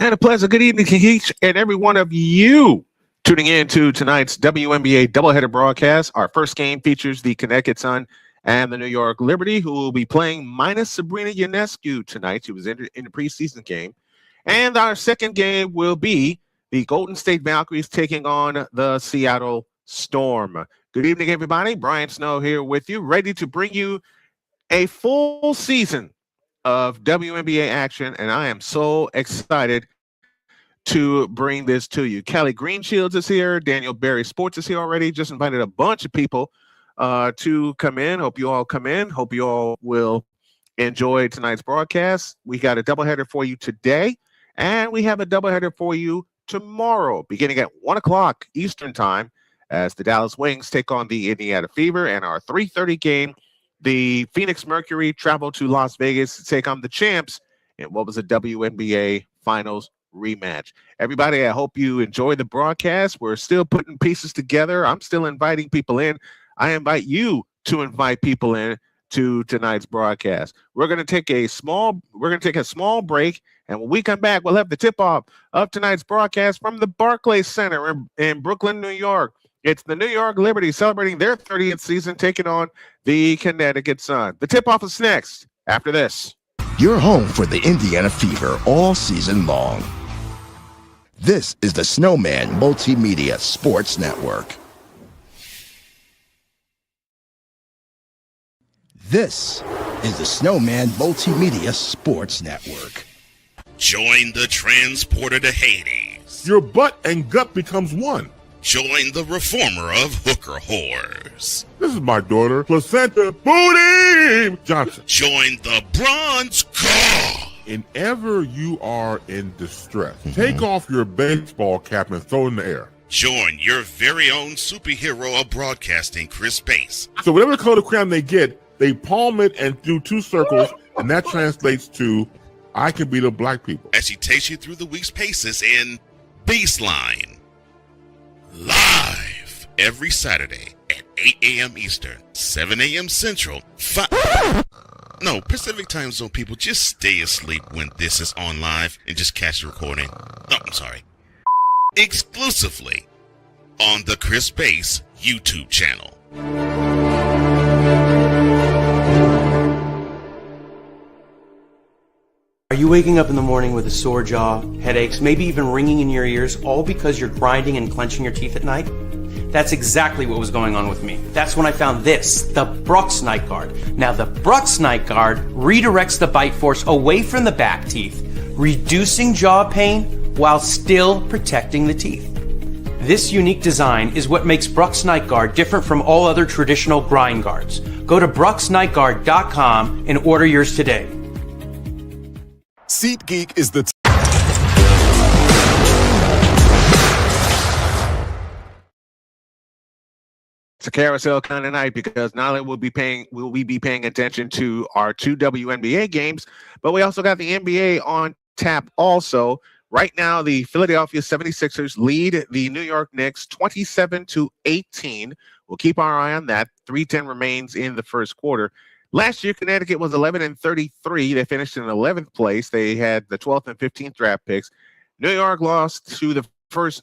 And a pleasant good evening to each and every one of you tuning in to tonight's WNBA doubleheader broadcast. Our first game features the Connecticut Sun and the New York Liberty, who will be playing minus Sabrina Ionescu tonight. She was in the preseason game. And our second game will be the Golden State Valkyries taking on the Seattle Storm. Good evening, everybody. Brian Snow here with you, ready to bring you a full season of WNBA action, and I am so excited to bring this to you. Kelly Greenshields is here. Daniel Berry Sports is here already. Just invited a bunch of people to come in. Hope you all come in. Hope you all will enjoy tonight's broadcast. We got a doubleheader for you today, and we have a doubleheader for you tomorrow, beginning at 1 o'clock Eastern time, as the Dallas Wings take on the Indiana Fever, and our 3:30 game, the Phoenix Mercury travel to Las Vegas to take on the champs in what was a WNBA Finals rematch. Everybody, I hope you enjoy the broadcast. We're still putting pieces together. I'm still inviting people in. I invite you to invite people in to tonight's broadcast. We're going to take a small break, and when we come back, we'll have the tip-off of tonight's broadcast from the Barclays Center in Brooklyn, New York. It's the New York Liberty celebrating their 30th season, taking on the Connecticut Sun. The tip-off is next after this. You're home for the Indiana Fever all season long. This is the Snowman Multimedia Sports Network. This is the Snowman Multimedia Sports Network. Join the transporter to Hades. Your butt and gut becomes one. Join the reformer of hooker whores. This is my daughter, Placenta Booty Johnson. Join the bronze god Whenever you are in distress, take off your baseball cap and throw it in the air. Join your very own superhero of broadcasting, Chris Bass. So whatever color crayon they get, they palm it and do 2 circles, and that translates to, I can beat up black people. As he takes you through the week's paces in Baseline. Live every Saturday at 8 a.m. Eastern, 7 a.m. Central, Pacific time zone people, just stay asleep when this is on live and just catch the recording. No, I'm sorry. Exclusively on the Chris Bass YouTube channel. Are you waking up in the morning with a sore jaw, headaches, maybe even ringing in your ears, all because you're grinding and clenching your teeth at night? That's exactly what was going on with me. That's when I found this, the Brux Night Guard. Now, the Brux Night Guard redirects the bite force away from the back teeth, reducing jaw pain while still protecting the teeth. This unique design is what makes Brux Night Guard different from all other traditional grind guards. Go to BruxNightGuard.com and order yours today. SeatGeek is the It's a carousel kind of night because not only will we be paying attention to our 2 WNBA games, but we also got the NBA on tap also. Right now, the Philadelphia 76ers lead the New York Knicks 27-18. We'll keep our eye on that. 3:10 remains in the first quarter. Last year, Connecticut was 11-33. They finished in 11th place. They had the 12th and 15th draft picks. New York lost to the first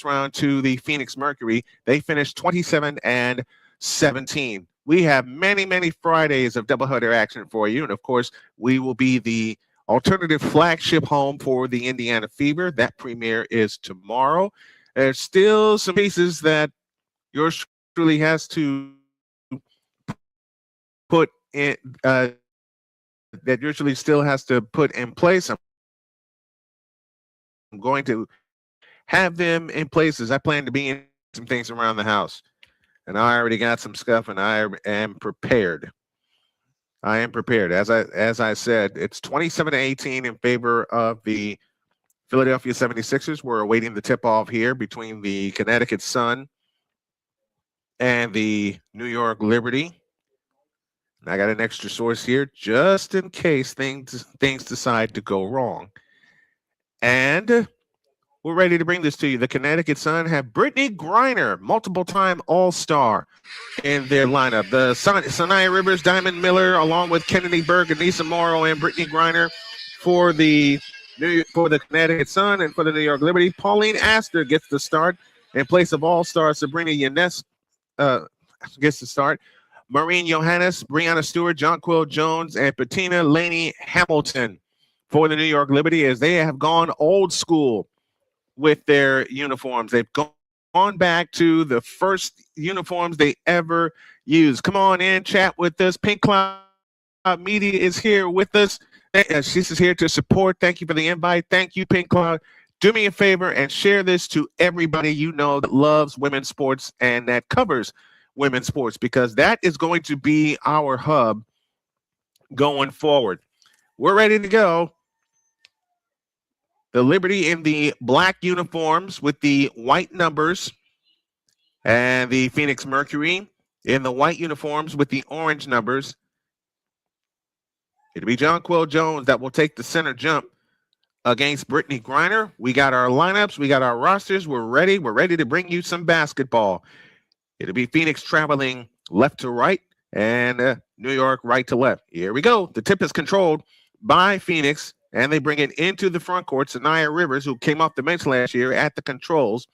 round to the Phoenix Mercury. They finished 27-17. We have many Fridays of doubleheader action for you, and of course, we will be the alternative flagship home for the Indiana Fever. That premiere is tomorrow. There's still some pieces that yours truly has to put in, that usually still has to put in place. I'm going to have them in places. I plan to be in some things around the house, and I already got some stuff, and I am prepared. I am prepared. As I said, it's 27-18 in favor of the Philadelphia 76ers. We're awaiting the tip-off here between the Connecticut Sun and the New York Liberty. And I got an extra source here just in case things decide to go wrong. And we're ready to bring this to you. The Connecticut Sun have Brittney Griner, multiple-time All-Star, in their lineup. The Sanaya Rivers, Diamond Miller, along with Kennedy Berg, Anissa Morrow, and Brittney Griner for the Connecticut Sun. And for the New York Liberty, Pauline Astor gets the start in place of All-Star Sabrina Ionescu gets the start. Maureen Johannes, Brianna Stewart, Jonquil Jones, and Patina Laney Hamilton for the New York Liberty, as they have gone old school with their uniforms. They've gone back to the first uniforms they ever used. Come on in, chat with us. Pink Cloud Media is here with us. She's here to support. Thank you for the invite. Thank you, Pink Cloud. Do me a favor and share this to everybody you know that loves women's sports and that covers women's sports, because that is going to be our hub going forward. We're ready to go. The Liberty in the black uniforms with the white numbers, and the Phoenix Mercury in the white uniforms with the orange numbers. It'll be Jonquil Jones that will take the center jump against Brittney Griner. We got our lineups. We got our rosters. We're ready. We're ready to bring you some basketball. It'll be Phoenix traveling left to right and New York right to left. Here we go. The tip is controlled by Phoenix, and they bring it into the front court. Sanaya Rivers, who came off the bench last year, at the controls.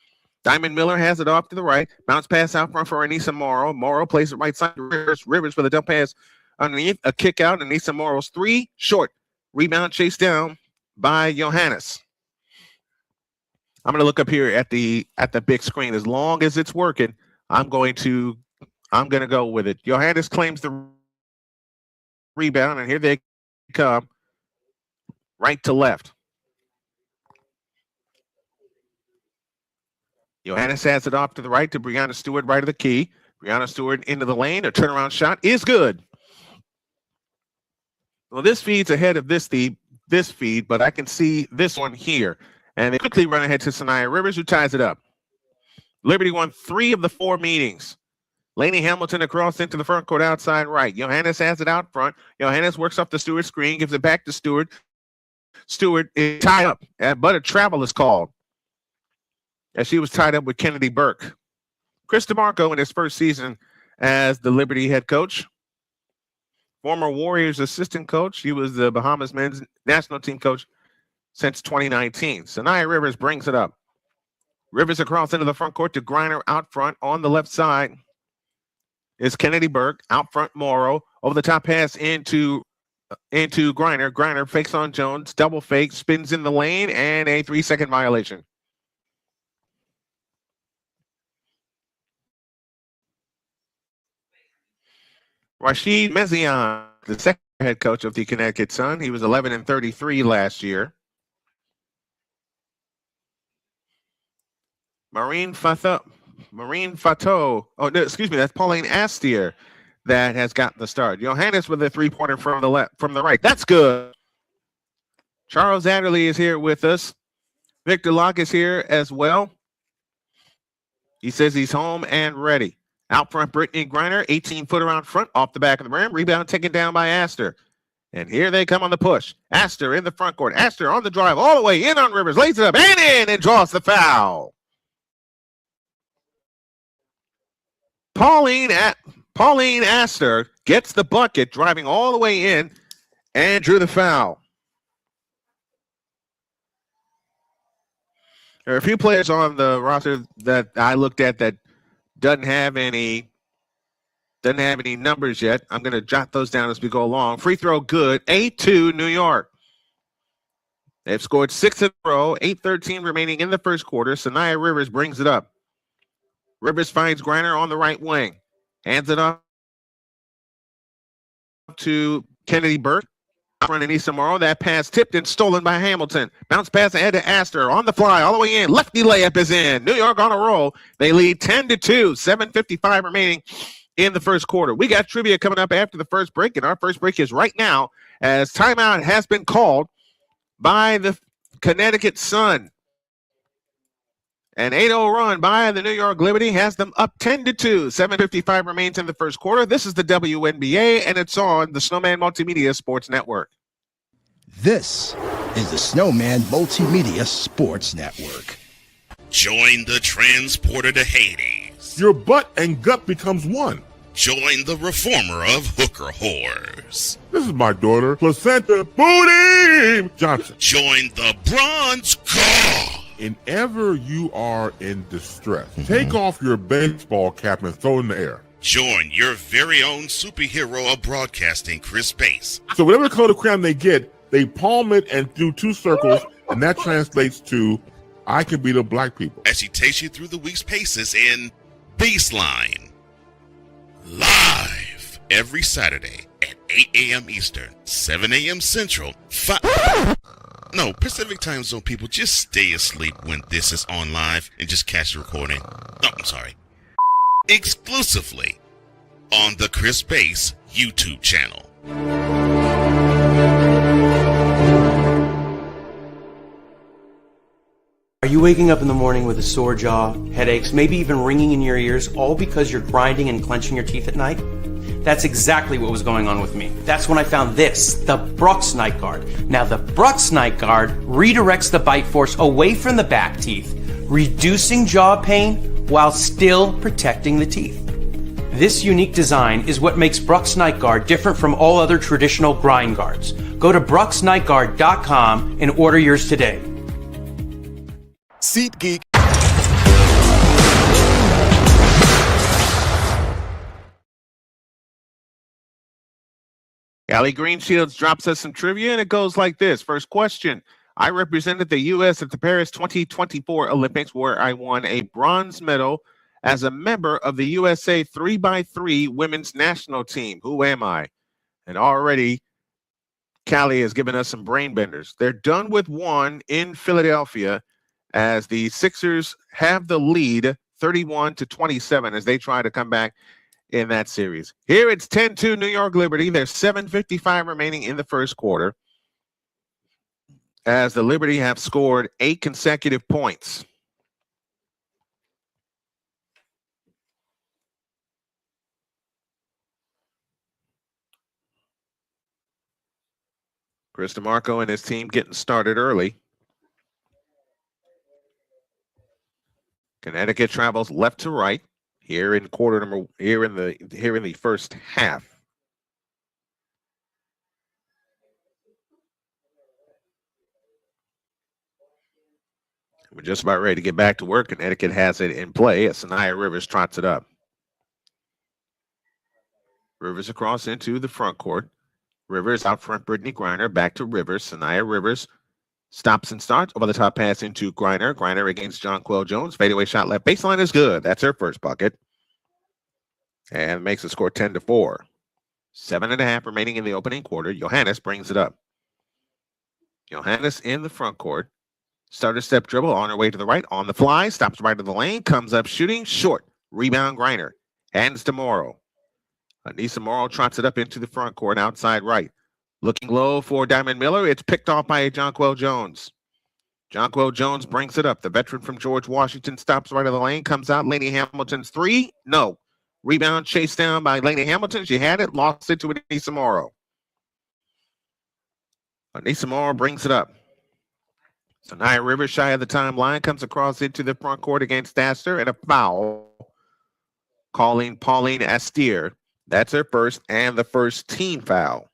Diamond Miller has it off to the right. Bounce pass out front for Anissa Morrow. Morrow plays it right side to Rivers. Rivers for the dump pass underneath. A kick out. Anissa Morrow's three. Short. Rebound chased down by Johannes. I'm going to look up here at the big screen. As long as it's working, I'm going to go with it. Johannes claims the rebound, and here they come. Right to left. Johannes has it off to the right to Brianna Stewart, right of the key. Brianna Stewart into the lane. A turnaround shot is good. Well, this feeds ahead of this. The this feed, but I can see this one here. And they quickly run ahead to Sanaya Rivers, who ties it up. Liberty won 3 of the 4 meetings. Lainey Hamilton across into the front court outside right. Johannes has it out front. Johannes works off the Stewart screen, gives it back to Stewart. Stewart is tied up, but a travel is called as she was tied up with Kennedy Burke. Chris DeMarco in his first season as the Liberty head coach. Former Warriors assistant coach. He was the Bahamas men's national team coach since 2019. Sanaya Rivers brings it up. Rivers across into the front court to Griner out front. On the left side is Kennedy Burke. Out front, Morrow. Over the top pass into Griner. Griner fakes on Jones. Double fake. Spins in the lane. And a 3-second violation. Rashid Mezian, the second head coach of the Connecticut Sun. He was 11-33 last year. Marine Fato. Oh, no, excuse me. That's Pauline Astier that has gotten the start. Johannes with a 3-pointer from the right. That's good. Charles Adderley is here with us. Victor Locke is here as well. He says he's home and ready. Out front, Brittney Griner, 18-footer out front, off the back of the rim. Rebound taken down by Aster. And here they come on the push. Aster in the front court. Aster on the drive all the way in on Rivers. Lays it up and in and draws the foul. Pauline Aster gets the bucket, driving all the way in and drew the foul. There are a few players on the roster that I looked at that doesn't have any numbers yet. I'm going to jot those down as we go along. Free throw good. 8-2 New York. They've scored 6 in a row. 8:13 remaining in the first quarter. Sanaya Rivers brings it up. Rivers finds Griner on the right wing. Hands it off to Kennedy Burke. Front Anissa Morrow. That pass tipped and stolen by Hamilton. Bounce pass ahead to Aster. On the fly, all the way in. Lefty layup is in. New York on a roll. They lead 10-2. 7:55 remaining in the first quarter. We got trivia coming up after the first break, and our first break is right now as timeout has been called by the Connecticut Sun. An 8-0 run by the New York Liberty has them up 10-2. 7:55 remains in the first quarter. This is the WNBA, and it's on the Snowman Multimedia Sports Network. This is the Snowman Multimedia Sports Network. Join the transporter to Hades. Your butt and gut becomes one. Join the reformer of hooker whores. This is my daughter, Placenta Booty Johnson. Join the bronze god. Whenever you are in distress, take off your baseball cap and throw it in the air. Join your very own superhero of broadcasting, Chris Bass. So whatever color crayon they get, they palm it and do 2 circles, and that translates to, I can beat up black people. As he takes you through the week's paces in Baseline. Live every Saturday at 8 a.m. Eastern, 7 a.m. Central, Pacific Time Zone people, just stay asleep when this is on live and just catch the recording. Exclusively on the Chris Bass YouTube channel. Are you waking up in the morning with a sore jaw, headaches, maybe even ringing in your ears, all because you're grinding and clenching your teeth at night? That's exactly what was going on with me. That's when I found this, the Brooks Night Guard. Now, the Brooks Night Guard redirects the bite force away from the back teeth, reducing jaw pain while still protecting the teeth. This unique design is what makes Brooks Night Guard different from all other traditional grind guards. Go to brooksnightguard.com and order yours today. SeatGeek. Allie Greenshields drops us some trivia, and it goes like this. First question. I represented the U.S. at the Paris 2024 Olympics, where I won a bronze medal as a member of the USA 3x3 women's national team. Who am I? And already, Callie has given us some brain benders. They're done with one in Philadelphia as the Sixers have the lead 31-27 as they try to come back in that series. Here it's 10-2 New York Liberty. There's 7:55 remaining in the first quarter. as the Liberty have scored 8 consecutive points. Chris DeMarco and his team getting started early. Connecticut travels left to right here in the first half. We're just about ready to get back to work. Connecticut has it in play as Sanaya Rivers trots it up. Rivers across into the front court. Rivers out front, Brittney Griner, back to Rivers. Sanaya Rivers stops and starts. Over the top pass into Griner. Griner against Jonquel Jones. Fadeaway shot left baseline is good. That's her first bucket. And makes the score 10-4. 7.5 remaining in the opening quarter. Johannes brings it up. Johannes in the front court. Starter step dribble on her way to the right. On the fly. Stops right of the lane. Comes up shooting. Short. Rebound Griner. Hands to Morrow. Anissa Morrow trots it up into the front court outside right. Looking low for Diamond Miller. It's picked off by Jonquel Jones. Jonquel Jones brings it up. The veteran from George Washington stops right of the lane. Comes out. Lainey Hamilton's three. No. Rebound chased down by Lainey Hamilton. She had it. Lost it to Anissa Morrow. Anissa Morrow brings it up. So Nia Rivers shy of the timeline. Comes across into the front court against Astor. And a foul. Calling Pauline Astier. That's her first and the first team foul.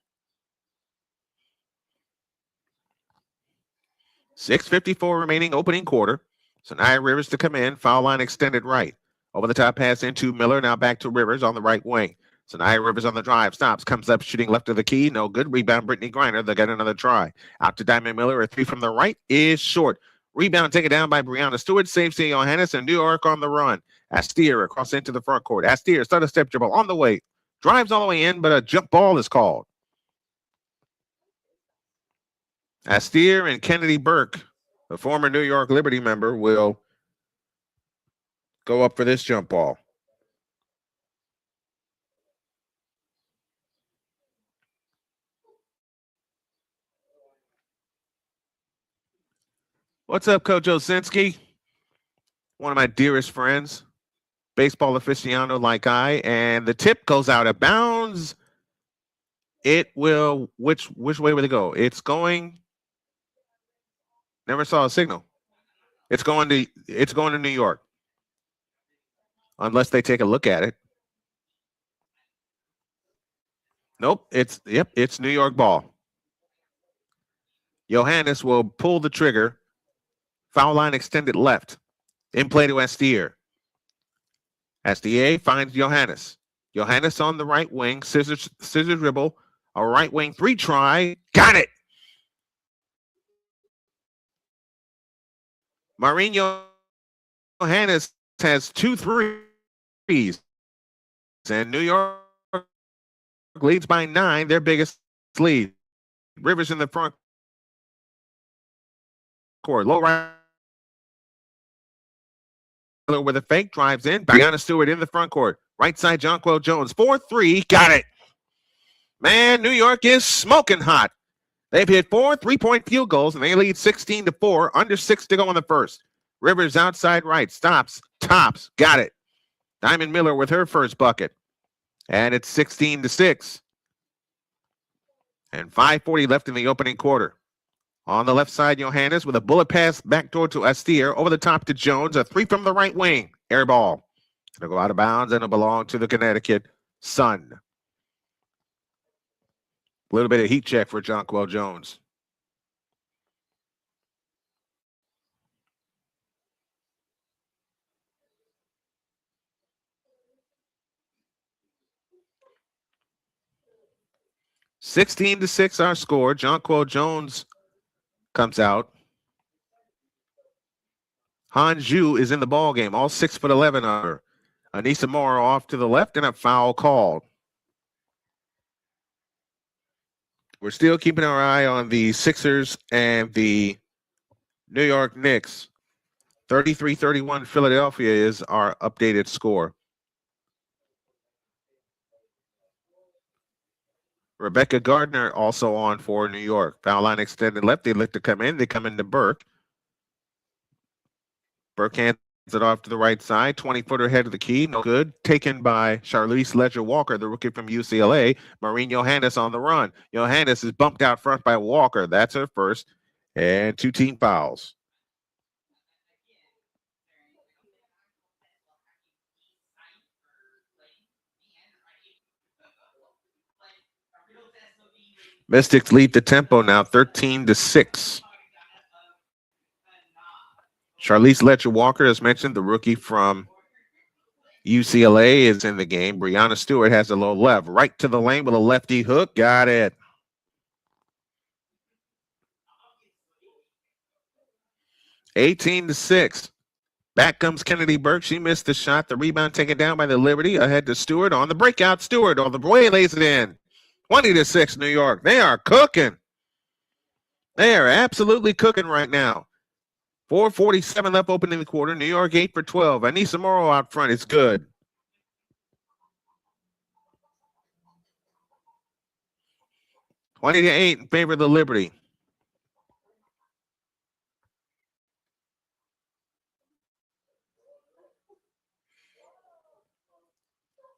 6:54 remaining opening quarter. So Nia Rivers to come in. Foul line extended right. Over the top pass into Miller. Now back to Rivers on the right wing. So Nia Rivers on the drive. Stops. Comes up shooting left of the key. No good. Rebound Brittney Griner. They got another try. Out to Diamond Miller. A three from the right is short. Rebound taken down by Brianna Stewart. Saves to Johannes and New York on the run. Astier across into the front court. Astier started a step dribble on the way. Drives all the way in, but a jump ball is called. Astier and Kennedy Burke, the former New York Liberty member, will go up for this jump ball. What's up, Coach Osinski? One of my dearest friends, baseball aficionado like I, and the tip goes out of bounds. It will, which way will it go? It's going, never saw a signal. It's going to New York. Unless they take a look at it. Nope, it's New York ball. Johannes will pull the trigger. Foul line extended left. In play to Astier. Astier finds Johannes. Johannes on the right wing. Scissors dribble. A right wing three try. Got it. Maureen Johannes has 2 threes. And New York leads by 9, their biggest lead. Rivers in the front court. Low right. With a fake, drives in. Brianna Stewart in the front court. Right side, Jonquel Jones. 4-3. Got it. Man, New York is smoking hot. They've hit 4 3-point field goals, and they lead 16-4. Under 6 to go in the first. Rivers outside right. Stops. Tops. Got it. Diamond Miller with her first bucket. And it's 16-6. And 5:40 left in the opening quarter. On the left side, Johannes with a bullet pass backdoor to Astier. Over the top to Jones. A three from the right wing. Air ball. It'll go out of bounds, and it'll belong to the Connecticut Sun. A little bit of heat check for Jonquel Jones. (16-6) our score. Jonquel Jones comes out. Han Zhu is in the ball game. All 6'11" on her. Anissa Morrow off to the left, and a foul called. We're still keeping our eye on the Sixers and the New York Knicks. 33-31 Philadelphia is our updated score. Rebecca Gardner also on for New York. Foul line extended left. They look to come in. They come into Burke. Burke hands it off to the right side. 20-footer head of the key. No good. Taken by Charlize Ledger-Walker, the rookie from UCLA. Maureen Johannes on the run. Johannes is bumped out front by Walker. That's her first. And 2 team fouls. Mystics lead the tempo now 13-6. Charlize Ledger-Walker, as mentioned, the rookie from UCLA, is in the game. Brianna Stewart has a low left. Right to the lane with a lefty hook. Got it. (18-6). Back comes Kennedy Burke. She missed the shot. The rebound taken down by the Liberty. Ahead to Stewart on the breakout. Stewart on the way lays it in. 20-6 New York. They are cooking. They are absolutely cooking right now. 4:47 left opening the quarter. New York 8 for 12. Anissa Morrow out front. It's good. (20-8) in favor of the Liberty.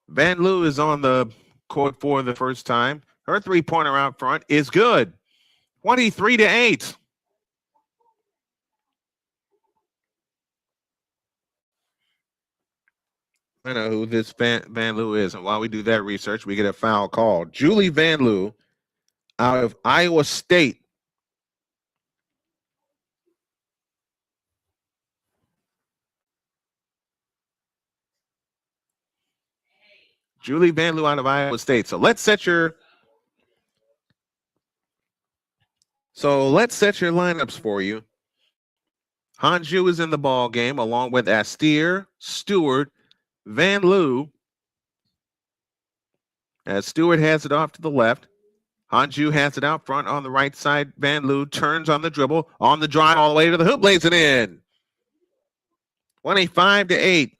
Van Loo is on the court for the first time. Her three-pointer out front is good. 23-8. I know who this Van Loo is, and while we do that research, we get a foul call. Julie Van Loo out of Iowa State. Julie Van Loo out of Iowa State. So let's set your lineups for you. Hanju is in the ball game along with Astier, Stewart, Van Loo. As Stewart has it off to the left. Hanju has it out front on the right side. Van Loo turns on the dribble, on the drive all the way to the hoop, lays it in. 25-8.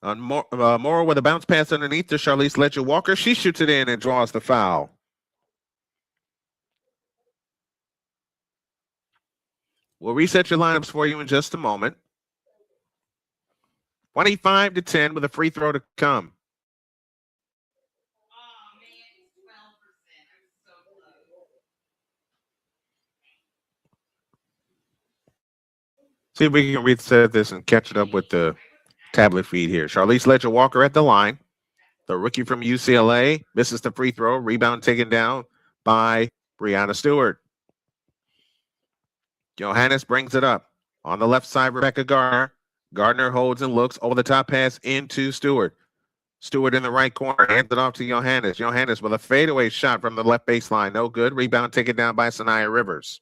On Morrow with a bounce pass underneath to Charlize Ledger-Walker. She shoots it in and draws the foul. We'll reset your lineups for you in just a moment. 25-10 with a free throw to come. See if we can reset this and catch it up with the tablet feed here. Charlize Ledger-Walker at the line. The rookie from UCLA misses the free throw. Rebound taken down by Brianna Stewart. Johannes brings it up. On the left side, Rebecca Gardner. Gardner holds and looks over the top pass into Stewart. Stewart in the right corner. Hands it off to Johannes. Johannes with a fadeaway shot from the left baseline. No good. Rebound taken down by Sanaya Rivers.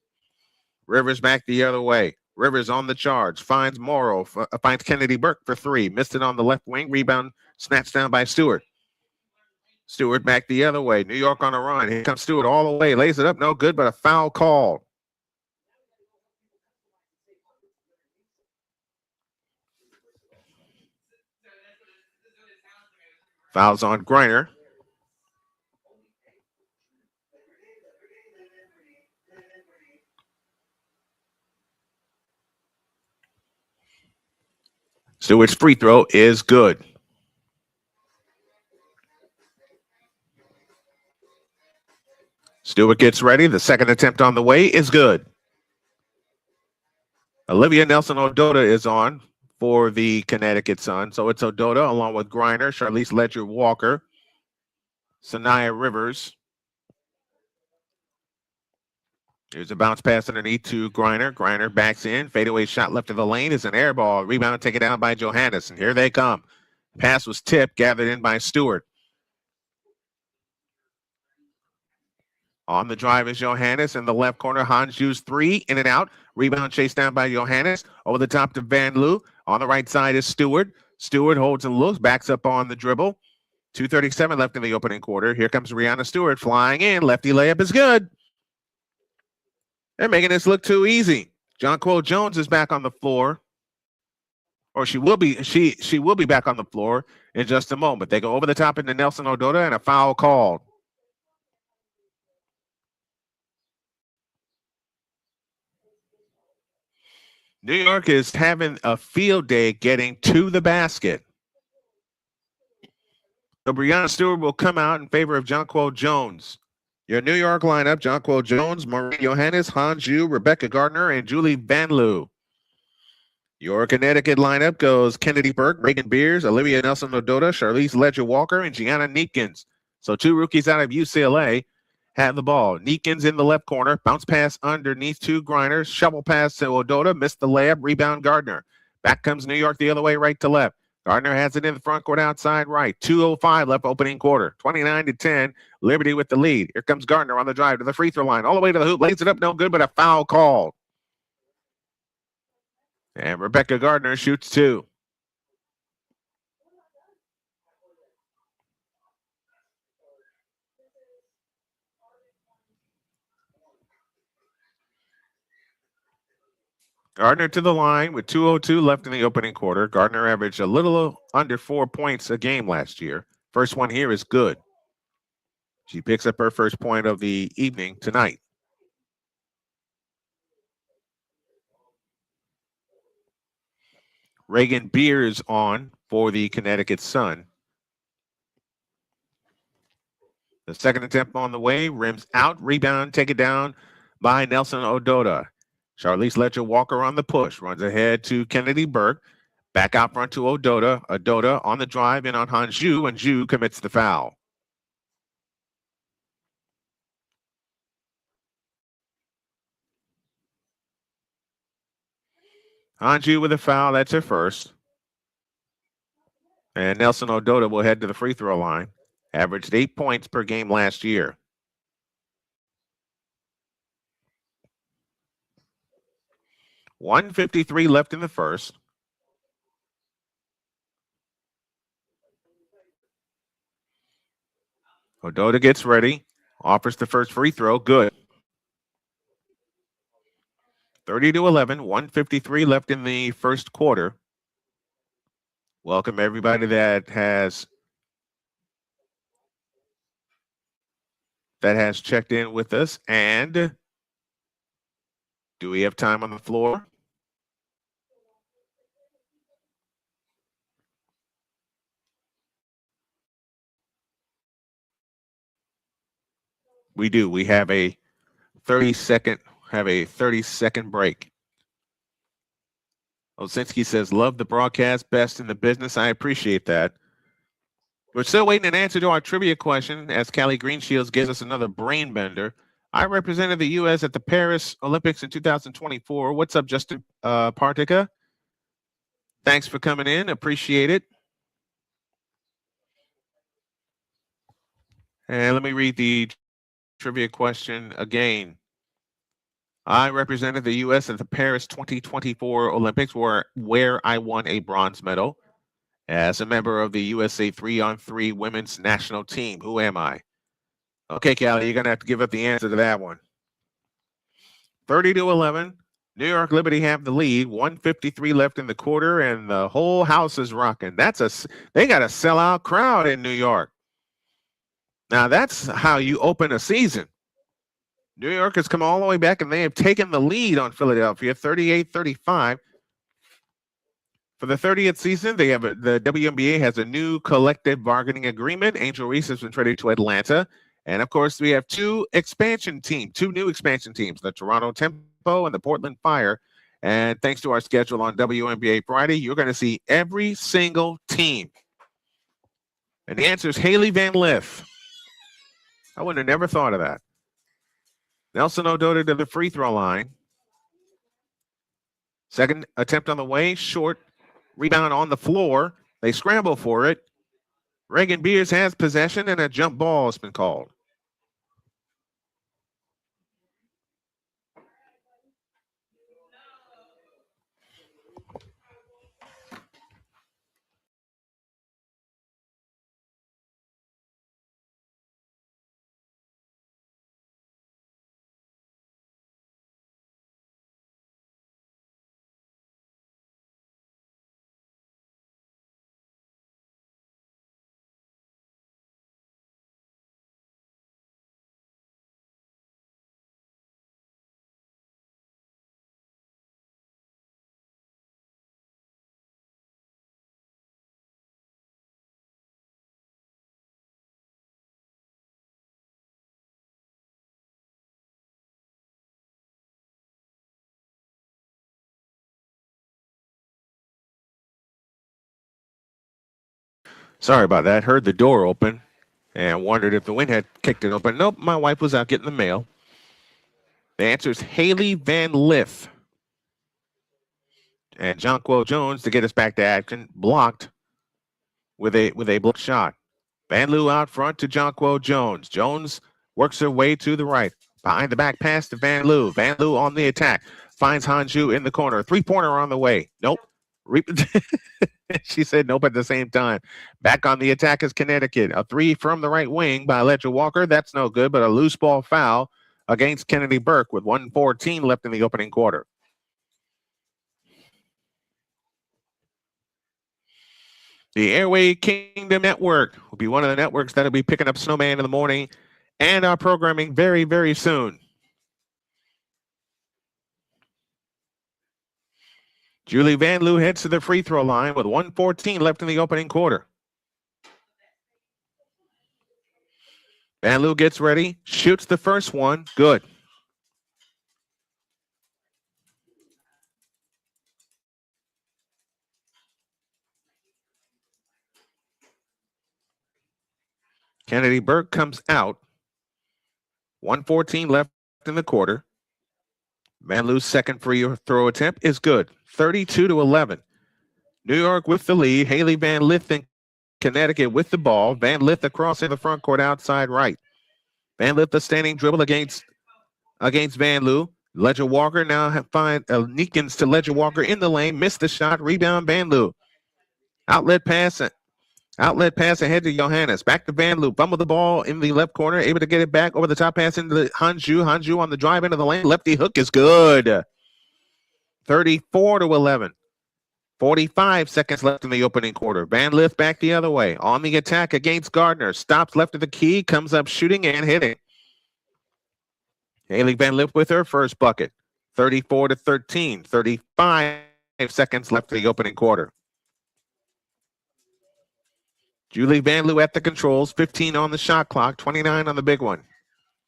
Rivers back the other way. Rivers on the charge. Finds Morrow. Finds Kennedy Burke for three. Missed it on the left wing. Rebound snatched down by Stewart. Stewart back the other way. New York on a run. Here comes Stewart all the way. Lays it up. No good, but a foul call. Fouls on Griner. Stewart's free throw is good. Stewart gets ready. The second attempt on the way is good. Olivia Nelson-Ododa is on for the Connecticut Sun. So it's Ododa along with Griner, Charlize Ledger-Walker, Sanaya Rivers. Here's a bounce pass underneath to Griner. Griner backs in. Fadeaway shot left of the lane is an air ball. Rebound taken down by Johannes. And here they come. Pass was tipped, gathered in by Stewart. On the drive is Johannes in the left corner. Hanju's three, in and out. Rebound chased down by Johannes. Over the top to Van Loo. On the right side is Stewart. Stewart holds and looks, backs up on the dribble. 2:37 left in the opening quarter. Here comes Brianna Stewart flying in. Lefty layup is good. They're making this look too easy. Jonquil Jones is back on the floor or she will be. She will be back on the floor in just a moment. They go over the top into Nelson Ododa, and a foul called. New York is having a field day getting to the basket. So Brianna Stewart will come out in favor of Jonquel Jones. Your New York lineup: Jonquel Jones, Maureen Johannes, Han Ju, Rebecca Gardner, and Julie Van Loo. Your Connecticut lineup goes Kennedy Burke, Reagan Beers, Olivia Nelson Ododa, Charlize Ledger-Walker, and Gianna Neekins. So 2 rookies out of UCLA have the ball. Neekins in the left corner, bounce pass underneath to Griner, shovel pass to Ododa, missed the layup, rebound Gardner. Back comes New York the other way, right to left. Gardner has it in the front court outside right. 2:05 left opening quarter. 29-10, Liberty with the lead. Here comes Gardner on the drive to the free throw line, all the way to the hoop, lays it up, no good, but a foul called. And Rebecca Gardner shoots 2. Gardner to the line with 2:02 left in the opening quarter. Gardner averaged a little under 4 points a game last year. First one here is good. She picks up her first point of the evening tonight. Reagan Beers on for the Connecticut Sun. The second attempt on the way, rims out, rebound, take it down by Nelson Ododa. Charlize Ledger-Walker on the push, runs ahead to Kennedy Burke. Back out front to Ododa. Ododa on the drive in on Han Ju, and Ju commits the foul. Han Ju with a foul, that's her first. And Nelson Ododa will head to the free throw line. Averaged 8 points per game last year. .153 left in the first. Ododa gets ready, offers the first free throw, good. 30-11, 1:53 left in the first quarter. Welcome everybody that has checked in with us. And do we have time on the floor? We do. We have a 30-second break. Osinski says, love the broadcast, best in the business. I appreciate that. We're still waiting an answer to our trivia question as Callie Greenshields gives us another brain bender. I represented the U.S. at the Paris Olympics in 2024. What's up, Justin Partica? Thanks for coming in. Appreciate it. And let me read the trivia question again. I represented the U.S. at the Paris 2024 Olympics where I won a bronze medal as a member of the USA 3-on-3 women's national team. Who am I? Okay, Callie, you're going to have to give up the answer to that one. 30-11. New York Liberty have the lead. 1:53 left in the quarter, and the whole house is rocking. They got a sellout crowd in New York. Now, that's how you open a season. New York has come all the way back, and they have taken the lead on Philadelphia, 38-35. For the 30th season, the WNBA has a new collective bargaining agreement. Angel Reese has been traded to Atlanta. And, of course, we have two new expansion teams, the Toronto Tempo and the Portland Fire. And thanks to our schedule on WNBA Friday, you're going to see every single team. And the answer is Haley Van Lith. I would have never thought of that. Nelson Ododa to the free throw line. Second attempt on the way, short. Rebound on the floor. They scramble for it. Reagan Beers has possession, and a jump ball has been called. Sorry about that. Heard the door open and wondered if the wind had kicked it open. Nope, my wife was out getting the mail. The answer is Haley Van Lith. And Jonquil Jones, to get us back to action, blocked with a block shot. Van Loo out front to Jonquil Jones. Jones works her way to the right. Behind the back pass to Van Loo. Van Loo on the attack. Finds Hanju in the corner. Three-pointer on the way. Nope. She said nope at the same time. Back on the attack is Connecticut. A three from the right wing by Ledger Walker. That's no good, but a loose ball foul against Kennedy Burke with 1:14 left in the opening quarter. The Airway Kingdom Network will be one of the networks that will be picking up Snowman in the morning and our programming very, very soon. Julie Van Loo heads to the free throw line with 1:14 left in the opening quarter. Van Loo gets ready, shoots the first one, good. Kennedy Burke comes out. 1:14 left in the quarter. Van Loo's second free throw attempt is good. 32-11. New York with the lead. Haley Van Lith in Connecticut with the ball. Van Lith across in the front court outside right. Van Lith a standing dribble against Van Loo. Ledger Walker now find Neekins to Ledger Walker in the lane. Missed the shot. Rebound Van Loo. Outlet pass ahead to Johannes. Back to Van Loo. Bumble the ball in the left corner. Able to get it back over the top pass into the Hanju. Hanju on the drive into the lane. Lefty hook is good. 34-11. 45 seconds left in the opening quarter. Van Lith back the other way. On the attack against Gardner. Stops left of the key. Comes up shooting and hitting. Haley Van Lith with her first bucket. 34-13. 35 seconds left in the opening quarter. Julie Van Loo at the controls. 15 on the shot clock. 29 on the big one.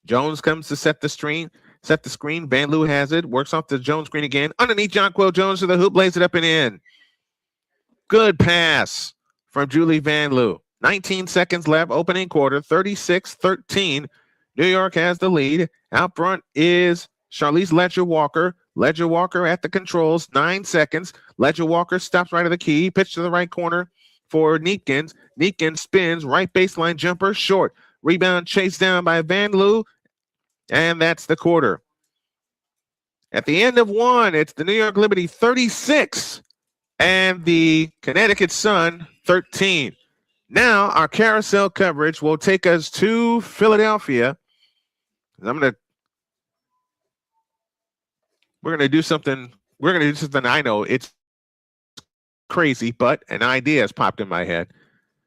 Jones comes to set the screen. Van Loo has it. Works off the Jones screen again. Underneath Jonquil Jones to the hoop. Lays it up and in. Good pass from Julie Van Loo. 19 seconds left. Opening quarter. 36-13. New York has the lead. Out front is Charlize Ledger Walker. Ledger Walker at the controls. 9 seconds. Ledger Walker stops right of the key. Pitch to the right corner for Neekins. Neekins spins. Right baseline jumper. Short. Rebound chased down by Van Loo. And that's the quarter. At the end of one, it's the New York Liberty 36 and the Connecticut Sun 13. Now our carousel coverage will take us to Philadelphia. We're going to do something. I know it's crazy, but an idea has popped in my head.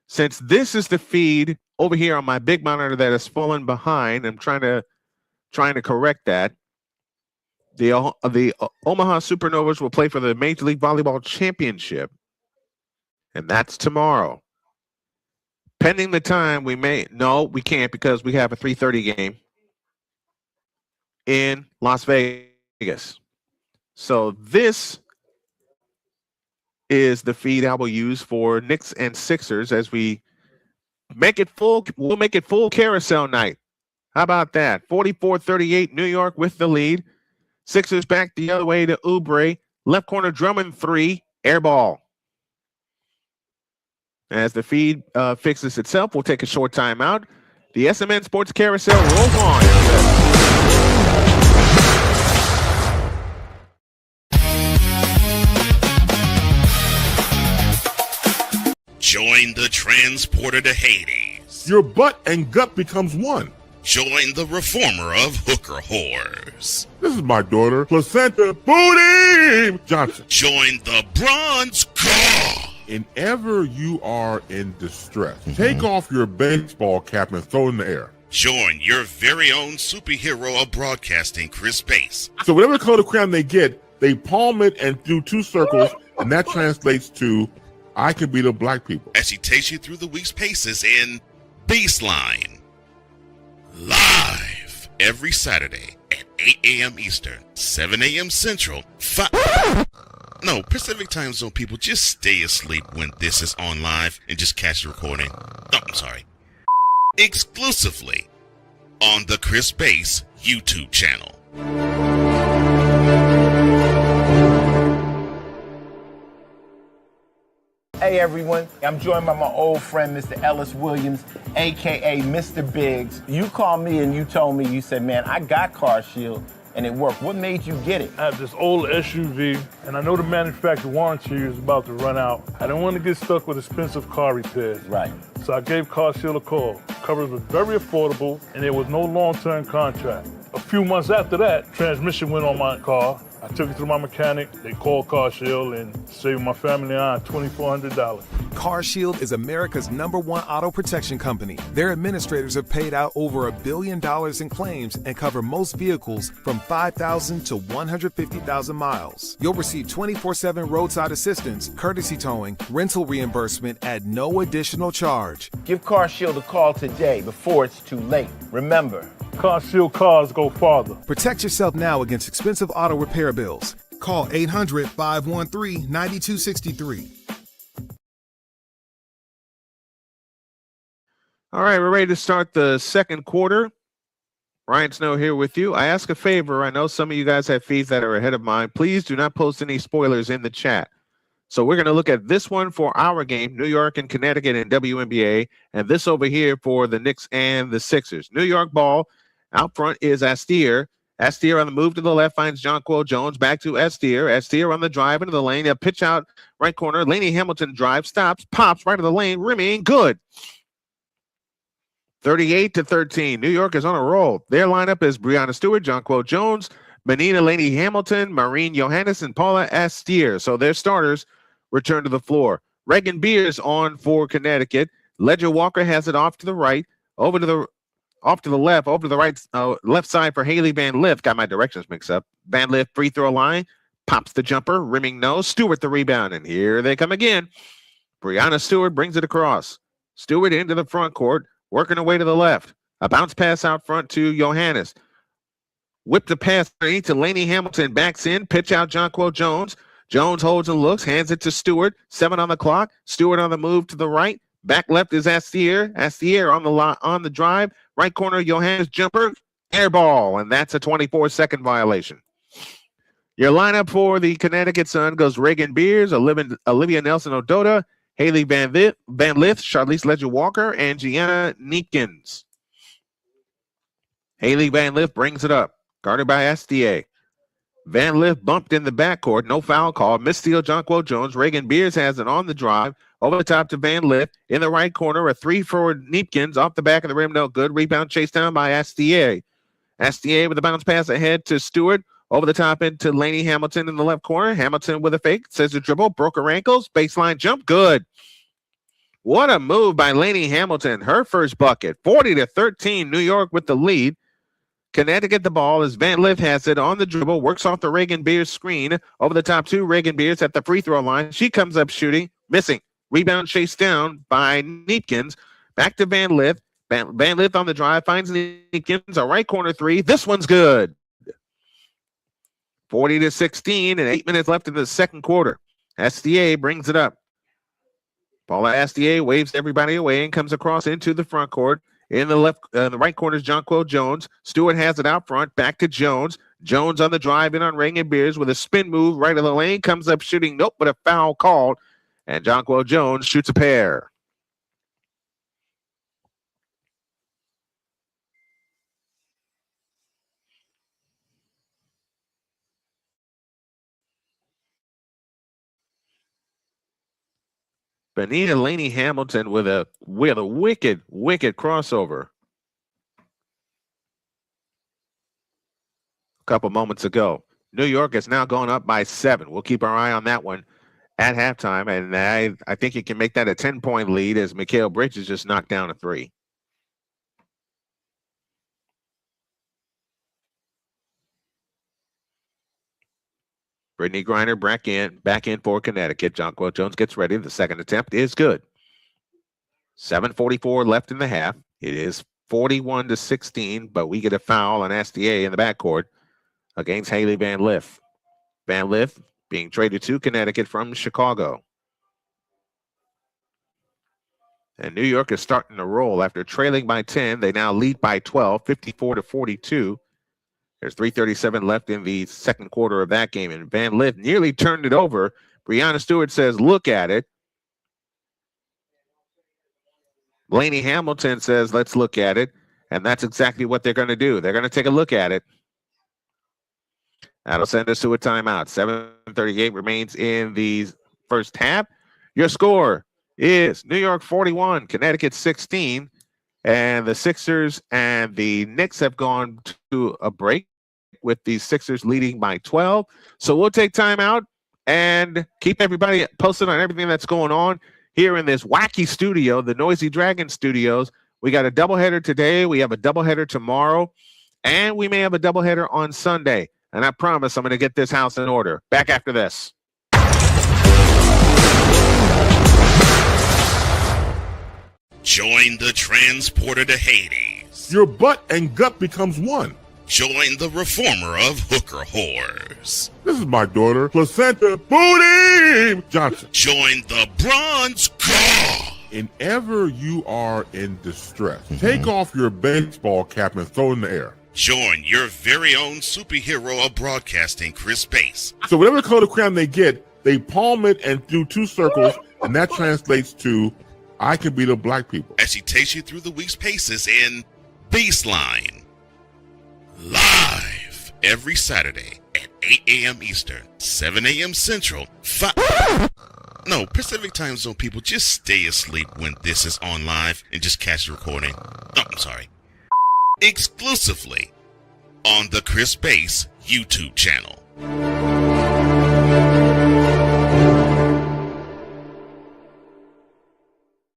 Since this is the feed over here on my big monitor that has fallen behind, I'm trying to correct that. The Omaha Supernovas will play for the Major League Volleyball Championship, and that's tomorrow. Pending the time, we can't because we have a 3:30 game in Las Vegas. So this is the feed I will use for Knicks and Sixers as we make it full. We'll make it full carousel night. How about that? 44-38, New York with the lead. Sixers back the other way to Oubre. Left corner, Drummond three, air ball. As the feed fixes itself, we'll take a short timeout. The SMN Sports Carousel rolls on. Join the transporter to Hades. Your butt and gut becomes one. Join the reformer of hooker whores. This is my daughter, Placenta Booty Johnson. Join the bronze god. Whenever you are in distress, take off your baseball cap and throw it in the air. Join your very own superhero of broadcasting, Chris Bass. So whatever color crayon they get, they palm it and do two circles, and that translates to, I can beat up black people. As he takes you through the week's paces in Baseline. Live every Saturday at 8 a.m. Eastern, 7 a.m. Central, 5 No, Pacific Time Zone people, just stay asleep when this is on live and just catch the recording. Oh, I'm sorry. Exclusively on the Chris Base YouTube channel. Hey everyone, I'm joined by my old friend, Mr. Ellis Williams, AKA Mr. Biggs. You called me and you told me, you said, man, I got Car Shield and it worked. What made you get it? I have this old SUV and I know the manufacturer warranty is about to run out. I didn't want to get stuck with expensive car repairs. Right. So I gave Car Shield a call. Coverage was very affordable and there was no long-term contract. A few months after that, transmission went on my car. I took it to my mechanic, they called Car Shield and saved my family on $2,400. Car Shield is America's #1 auto protection company. Their administrators have paid out over $1 billion in claims and cover most vehicles from 5,000 to 150,000 miles. You'll receive 24/7 roadside assistance, courtesy towing, rental reimbursement at no additional charge. Give Car Shield a call today before it's too late. Remember, Car Shield cars go farther. Protect yourself now against expensive auto repair bills. Call 800-513-9263. All right, we're ready to start the second quarter. Ryan Snow here with you. I ask a favor. I know some of you guys have feeds that are ahead of mine. Please do not post any spoilers in the chat. So we're going to look at this one for our game, New York and Connecticut in WNBA, and this over here for the Knicks and the Sixers. New York ball. Out front is Astier. Astier on the move to the left finds Jonquel Jones. Back to Astier. Astier on the drive into the lane. A pitch out right corner. Lainey Hamilton drives, stops, pops right to the lane. Rimming, good. 38-13. New York is on a roll. Their lineup is Breanna Stewart, Jonquel Jones, Benina Lainey Hamilton, Maureen Johannes, and Paula Astier. So their starters return to the floor. Reagan Beers on for Connecticut. Ledger Walker has it off to the right, off to the left, over to the right, left side for Haley Van Lith. Got my directions mixed up. Van Lith free throw line, pops the jumper, rimming no. Stewart the rebound, and here they come again. Breanna Stewart brings it across. Stewart into the front court, working her way to the left. A bounce pass out front to Johannes. Whip the pass underneath to Lainey Hamilton, backs in, pitch out Jonquel Jones. Jones holds and looks, hands it to Stewart. 7 on the clock. Stewart on the move to the right. Back left is Astier. Astier on the drive. Right corner, Johannes jumper. Air ball, and that's a 24-second violation. Your lineup for the Connecticut Sun goes Reagan Beers, Olivia Nelson-Ododa, Haley Van Lith, Charlize Ledger-Walker, and Gianna Neekins. Haley Van Lith brings it up. Guarded by Astier. Van Lith bumped in the backcourt. No foul call. Missteal Jonquel Jones. Reagan Beers has it on the drive. Over the top to Van Lith. In the right corner, a 3 for Neepkins. Off the back of the rim, no good. Rebound chased down by Astier. Astier with a bounce pass ahead to Stewart. Over the top into Lainey Hamilton in the left corner. Hamilton with a fake. Says a dribble. Broke her ankles. Baseline jump. Good. What a move by Lainey Hamilton. Her first bucket. 40-13. New York with the lead. Connecticut the ball as Van Lith has it on the dribble, works off the Reagan Beers screen. Over the top to Reagan Beers at the free throw line. She comes up shooting, missing. Rebound chased down by Neepkins. Back to Van Lith. Van Lith on the drive, finds Neepkins, a right corner 3. This one's good. 40-16 and 8 minutes left in the second quarter. Astier brings it up. Paula Astier waves everybody away and comes across into the front court. In the the right corner is Jonquel Jones. Stewart has it out front. Back to Jones. Jones on the drive in on Reagan Beers with a spin move right of the lane. Comes up shooting. Nope, but a foul called. And Jonquel Jones shoots a pair. Benita Lainey Hamilton with a wicked crossover. A couple moments ago. New York has now gone up by 7. We'll keep our eye on that one at halftime, and I think you can make that a 10-point lead as Mikal Bridges just knocked down a 3. Brittney Griner back in for Connecticut. Jonquel Jones gets ready. The second attempt is good. 7:44 left in the half. It is 41-16, but we get a foul on Astier in the backcourt against Haley Van Lith. Van Lith being traded to Connecticut from Chicago. And New York is starting to roll after trailing by 10. They now lead by 12, 54-42. There's 3:37 left in the second quarter of that game, and Van Lith nearly turned it over. Breanna Stewart says, look at it. Blaney Hamilton says, let's look at it. And that's exactly what they're going to do. They're going to take a look at it. That'll send us to a timeout. 7:38 remains in the first half. Your score is New York 41, Connecticut 16. And the Sixers and the Knicks have gone to a break with the Sixers leading by 12. So we'll take time out and keep everybody posted on everything that's going on here in this wacky studio, the Noisy Dragon Studios. We got a doubleheader today. We have a doubleheader tomorrow, and we may have a doubleheader on Sunday. And I promise I'm going to get this house in order. Back after this. Join the transporter to Hades. Your butt and gut becomes one. Join the reformer of hooker whores. This is my daughter, Placenta Booty Johnson. Join the bronze claw. Whenever you are in distress, take off your baseball cap and throw it in the air. Join your very own superhero of broadcasting, Chris Bass. So whatever color crayon they get, they palm it and do two circles, and that translates to, I can beat up black people. As she takes you through the week's paces in Baseline. Live every Saturday at 8 a.m. Eastern, 7 a.m. Central, Pacific time zone people, just stay asleep when this is on live and just catch the recording. Exclusively on the Chris Bass YouTube channel.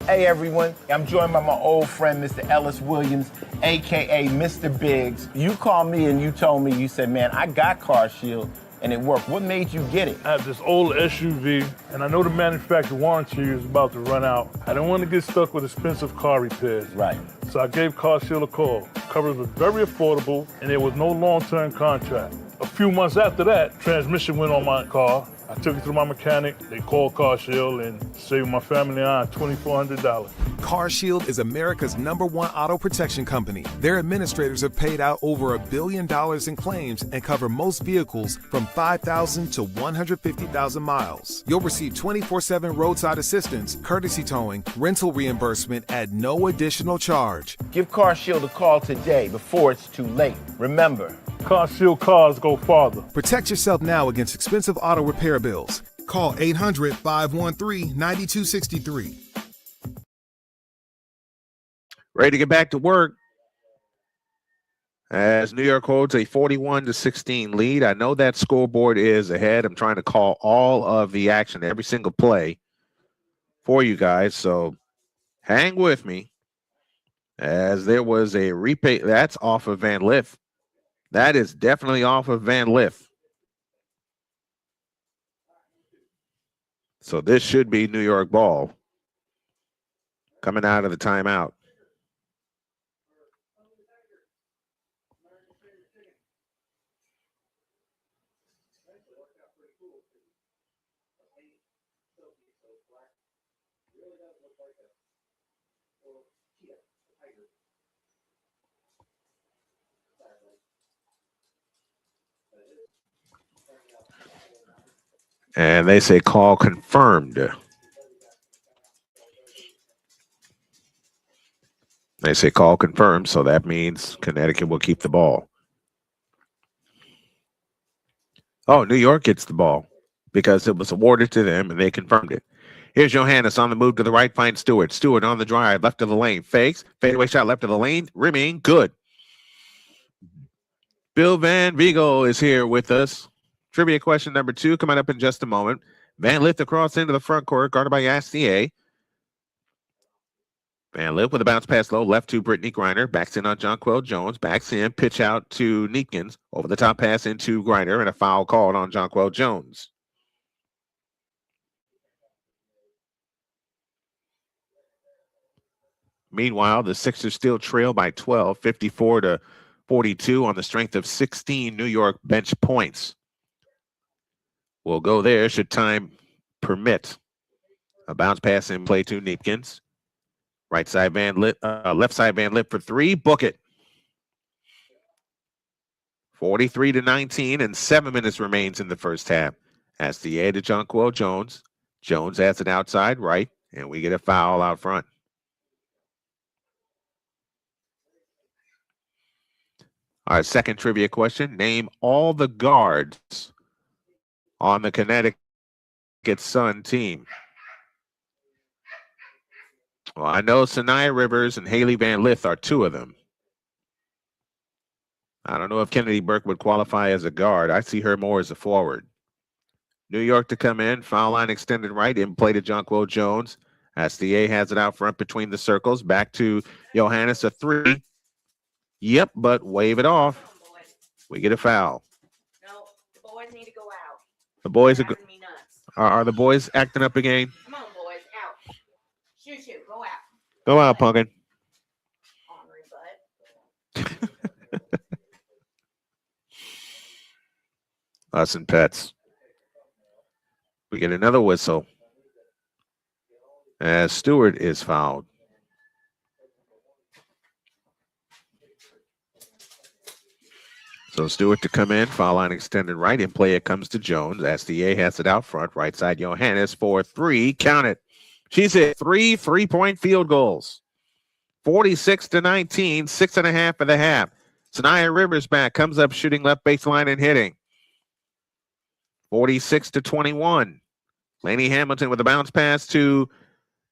Hey everyone, I'm joined by my old friend, Mr. Ellis Williams, AKA Mr. Biggs. You called me and you told me, you said, man, I got Car Shield and it worked. What made you get it? I have this old SUV, and I know the manufacturer warranty is about to run out. I didn't want to get stuck with expensive car repairs. Right. So I gave Car Shield a call. Coverage was very affordable, and there was no long-term contract. A few months after that, transmission went on my car. I took it to my mechanic. They called Car Shield and saved my family and I $2,400. Car Shield is America's #1 auto protection company. Their administrators have paid out over $1 billion in claims and cover most vehicles from 5,000 to 150,000 miles. You'll receive 24/7 roadside assistance, courtesy towing, rental reimbursement at no additional charge. Give Car Shield a call today before it's too late. Remember, Car Shield cars go farther. Protect yourself now against expensive auto repair bills. Call 800-513-9263. Ready to get back to work as New York holds a 41-16 lead. I know that scoreboard is ahead. I'm trying to call all of the action, every single play for you guys. So hang with me as there was a replay. That's off of Van Lith. That is definitely off of Van Lith. So this should be New York ball coming out of the timeout. And they say call confirmed. They say call confirmed, so that means Connecticut will keep the ball. Oh, New York gets the ball because it was awarded to them and they confirmed it. Here's Johannes on the move to the right, finds Stewart. Stewart on the drive, left of the lane, fakes, fadeaway shot left of the lane, rimming, good. Bill Van Vigo is here with us. Trivia question number 2 coming up in just a moment. Van Lith across into the front court, guarded by Astier. Van Lith with a bounce pass low, left to Brittney Griner. Backs in on Jonquel Jones. Backs in, pitch out to Neekins. Over the top pass into Griner, and a foul called on Jonquel Jones. Meanwhile, the Sixers still trail by 12, 54-42 on the strength of 16 New York bench points. will go there should time permit. A bounce pass in play to Neepkins. Right side band lit, left side band lit for three. Book it. 43-19 and 7 minutes remains in the first half. SDA to Jonquil Jones. Jones has it outside right, and we get a foul out front. Our second trivia question. Name all the guards on the Connecticut Sun team. Well, I know Sanaya Rivers and Haley Van Lith are two of them. I don't know if Kennedy Burke would qualify as a guard. I see her more as a forward. New York to come in. Foul line extended right. In play to Jonquil Jones. SDA has it out front between the circles. Back to Johannes, a three. Yep, but wave it off. We get a foul. No, the boys need to go out. The boys Are are the boys acting up again? Come on, boys, out. Shoot, go out. Go out, Pumpkin. Ornery butt. Us and Pets. We get another whistle as Stewart is fouled. So Stewart to come in, foul line extended right. In play, it comes to Jones. SDA has it out front, right side Johannes for three. Count it. She's hit three 3-point field goals. 46-19, 6.5 for the half. Sanaya Rivers back, comes up shooting left baseline and hitting. 46-21. Laney Hamilton with a bounce pass to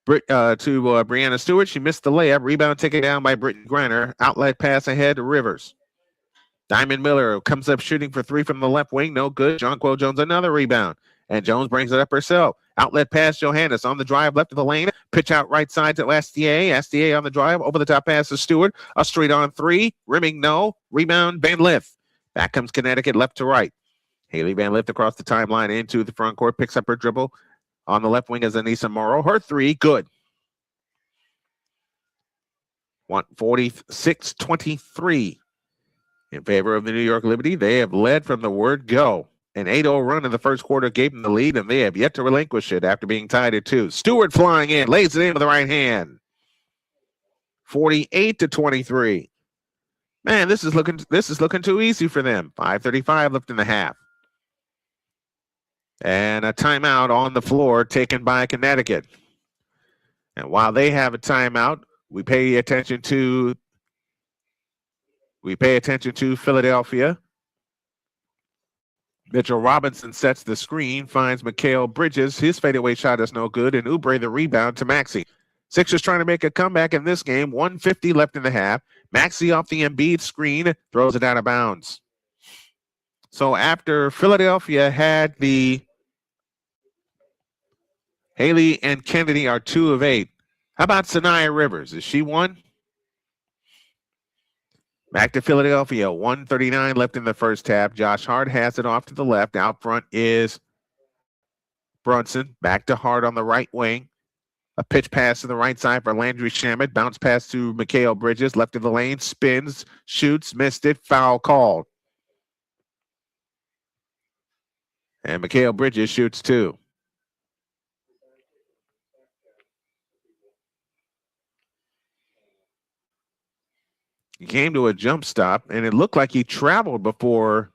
Brianna Stewart. She missed the layup. Rebound taken down by Brittney Griner. Outlet pass ahead to Rivers. Diamond Miller comes up shooting for three from the left wing. No good. Jonquil Jones another rebound. And Jones brings it up herself. Outlet pass Johannes on the drive left of the lane. Pitch out right side to SDA. SDA on the drive. Over the top pass to Stewart. A straight on three. Rimming no. Rebound Van Lith. Back comes Connecticut left to right. Haley Van Lith across the timeline into the front court. Picks up her dribble. On the left wing is Anissa Morrow. Her three. Good. 46-23. In favor of the New York Liberty, they have led from the word go. An 8-0 run in the first quarter gave them the lead, and they have yet to relinquish it after being tied at 2. Stewart flying in, lays it in with the right hand. 48-23. Man, this is looking too easy for them. 5:35 left in the half. And a timeout on the floor taken by Connecticut. And while they have a timeout, we pay attention to Philadelphia. Mitchell Robinson sets the screen, finds Mikal Bridges. His fadeaway shot is no good, and Oubre the rebound to Maxey. Sixers trying to make a comeback in this game. 1:50 left in the half. Maxey off the Embiid screen, throws it out of bounds. So after Philadelphia had the Haley and Kennedy are 2 of 8. How about Sanaya Rivers? Is she one? Back to Philadelphia, 1:39 left in the first half. Josh Hart has it off to the left. Out front is Brunson. Back to Hart on the right wing. A pitch pass to the right side for Landry Shamet. Bounce pass to Mikal Bridges. Left of the lane, spins, shoots, missed it. Foul called. And Mikal Bridges shoots 2. He came to a jump stop, and it looked like he traveled before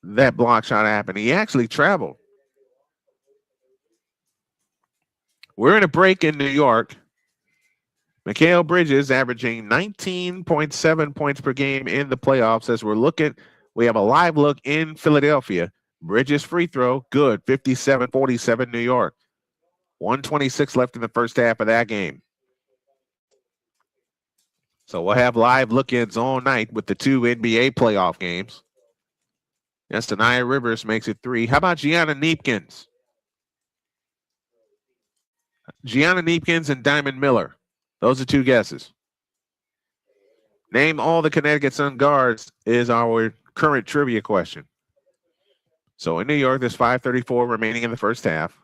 that block shot happened. He actually traveled. We're in a break in New York. Mikal Bridges averaging 19.7 points per game in the playoffs. As we have a live look in Philadelphia. Bridges free throw, good, 57-47 New York. 1:26 left in the first half of that game. So we'll have live look-ins all night with the 2 NBA playoff games. Yes, Sanaya Rivers makes it 3. How about Gianna Neepkins? Gianna Neepkins and Diamond Miller. Those are 2 guesses. Name all the Connecticut Sun guards is our current trivia question. So in New York, there's 5:34 remaining in the first half.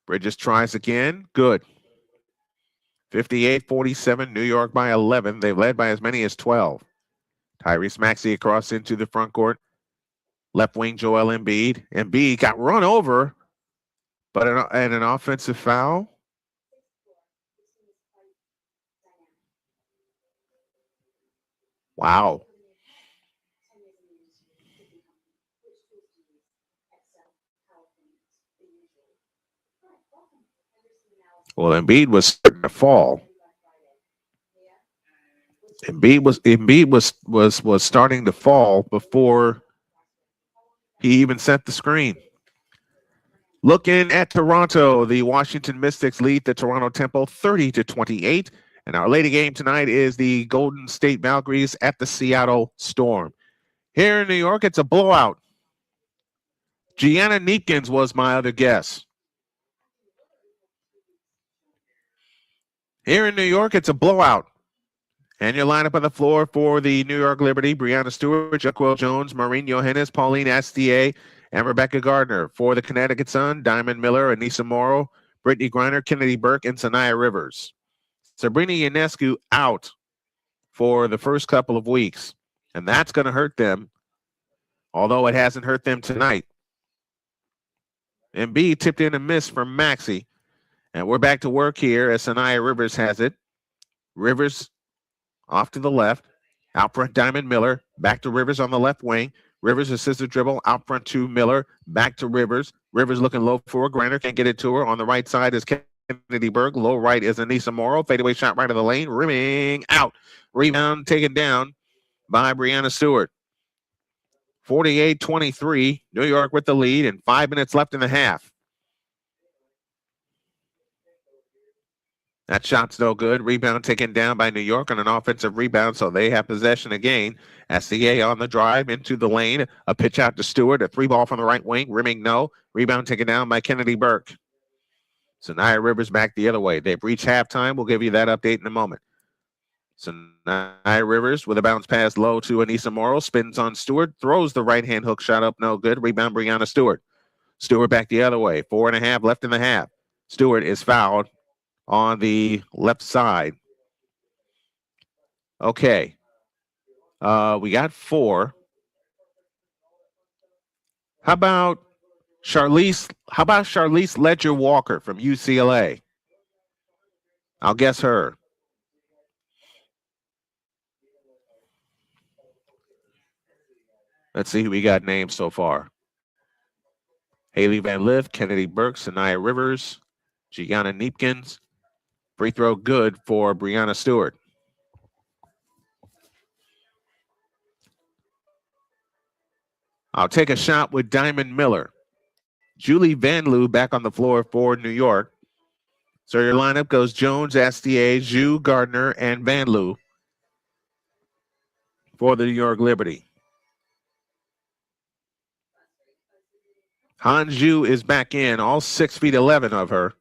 Bridges tries again. Good. 58-47, New York by 11. They've led by as many as 12. Tyrese Maxey across into the front court. Left wing Joel Embiid. Embiid got run over, but an offensive foul. Wow. Well, Embiid was starting to fall. Embiid was starting to fall before he even set the screen. Looking at Toronto, the Washington Mystics lead the Toronto Temple 30-28. And our lady game tonight is the Golden State Valkyries at the Seattle Storm. Here in New York, it's a blowout. Gianna Neepkins was my other guess. Here in New York, it's a blowout. And your lineup on the floor for the New York Liberty: Breanna Stewart, Jaquel Jones, Maureen Johannes, Pauline Astier, and Rebecca Gardner. For the Connecticut Sun: Diamond Miller, Anissa Morrow, Brittney Griner, Kennedy Burke, and Sanaya Rivers. Sabrina Ionescu out for the first couple of weeks, and that's going to hurt them, although it hasn't hurt them tonight. Embiid tipped in a miss from Maxey, and we're back to work here as Sanaya Rivers has it. Rivers off to the left, out front Diamond Miller, back to Rivers on the left wing. Rivers assists the dribble, out front to Miller, back to Rivers. Rivers looking low for Griner, can't get it to her. On the right side is Kennedy Burke, low right is Anissa Morrow. Fadeaway shot right of the lane, rimming out. Rebound taken down by Breanna Stewart. 48-23, New York with the lead, and 5 minutes left in the half. That shot's no good. Rebound taken down by New York on an offensive rebound, so they have possession again. SCA on the drive into the lane. A pitch out to Stewart. A three ball from the right wing. Rimming no. Rebound taken down by Kennedy Burke. Sanaya Rivers back the other way. They've reached halftime. We'll give you that update in a moment. Sanaya Rivers with a bounce pass low to Anissa Morrow. Spins on Stewart. Throws the right-hand hook shot up. No good. Rebound Breanna Stewart. Stewart back the other way. 4.5 left in the half. Stewart is fouled on the left side. Okay. We got 4. How about Charlize Ledger Walker from UCLA? I'll guess her. Let's see who we got named so far. Haley Van Lith, Kennedy Burke, Sanaya Rivers, Gianna Neepkins. Free throw good for Breanna Stewart. I'll take a shot with Diamond Miller. Julie Van Loo back on the floor for New York. So your lineup goes Jones, Astier, Zhu, Gardner, and Van Loo for the New York Liberty. Han Zhu is back in, all 6'11" of her.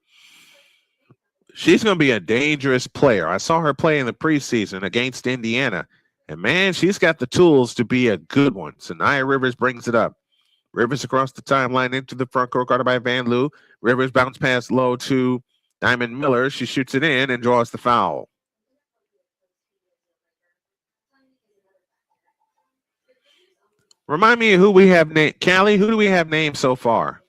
She's going to be a dangerous player. I saw her play in the preseason against Indiana, and man, she's got the tools to be a good one. Sanaya Rivers brings it up. Rivers across the timeline into the front court, guarded by Van Loo. Rivers bounce pass low to Diamond Miller. She shoots it in and draws the foul. Remind me of who we have named. Callie, who do we have named so far?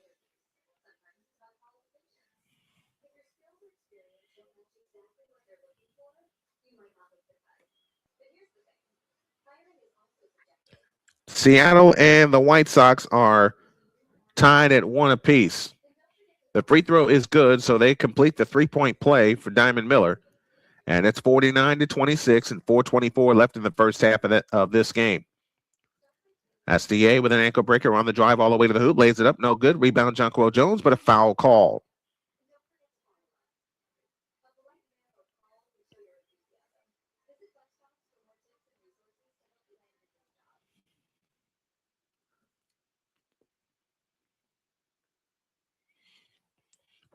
Seattle and the White Sox are tied at 1 apiece. The free throw is good, so they complete the three-point play for Diamond Miller. And it's 49-26 and 4:24 left in the first half of this game. SDA with an ankle breaker on the drive all the way to the hoop. Lays it up, no good. Rebound Jaquel Jones, but a foul call.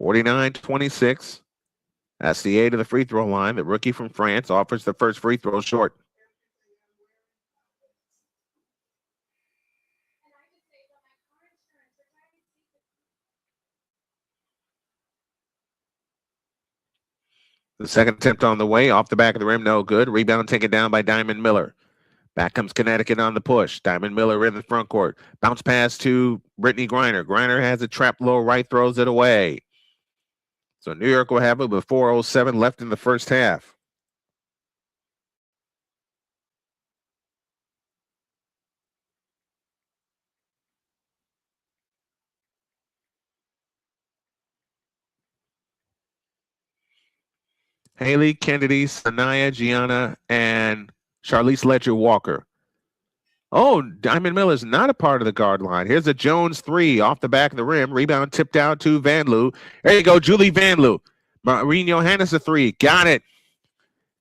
(49-26). SDA to the free throw line. The rookie from France offers the first free throw short. The second attempt on the way, off the back of the rim, no good. Rebound taken down by Diamond Miller. Back comes Connecticut on the push. Diamond Miller in the front court. Bounce pass to Brittney Griner. Griner has a trap low right, throws it away. So New York will have it with 4:07 left in the first half. Haley, Kennedy, Sanaya, Gianna, and Charlize Ledger-Walker. Oh, Diamond Miller's not a part of the guard line. Here's a Jones three off the back of the rim. Rebound tipped out to Van Loo. There you go, Julie Van Loo. Marine Johannes a three. Got it.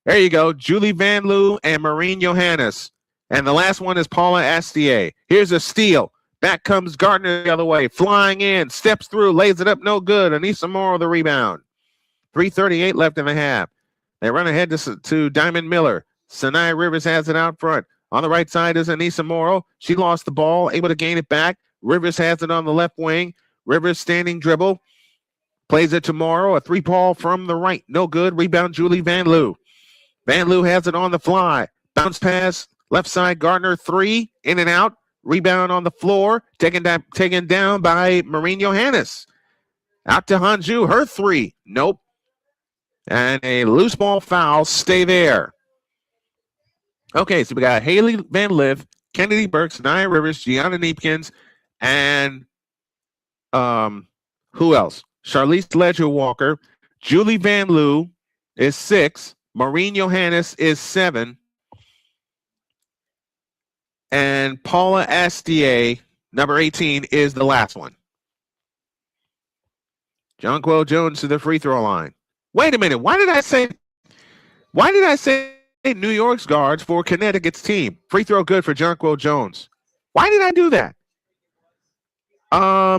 There you go, Julie Van Loo and Marine Johannes. And the last one is Paula Astier. Here's a steal. Back comes Gardner the other way. Flying in, steps through, lays it up, no good. Anissa Morrow the rebound. 3:38 left in the half. They run ahead to Diamond Miller. Sanaya Rivers has it out front. On the right side is Anissa Morrow. She lost the ball, able to gain it back. Rivers has it on the left wing. Rivers standing dribble. Plays it to Morrow. A three-ball from the right. No good. Rebound Julie Van Loo. Van Loo has it on the fly. Bounce pass. Left side. Gardner three. In and out. Rebound on the floor. Taken down by Marine Johannes. Out to Hanju. Her three. Nope. And a loose ball foul. Stay there. Okay, so we got Haley Van Liv, Kennedy Burks, Nia Rivers, Gianna Neepkins, and who else? Charlize Ledger-Walker. Julie Van Loo is 6. Maureen Johannes is 7. And Paula Astier, number 18, is the last one. Jonquel Jones to the free throw line. Wait a minute. Why did I say New York's guards for Connecticut's team? Free throw good for Jonquel Jones. Why did I do that? How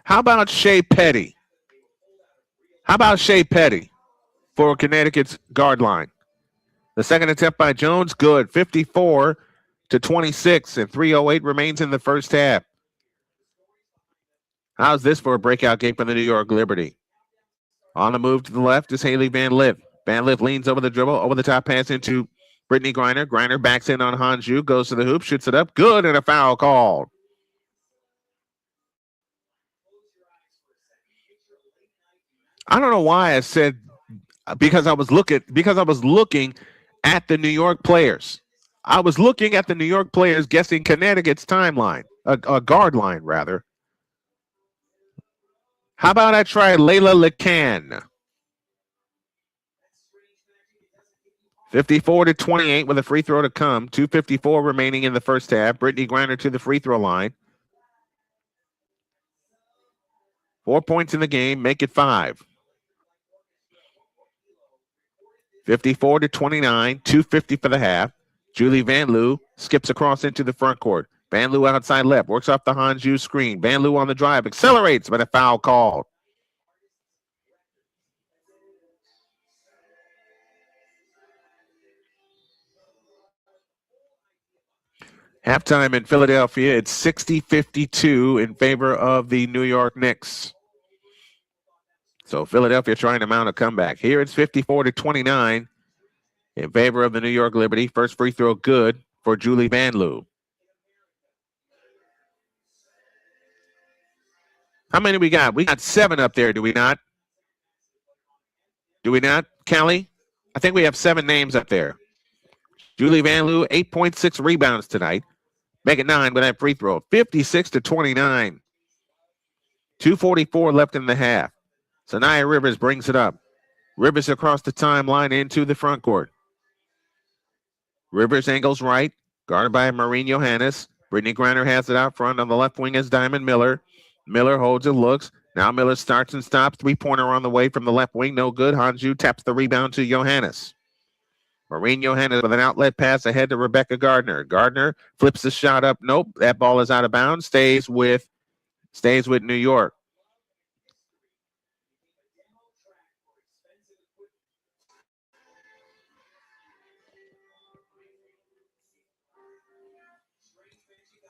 about Shea Petty? How about Shea Petty for Connecticut's guard line? The second attempt by Jones, good. 54-26, and 3:08 remains in the first half. How's this for a breakout game for the New York Liberty? On the move to the left is Haley Van Liv. Van Liv leans over the dribble, over the top pass into Brittney Griner. Griner backs in on Hanju, goes to the hoop, shoots it up. Good, and a foul called. I don't know why I said because I was looking at the New York players. I was looking at the New York players guessing Connecticut's timeline, a guard line rather. How about I try Layla LeCan? 54-28 with a free throw to come. 2:54 remaining in the first half. Brittney Griner to the free throw line. 4 points in the game, make it 5. 54-29, 2:50 for the half. Julie Van Loo skips across into the front court. Van Loo outside left, works off the Hanju screen. Van Loo on the drive, accelerates, but a foul called. Halftime in Philadelphia, it's 60-52 in favor of the New York Knicks. So Philadelphia trying to mount a comeback. Here it's 54-29 in favor of the New York Liberty. First free throw good for Julie Van Loo. How many we got? We got 7 up there, do we not? Do we not, Callie? I think we have 7 names up there. Julie Van Loo, 8.6 rebounds tonight. Make it 9 with that free throw. 56-29. 2:44 left in the half. Sanaya Rivers brings it up. Rivers across the timeline into the front court. Rivers angles right, guarded by Maureen Johannes. Brittney Griner has it out front. On the left wing is Diamond Miller. Miller holds it, looks. Now Miller starts and stops. Three-pointer on the way from the left wing. No good. Hanju taps the rebound to Johannes. Maureen Johannes with an outlet pass ahead to Rebecca Gardner. Gardner flips the shot up. Nope. That ball is out of bounds. Stays with New York.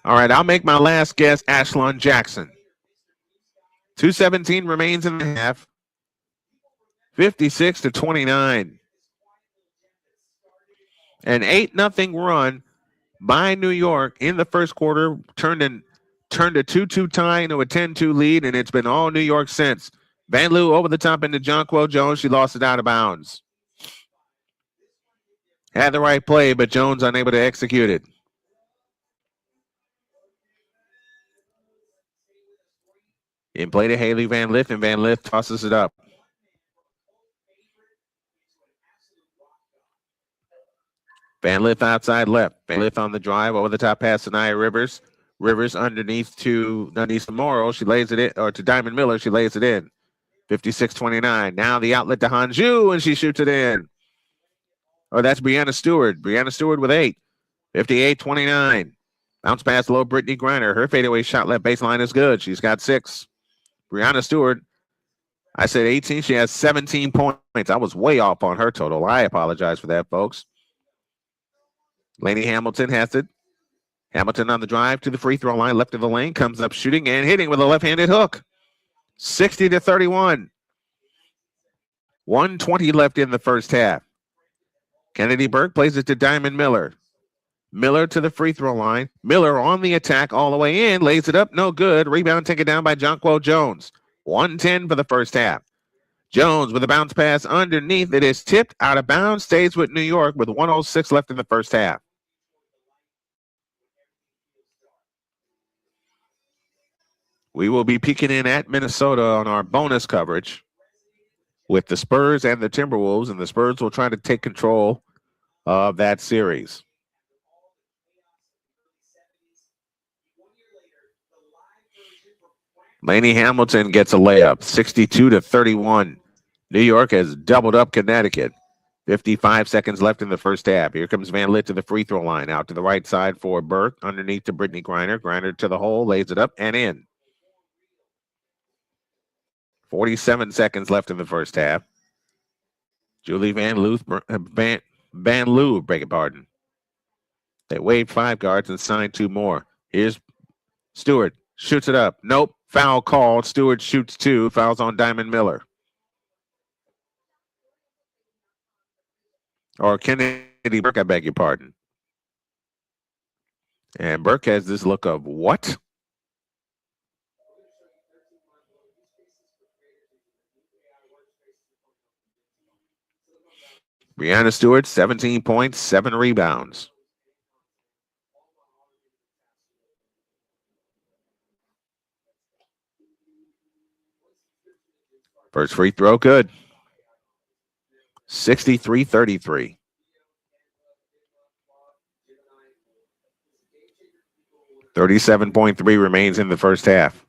All right, I'll make my last guess, Ashlon Jackson. 2:17 remains in the half. 56-29. An 8-0 run by New York in the first quarter turned a 2-2 tie into a 10-2 lead, and it's been all New York since. Van Loo over the top into Jonquil Jones. She lost it out of bounds. Had the right play, but Jones unable to execute it. In play to Haley Van Lith, and Van Lith tosses it up. Van Lith outside left. Van Lith on the drive, over the top pass to Nia Rivers. Rivers underneath to Morrow. She lays it in, or to Diamond Miller. She lays it in. 56-29. Now the outlet to Hanju, and she shoots it in. Oh, that's Brianna Stewart. Brianna Stewart with 8. 58-29. Bounce pass low, Brittney Griner. Her fadeaway shot left baseline is good. She's got 6. Brianna Stewart, I said 18. She has 17 points. I was way off on her total. I apologize for that, folks. Lainey Hamilton has it. Hamilton on the drive to the free throw line, left of the lane, comes up shooting and hitting with a left-handed hook. 60-31. 1:20 left in the first half. Kennedy Burke plays it to Diamond Miller. Miller to the free throw line. Miller on the attack all the way in, lays it up, no good. Rebound taken down by Jonquil Jones. 1:10 for the first half. Jones with a bounce pass underneath. It is tipped out of bounds, stays with New York with 1:06 left in the first half. We will be peeking in at Minnesota on our bonus coverage with the Spurs and the Timberwolves, and the Spurs will try to take control of that series. Lainey Hamilton gets a layup, 62-31. New York has doubled up Connecticut. 55 seconds left in the first half. Here comes Van Lith to the free throw line, out to the right side for Burke, underneath to Brittney Griner. Griner to the hole, lays it up and in. 47 seconds left in the first half. Julie Van Loo, beg your pardon. They waived 5 guards and signed 2 more. Here's Stewart, shoots it up. Nope, foul called. Stewart shoots 2, fouls on Diamond Miller. Or Kennedy Burke, I beg your pardon. And Burke has this look of what? Brianna Stewart, 17 points, 7 rebounds. First free throw, good. 63-33. $37.3 remains in the first half.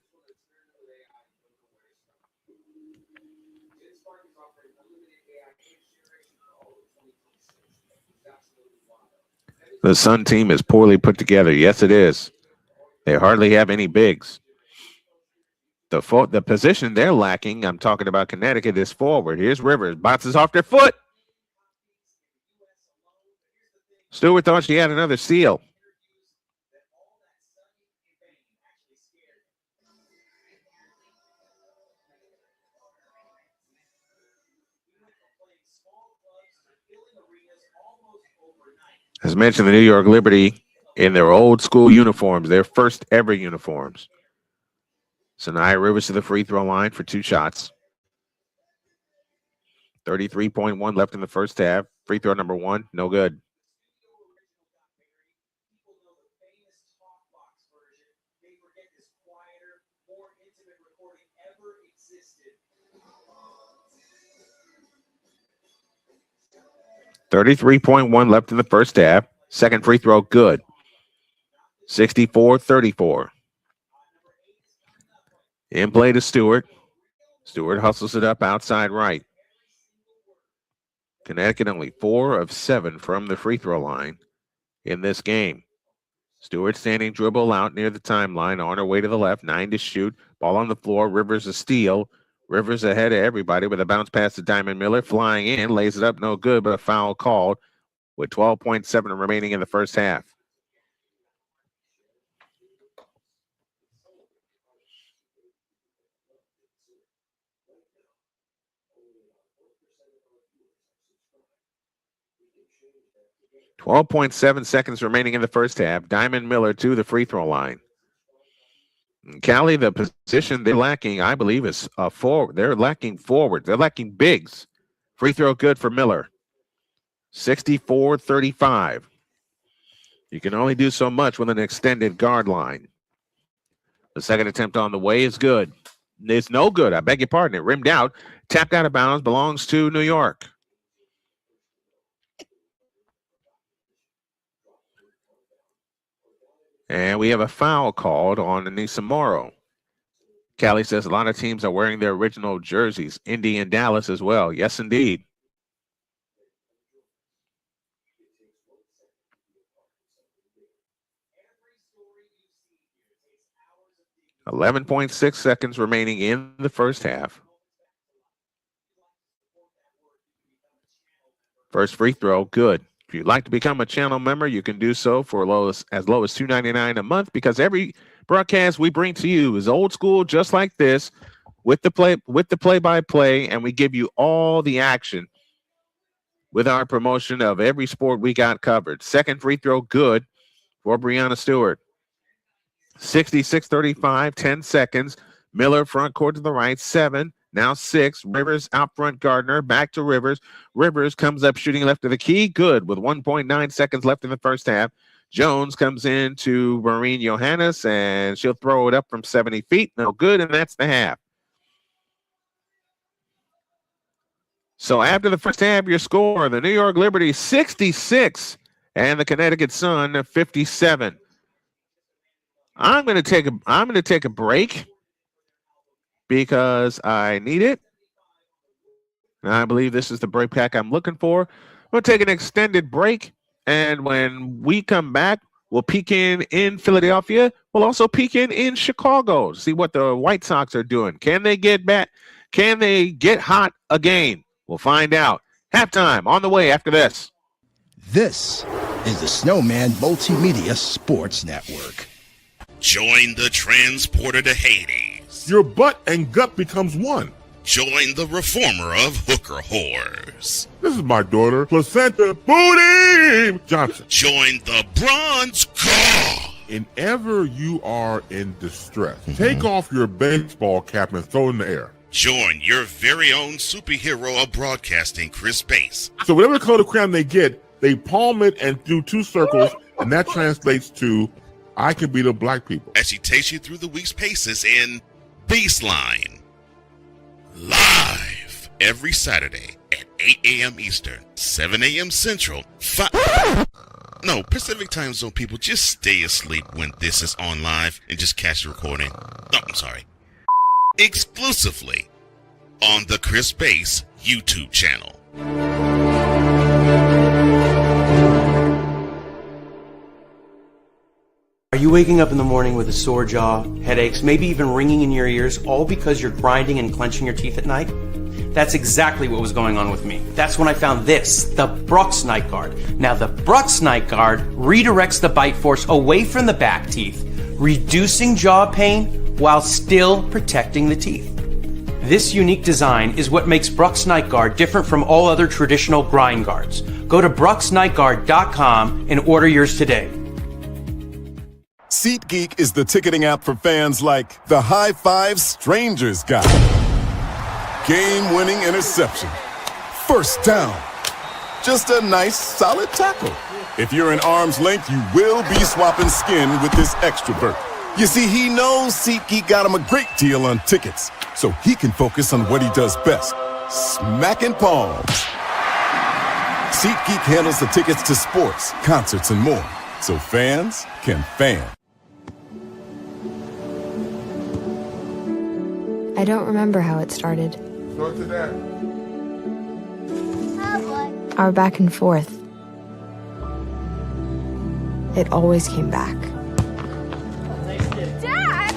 The Sun team is poorly put together. Yes, it is. They hardly have any bigs. The position they're lacking, I'm talking about Connecticut, is forward. Here's Rivers. Bounces off their foot. Stewart thought she had another steal. As mentioned, the New York Liberty in their old school uniforms, their first ever uniforms. So Nia Rivers to the free throw line for 2 shots. 33.1 left in the first half. Free throw number 1, no good. $33.1 left in the first half. Second free throw, good. 64-34. In play to Stewart. Stewart hustles it up outside right. Connecticut only 4 of 7 from the free throw line in this game. Stewart standing dribble out near the timeline, on her way to the left, 9 to shoot. Ball on the floor, Rivers a steal. Rivers ahead of everybody with a bounce pass to Diamond Miller, flying in, lays it up, no good, but a foul called with 12.7 remaining in the first half. 12.7 seconds remaining in the first half. Diamond Miller to the free throw line. Callie, the position they're lacking, I believe, is forward. They're lacking forwards. They're lacking bigs. Free throw good for Miller. 64-35. You can only do so much with an extended guard line. The second attempt on the way is good. It's no good. I beg your pardon. It rimmed out. Tapped out of bounds. Belongs to New York. And we have a foul called on Anissa Morrow. Callie says a lot of teams are wearing their original jerseys. Indy and Dallas as well. Yes, indeed. .6 seconds remaining in the first half. First free throw, good. If you'd like to become a channel member, you can do so for as low as $2.99 a month, because every broadcast we bring to you is old school, just like this, with the play-by-play, and we give you all the action with our promotion of every sport we got covered. Second free throw, good for Breanna Stewart. 66-35, 10 seconds. Miller front court to the right, 7. Now 6. Rivers out front, Gardner. Back to Rivers. Rivers comes up shooting left of the key. Good with 1.9 seconds left in the first half. Jones comes in to Maureen Johannes, and she'll throw it up from 70 feet. No good, and that's the half. So after the first half, your score, the New York Liberty 66 and the Connecticut Sun 57. I'm going to take a break because I need it. And I believe this is the break pack I'm looking for. I'm going to take an extended break, and when we come back, we'll peek in Philadelphia. We'll also peek in Chicago to see what the White Sox are doing. Can they get back? Can they get hot again? We'll find out. Halftime on the way after this. This is the Snowman Multimedia Sports Network. Join the transporter to Hades. Your butt and gut becomes one. Join the reformer of hooker whores. This is my daughter, Placenta Booty Johnson. Join the bronze car. Whenever you are in distress, take off your baseball cap and throw it in the air. Join your very own superhero of broadcasting, Chris Bass. So whatever color crayon they get, they palm it and do 2 circles, and that translates to I can beat up black people. As she takes you through the week's paces in Baseline. Live every Saturday at 8 a.m. Eastern, 7 a.m. Central, Pacific time zone people, just stay asleep when this is on live and just catch the recording. Exclusively on the Chris Bass YouTube channel. Are you waking up in the morning with a sore jaw, headaches, maybe even ringing in your ears, all because you're grinding and clenching your teeth at night? That's exactly what was going on with me. That's when I found this, the Brooks Night Guard. Now, the Brooks Night Guard redirects the bite force away from the back teeth, reducing jaw pain while still protecting the teeth. This unique design is what makes Brooks Night Guard different from all other traditional grind guards. Go to brooksnightguard.com and order yours today. SeatGeek is the ticketing app for fans like the High Five Strangers guy. Game-winning interception. First down. Just a nice, solid tackle. If you're in arm's length, you will be swapping skin with this extrovert. You see, he knows SeatGeek got him a great deal on tickets, so he can focus on what he does best, smacking palms. SeatGeek handles the tickets to sports, concerts, and more, so fans can fan. I don't remember how it started. Start to that. Our back and forth. It always came back. Dad!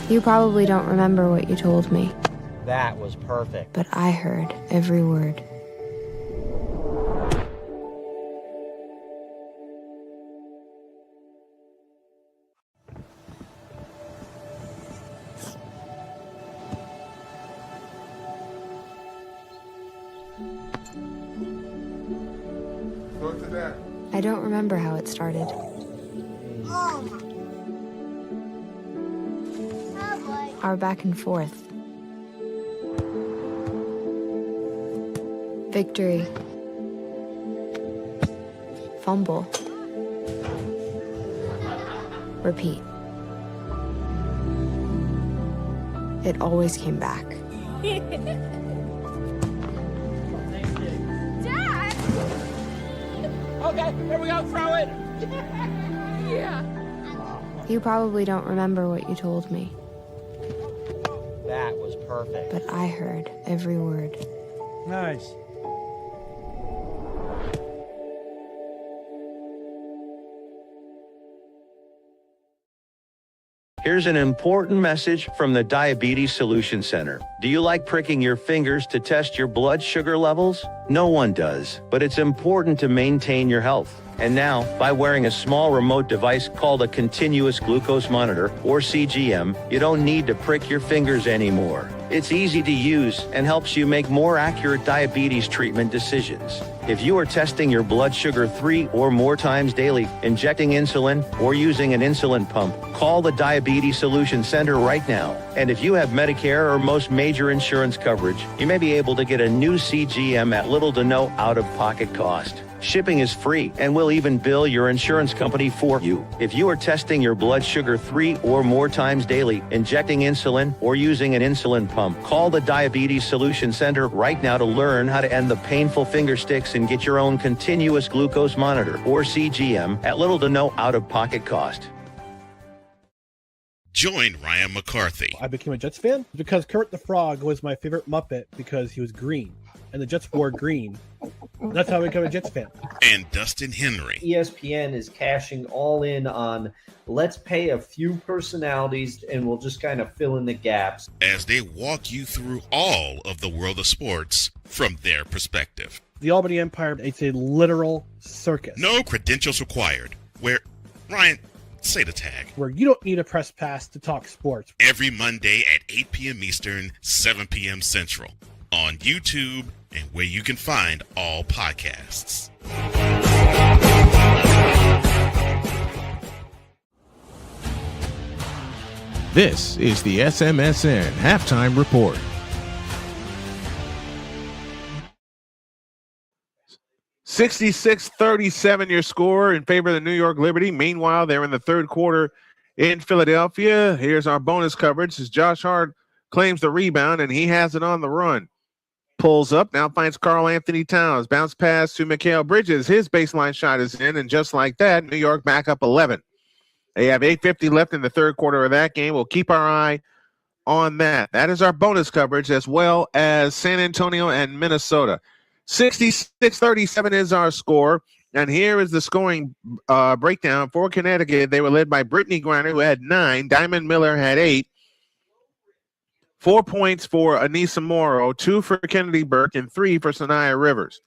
You probably don't remember what you told me. That was perfect. But I heard every word. Talk to that. I don't remember how it started. Our back and forth. Victory. Fumble. Repeat. It always came back. Dad! Okay, here we go, throw it! Yeah. You probably don't remember what you told me, That was perfect. but I heard every word. Nice. Here's an important message from the Diabetes Solution Center. Do you like pricking your fingers to test your blood sugar levels? No one does, but it's important to maintain your health. And now, by wearing a small remote device called a continuous glucose monitor, or CGM, you don't need to prick your fingers anymore. It's easy to use and helps you make more accurate diabetes treatment decisions. If you are testing your blood sugar 3 or more times daily, injecting insulin, or using an insulin pump, call the Diabetes Solution Center right now. And if you have Medicare or most major insurance coverage, you may be able to get a new CGM at little to no out-of-pocket cost. Shipping is free, and we'll even bill your insurance company for you. If you are testing your blood sugar 3 or more times daily, injecting insulin, or using an insulin pump, call the Diabetes Solution Center right now to learn how to end the painful finger sticks and get your own continuous glucose monitor, or CGM, at little to no out-of-pocket cost. Join Ryan McCarthy I became a Jets fan because Kermit the Frog was my favorite Muppet because he was green, and the Jets wore green. That's how I became a Jets fan. and Dustin Henry ESPN is cashing all in on let's pay a few personalities and we'll just kind of fill in the gaps. as they walk you through all of the world of sports from their perspective. The Albany Empire, it's a literal circus. No credentials required. Where, Ryan, say the tag. Where you don't need a press pass to talk sports. Every Monday at 8 p.m. Eastern, 7 p.m. Central. On YouTube and where you can find all podcasts. This is the SMSN Halftime Report. 66-37 your score in favor of the New York Liberty. Meanwhile, they're in the third quarter in Philadelphia. Here's our bonus coverage as Josh Hart claims the rebound, and he has it on the run. Pulls up, now finds Karl Anthony Towns. Bounce pass to Mikal Bridges. His baseline shot is in, and just like that, New York back up 11. They have 8:50 left in the third quarter of that game. We'll keep our eye on that. That is our bonus coverage, as well as San Antonio and Minnesota. 66-37 is our score, and here is the scoring breakdown for Connecticut. They were led by Brittney Griner, who had 9. Diamond Miller had 8. 4 points for Anissa Morrow, 2 for Kennedy Burke, and 3 for Sanaya Rivers.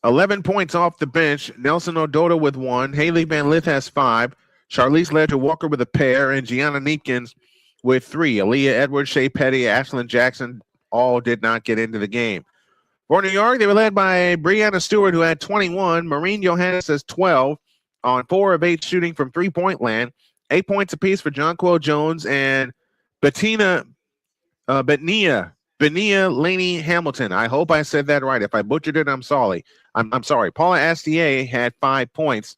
11 points off the bench. Nelson Ododa with 1. Haley Van Lith has 5. Charlize Ledger-Walker with a pair, and Gianna Neepkins with 3. Aaliyah Edwards, Shea Petty, Ashlyn Jackson all did not get into the game. For New York, they were led by Breanna Stewart, who had 21. Maureen Johannes has 12 on 4 of 8 shooting from three-point land. 8 points apiece for Jonquel Jones and Benia Laney Hamilton. I hope I said that right. If I butchered it, I'm sorry. I'm sorry. Paula Astier had 5 points.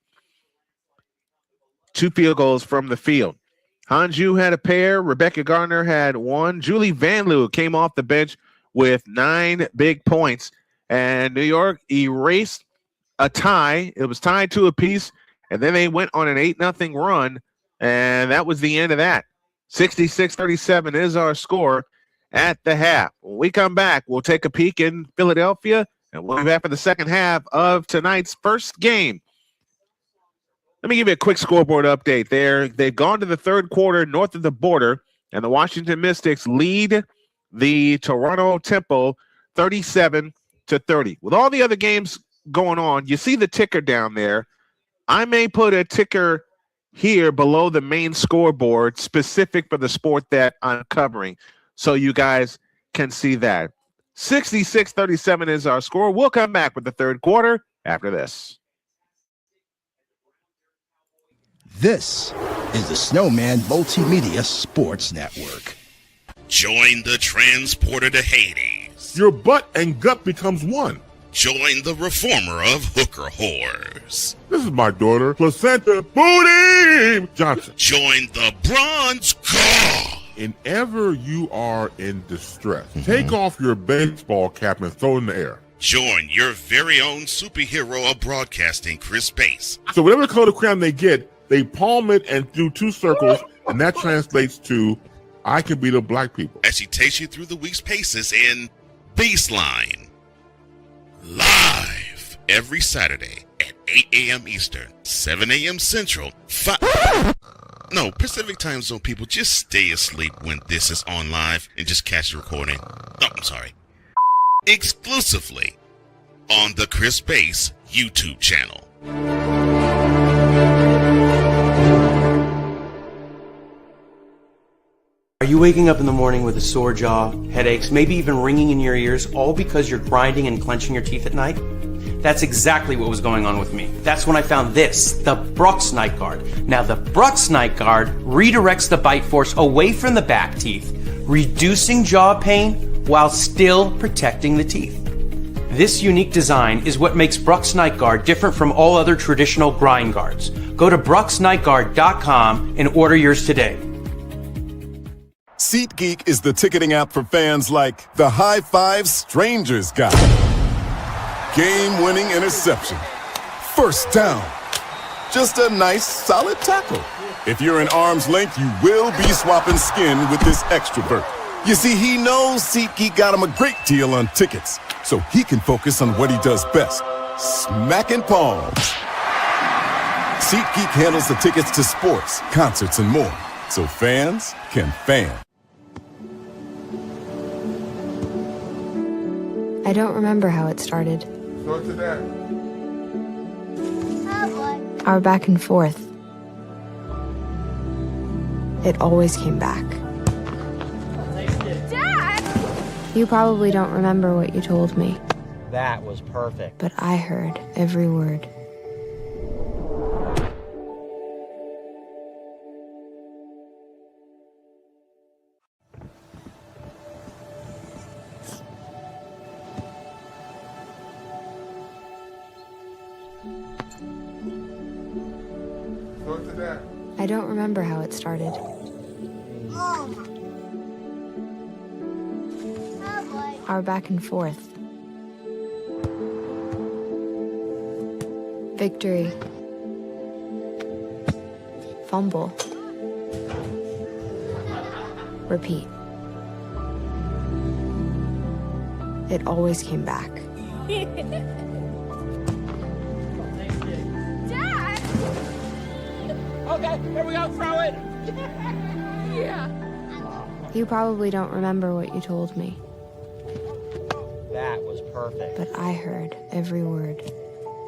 2 field goals from the field. Hanju had a pair. Rebecca Gardner had 1. Julie Vanloo came off the bench with 9 big points. And New York erased a tie. It was tied 2 apiece. And then they went on an 8-0 run. And that was the end of that. 66-37 is our score at the half. When we come back, we'll take a peek in Philadelphia, and we'll be back for the second half of tonight's first game. Let me give you a quick scoreboard update there. They've gone to the third quarter north of the border, and the Washington Mystics lead the Toronto Temple 37-30. With all the other games going on, you see the ticker down there. I may put a ticker here below the main scoreboard specific for the sport that I'm covering, so you guys can see that. 66-37 is our score. We'll come back with the third quarter after this. This is the Snowman Multimedia Sports Network. Join the transporter to Hades. Your butt and gut becomes one. Join the reformer of hooker whores. This is my daughter, Placenta Booty Johnson. Join the bronze car. And ever you are in distress, take off your baseball cap and throw it in the air. Join your very own superhero of broadcasting, Chris Bass. So whatever color crayon they get, they palm it and do two circles, and that translates to, I can beat up black people. As she takes you through the week's paces in Baseline. Live every Saturday at 8 a.m. Eastern, 7 a.m. Central, No, Pacific Time Zone people, just stay asleep when this is on live and just catch the recording. No, I'm sorry. Exclusively on the Chris Bass YouTube channel. Are you waking up in the morning with a sore jaw, headaches, maybe even ringing in your ears, all because you're grinding and clenching your teeth at night? That's exactly what was going on with me. That's when I found this, the Brooks Night Guard. Now, the Brooks Night Guard redirects the bite force away from the back teeth, reducing jaw pain while still protecting the teeth. This unique design is what makes Brooks Night Guard different from all other traditional grind guards. Go to brooksnightguard.com and order yours today. SeatGeek is the ticketing app for fans like the High Five Strangers guy. Game-winning interception. First down. Just a nice, solid tackle. If you're in arm's length, you will be swapping skin with this extrovert. You see, he knows SeatGeek got him a great deal on tickets, so he can focus on what he does best, smacking palms. SeatGeek handles the tickets to sports, concerts, and more, so fans can fan. I don't remember how it started. Go to that. Our back and forth. It always came back. Dad! You probably don't remember what you told me, That was perfect. but I heard every word. Go to that. I don't remember how it started. Our back and forth. Victory. Fumble. Repeat. It always came back. Dad! Okay, here we go, throw it! Yeah. You probably don't remember what you told me, That was perfect. but I heard every word.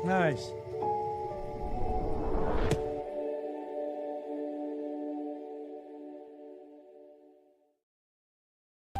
Nice.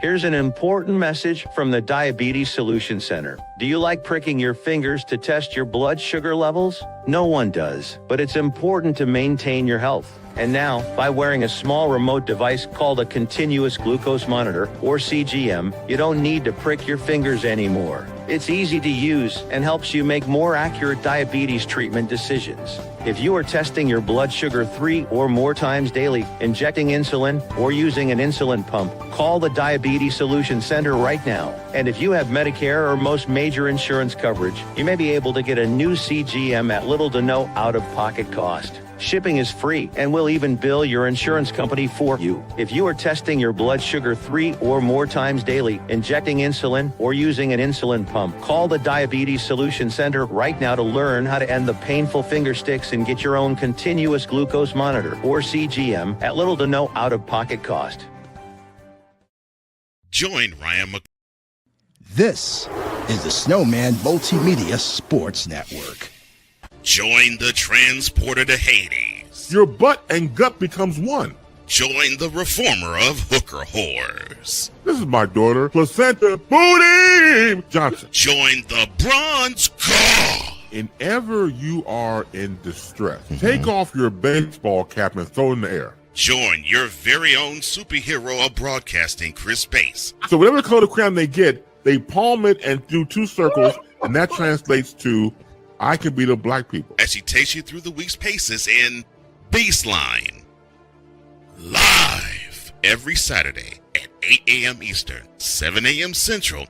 Here's an important message from the Diabetes Solution Center. Do you like pricking your fingers to test your blood sugar levels? No one does, but it's important to maintain your health. And now, by wearing a small remote device called a continuous glucose monitor, or CGM, you don't need to prick your fingers anymore. It's easy to use and helps you make more accurate diabetes treatment decisions. If you are testing your blood sugar 3 or more times daily, injecting insulin, or using an insulin pump, call the Diabetes Solution Center right now. And if you have Medicare or most major insurance coverage, you may be able to get a new CGM at little to no out-of-pocket cost. Shipping is free and will even bill your insurance company for you. If you are testing your blood sugar 3 or more times daily, injecting insulin, or using an insulin pump, call the Diabetes Solution Center right now to learn how to end the painful finger sticks and get your own continuous glucose monitor, or CGM, at little to no out-of-pocket cost. Join Ryan Mc... This is the Snowman Multimedia Sports Network. Join the transporter to Hades. Your butt and gut becomes one. Join the reformer of hooker whores. This is my daughter, Placenta Booty Johnson. Join the bronze guard. Whenever you are in distress, take off your baseball cap and throw it in the air. Join your very own superhero of broadcasting, Chris Bass. So whatever color crayon they get, they palm it and do two circles, and that translates to, I can beat up black people. As she takes you through the week's paces in Baseline. Live every Saturday at 8 a.m. Eastern, 7 a.m. Central,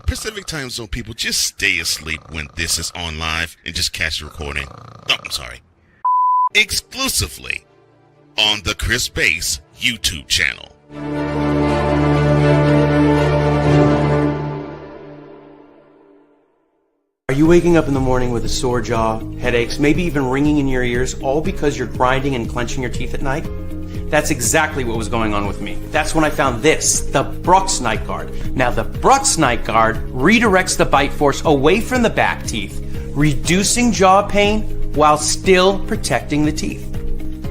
Pacific time zone people, just stay asleep when this is on live and just catch the recording. Oh, I'm sorry. Exclusively on the Chris Bass YouTube channel. Are you waking up in the morning with a sore jaw, headaches, maybe even ringing in your ears, all because you're grinding and clenching your teeth at night? That's exactly what was going on with me. That's when I found this, the Brooks Night Guard. Now, the Brooks Night Guard redirects the bite force away from the back teeth, reducing jaw pain while still protecting the teeth.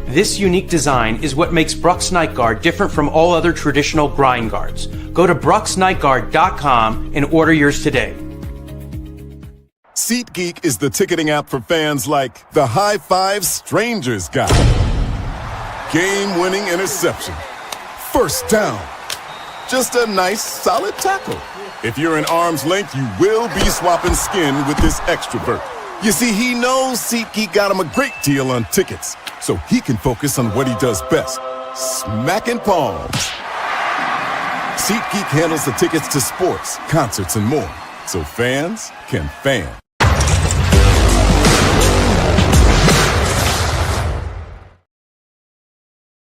This unique design is what makes Brooks Night Guard different from all other traditional grind guards. Go to brooksnightguard.com and order yours today. SeatGeek is the ticketing app for fans like the High Five Strangers guy. Game-winning interception. First down. Just a nice, solid tackle. If you're in arm's length, you will be swapping skin with this extrovert. You see, he knows SeatGeek got him a great deal on tickets, so he can focus on what he does best, smacking palms. SeatGeek handles the tickets to sports, concerts, and more, so fans can fan.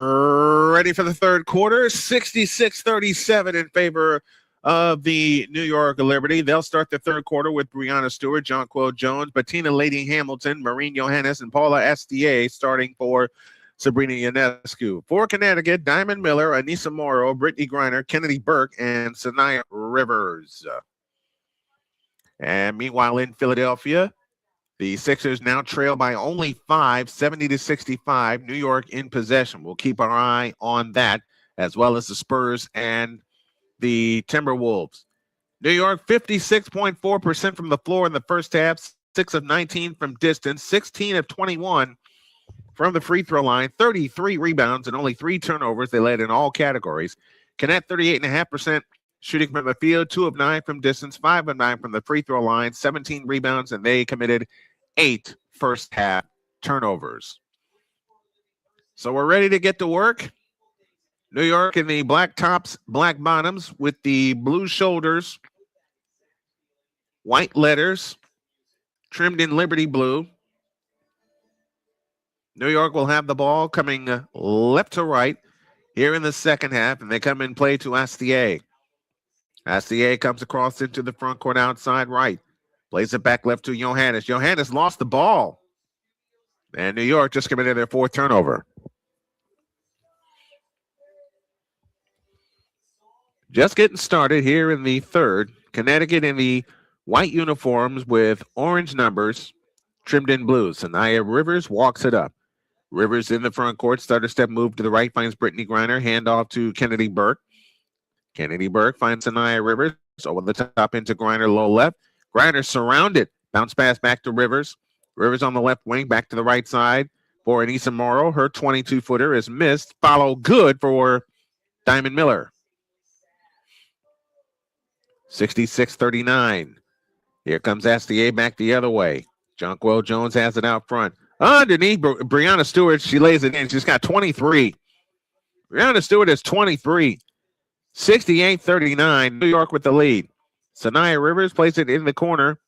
Ready for the third quarter, 66-37 in favor of the New York Liberty. They'll start the third quarter with Brianna Stewart, Jonquil Jones, Bettina Lady Hamilton, Maureen Johannes, and Paula Estier starting for Sabrina Ionescu. For Connecticut, Diamond Miller, Anissa Morrow, Brittney Griner, Kennedy Burke, and Sanaya Rivers. And meanwhile in Philadelphia, the Sixers now trail by only 5, 70-65. New York in possession. We'll keep our eye on that, as well as the Spurs and the Timberwolves. New York, 56.4% from the floor in the first half, 6 of 19 from distance, 16 of 21 from the free throw line, 33 rebounds, and only 3 turnovers. They led in all categories. Connect, 38.5%. Shooting from the field, 2 of 9 from distance, 5 of 9 from the free throw line, 17 rebounds, and they committed 8 first half turnovers. So we're ready to get to work. New York in the black tops, black bottoms with the blue shoulders, white letters, trimmed in Liberty blue. New York will have the ball coming left to right here in the second half, and they come in play to Estier. Estier comes across into the front court outside right. Plays it back left to Johannes. Johannes lost the ball. And New York just committed their 4th turnover. Just getting started here in the third. Connecticut in the white uniforms with orange numbers trimmed in blue. Sanaya Rivers walks it up. Rivers in the front court. Starter step move to the right. Finds Brittney Griner. Handoff to Kennedy Burke. Kennedy Burke finds Sanaya Rivers. Over the top into Griner, low left. Griner surrounded. Bounce pass back to Rivers. Rivers on the left wing. Back to the right side for Anissa Morrow. Her 22-footer is missed. Follow good for Diamond Miller. 66-39. Here comes Estier back the other way. Jonquil Jones has it out front. Underneath Brianna Stewart, she lays it in. She's got 23. Brianna Stewart is 23. 68-39, New York with the lead. Sanaya Rivers plays it in the corner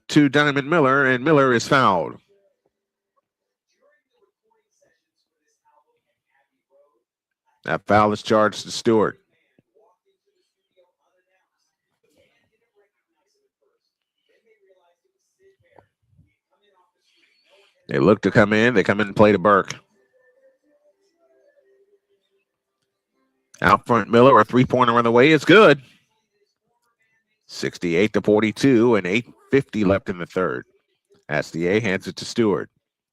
to Diamond Miller, and Miller is fouled. That foul is charged to Stewart. They look to come in. They come in and play to Burke. Out front, Miller, a 3-pointer on the way is good. 68-42 and 8:50 left in the third. Estier hands it to Stewart.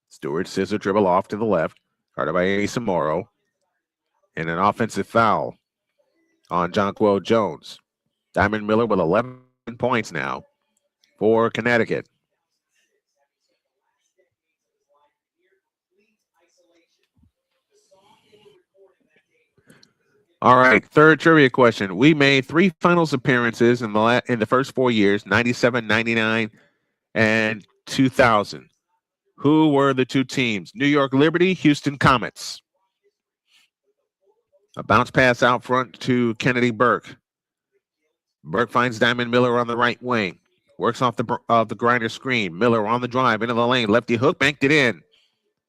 Stewart scissor dribble off to the left, guarded by Asa Morrow. And an offensive foul on Jonquel Jones. Diamond Miller with 11 points now for Connecticut. All right, third trivia question. We made 3 finals appearances in the first 4 years, 97, 99, and 2000. Who were the 2 teams? New York Liberty, Houston Comets. A bounce pass out front to Kennedy Burke. Burke finds Diamond Miller on the right wing. Works off the Griner screen. Miller on the drive into the lane. Lefty hook, banked it in.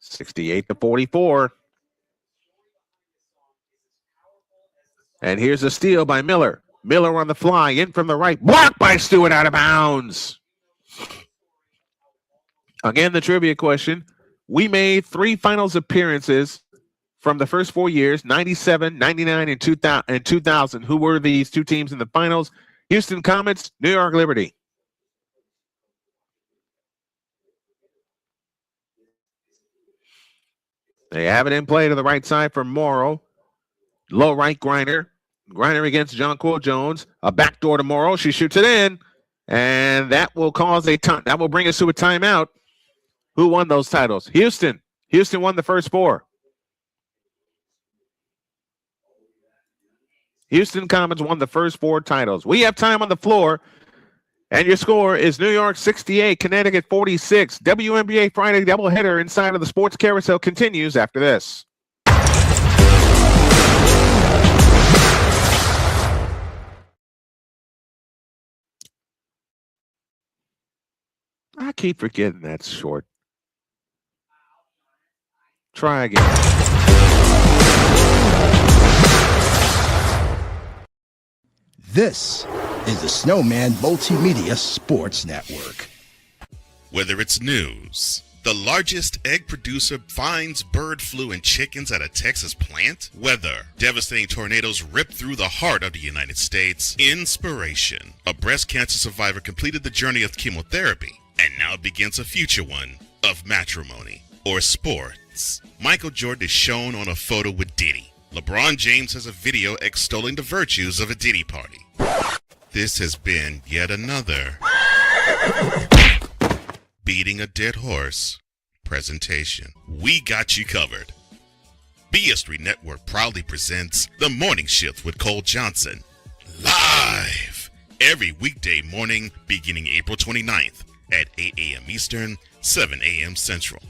68-44. And here's a steal by Miller. Miller on the fly, in from the right. Blocked by Stewart, out of bounds. Again, the trivia question. We made 3 finals appearances from the first 4 years, 97, 99, and 2000. Who were these 2 teams in the finals? Houston Comets, New York Liberty. They have it in play to the right side for Morrow. Low right, Griner. Griner against Jonquel Jones. A backdoor to Morrow. She shoots it in. And that will cause that will bring us to a timeout. Who won those titles? Houston. Houston won the first 4. Houston Comets won the first 4 titles. We have time on the floor. And your score is New York 68, Connecticut 46. WNBA Friday doubleheader inside of the Sports Carousel continues after this. I keep forgetting that's short. Try again. This is the Snowman Multimedia Sports Network. Whether it's news, the largest egg producer finds bird flu in chickens at a Texas plant, weather, devastating tornadoes rip through the heart of the United States, inspiration, a breast cancer survivor completed the journey of chemotherapy and now begins a future one of matrimony, or sports. Michael Jordan is shown on a photo with Diddy. LeBron James has a video extolling the virtues of a Diddy party. This has been yet another beating a dead horse presentation. We got you covered. BS3 Network proudly presents The Morning Shift with Cole Johnson, live every weekday morning beginning April 29th at 8 a.m. Eastern, 7 a.m. Central.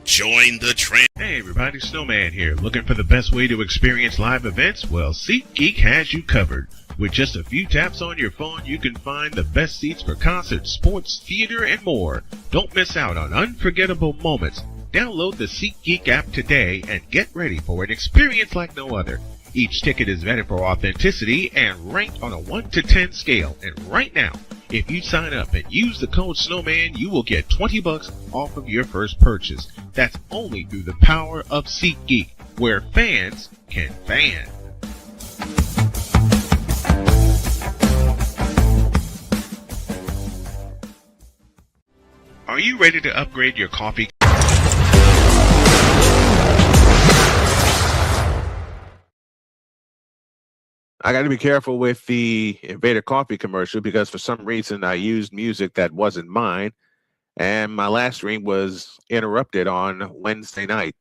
Join the trend. Hey everybody, Snowman here. Looking for the best way to experience live events? Well, SeatGeek has you covered. With just a few taps on your phone, you can find the best seats for concerts, sports, theater, and more. Don't miss out on unforgettable moments. Download the SeatGeek app today and get ready for an experience like no other. Each ticket is vetted for authenticity and ranked on a 1 to 10 scale. And right now, if you sign up and use the code Snowman, you will get $20 off of your first purchase. That's only through the power of SeatGeek, where fans can fan. Are you ready to upgrade your coffee? I got to be careful with the Invader Coffee commercial because for some reason I used music that wasn't mine, and my last stream was interrupted on Wednesday night.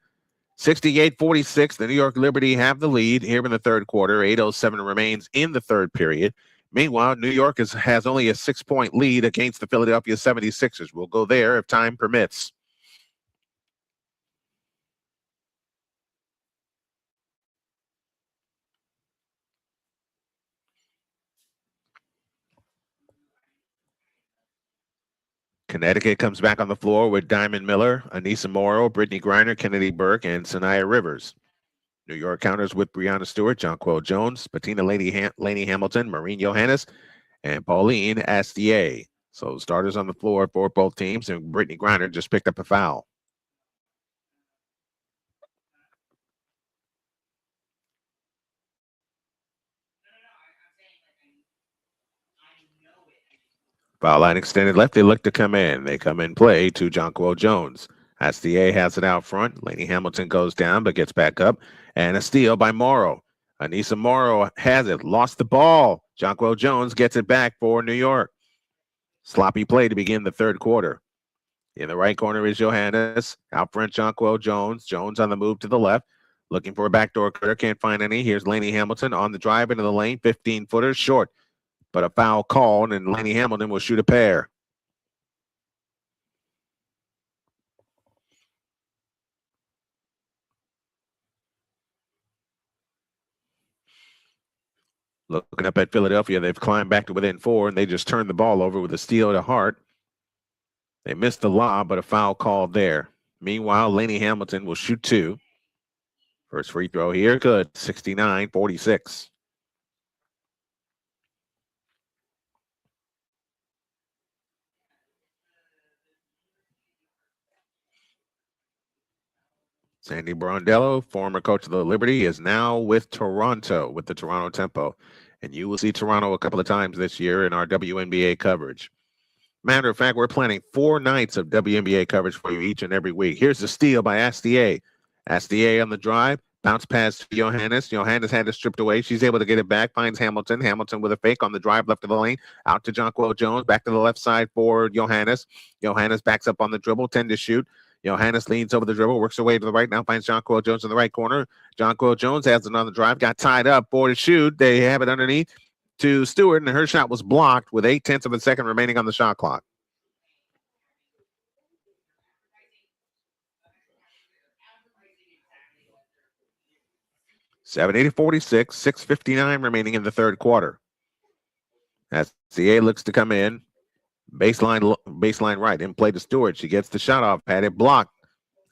68-46, the New York Liberty have the lead here in the third quarter. 8:07 remains in the third period. Meanwhile, New York has only a 6-point lead against the Philadelphia 76ers. We'll go there if time permits. Connecticut comes back on the floor with Diamond Miller, Anissa Morrow, Brittney Griner, Kennedy Burke, and Sanaya Rivers. New York counters with Breonna Stewart, Jonquel Jones, Bettina Laney Hamilton, Maureen Johannes, and Pauline Astier. So starters on the floor for both teams, and Brittney Griner just picked up a foul. Foul line extended left. They look to come in. They come in play to Jonquil Jones. SDA has it out front. Lainey Hamilton goes down but gets back up. And a steal by Morrow. Anissa Morrow has it. Lost the ball. Jonquil Jones gets it back for New York. Sloppy play to begin the third quarter. In the right corner is Johannes. Out front, Jonquil Jones. Jones on the move to the left. Looking for a backdoor cutter. Can't find any. Here's Lainey Hamilton on the drive into the lane. 15-footer short. But a foul called, and Lainey Hamilton will shoot a pair. Looking up at Philadelphia, they've climbed back to within 4, and they just turned the ball over with a steal to Hart. They missed the lob, but a foul called there. Meanwhile, Lainey Hamilton will shoot 2. First free throw here, good, 69-46. Sandy Brondello, former coach of the Liberty, is now with Toronto, with the Toronto Tempo. And you will see Toronto a couple of times this year in our WNBA coverage. Matter of fact, we're planning 4 nights of WNBA coverage for you each and every week. Here's the steal by SDA. SDA on the drive, bounce pass to Johannes. Johannes had it stripped away. She's able to get it back, finds Hamilton. Hamilton with a fake on the drive left of the lane. Out to Jonquil Jones, back to the left side for Johannes. Johannes backs up on the dribble, 10 to shoot. Johannes leans over the dribble, works her way to the right, now finds Jonquil Jones in the right corner. Jonquil Jones has another drive, got tied up for the shoot. They have it underneath to Stewart, and her shot was blocked with 0.8 of a second remaining on the shot clock. (70-46), 6:59 remaining in the third quarter. As CA looks to come in, baseline right, in play to Stewart. She gets the shot off, had it blocked,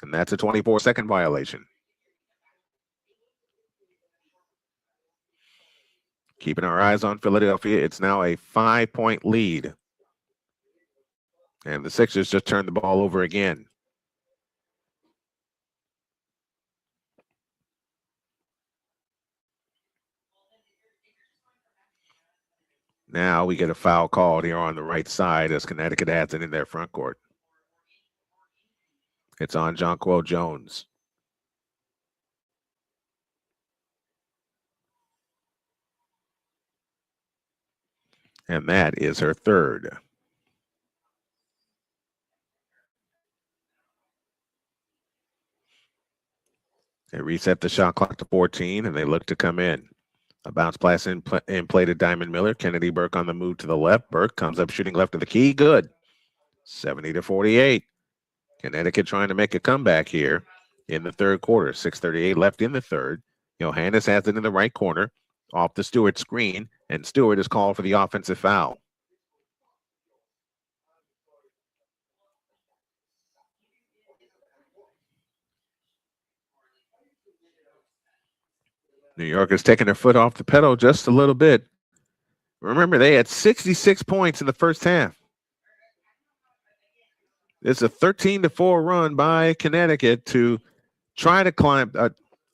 and that's a 24-second violation. Keeping our eyes on Philadelphia, it's now a 5-point lead. And the Sixers just turned the ball over again. Now we get a foul called here on the right side as Connecticut adds it in their front court. It's on Jonquil Jones. And that is her third. They reset the shot clock to 14, and they look to come in. A bounce pass in play to Diamond Miller. Kennedy Burke on the move to the left. Burke comes up shooting left of the key. Good. 70-48. Connecticut trying to make a comeback here in the third quarter. 6:38 left in the third. Johannes has it in the right corner off the Stewart screen, and Stewart is called for the offensive foul. New York is taking their foot off the pedal just a little bit. Remember, they had 66 points in the first half. It's a 13-4 run by Connecticut to try to climb,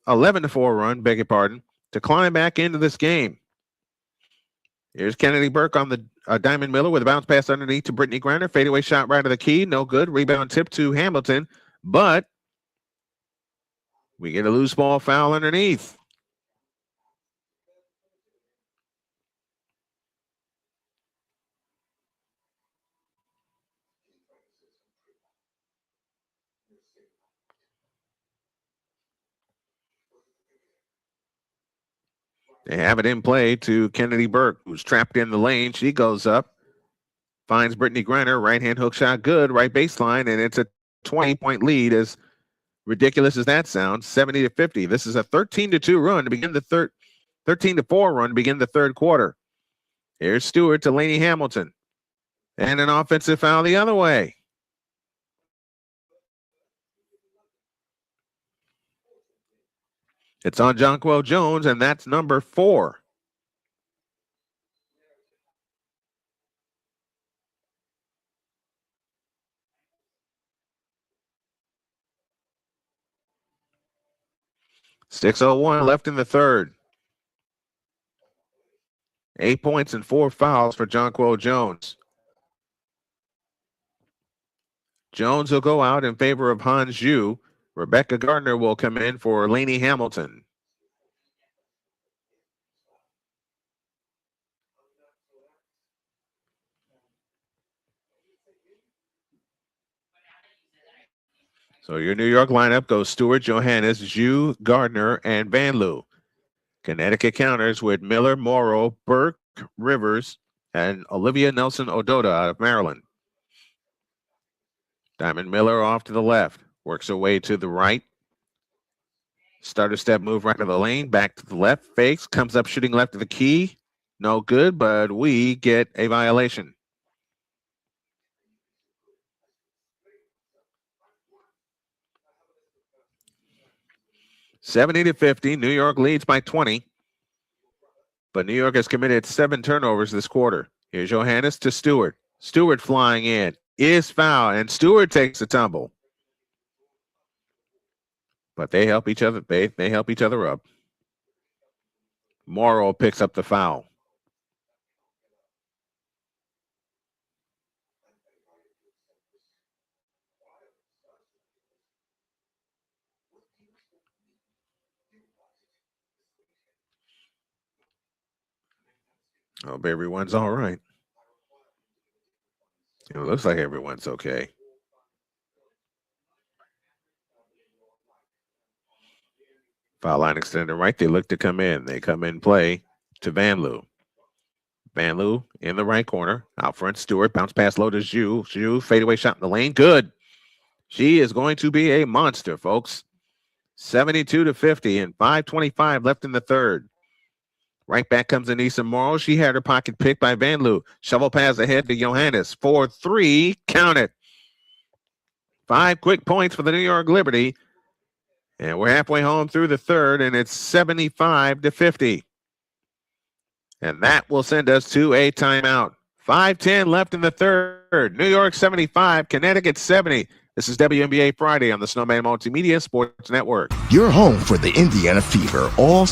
11-4 run, beg your pardon, to climb back into this game. Here's Kennedy Burke on the Diamond Miller with a bounce pass underneath to Brittney Griner. Fadeaway shot right of the key, no good. Rebound tip to Hamilton, but we get a loose ball foul underneath. They have it in play to Kennedy Burke, who's trapped in the lane. She goes up, finds Brittney Griner, right-hand hook shot, good, right baseline, and it's a 20-point lead. As ridiculous as that sounds, 70-50. This is a 13-2 run to begin the 13-4 run to begin the third quarter. Here's Stewart to Lainey Hamilton, and an offensive foul the other way. It's on Jonquil Jones, and that's number 4. .601 left in the third. 8 points and 4 fouls for Jonquil Jones. Jones will go out in favor of Han Zhu. Rebecca Gardner will come in for Lainey Hamilton. So your New York lineup goes Stewart, Johannes, Zhu, Gardner, and Van Loo. Connecticut counters with Miller, Morrow, Burke, Rivers, and Olivia Nelson Ododa out of Maryland. Diamond Miller off to the left, works her way to the right. Starter step move right to the lane, back to the left, fakes, comes up shooting left of the key. No good, but we get a violation. $70-50, New York leads by 20. But New York has committed 7 turnovers this quarter. Here's Johannes to Stewart. Stewart flying in, is fouled, and Stewart takes a tumble. But they help each other. They help each other up. Morrow picks up the foul. Hope everyone's all right. It looks like everyone's okay. Foul line extended right. They look to come in. They come in play to Van Loo. Van Loo in the right corner. Out front, Stewart. Bounce pass low to Zhu. Zhu, fadeaway shot in the lane. Good. She is going to be a monster, folks. 72-50 and 5:25 left in the third. Right back comes Anissa Morrow. She had her pocket picked by Van Loo. Shovel pass ahead to Johannes. 4-3. Count it. 5 quick points for the New York Liberty. And we're halfway home through the third, and it's 75-50. And that will send us to a timeout. 5:10 left in the third. New York 75, Connecticut 70. This is WNBA Friday on the Snowman Multimedia Sports Network. You're home for the Indiana Fever all.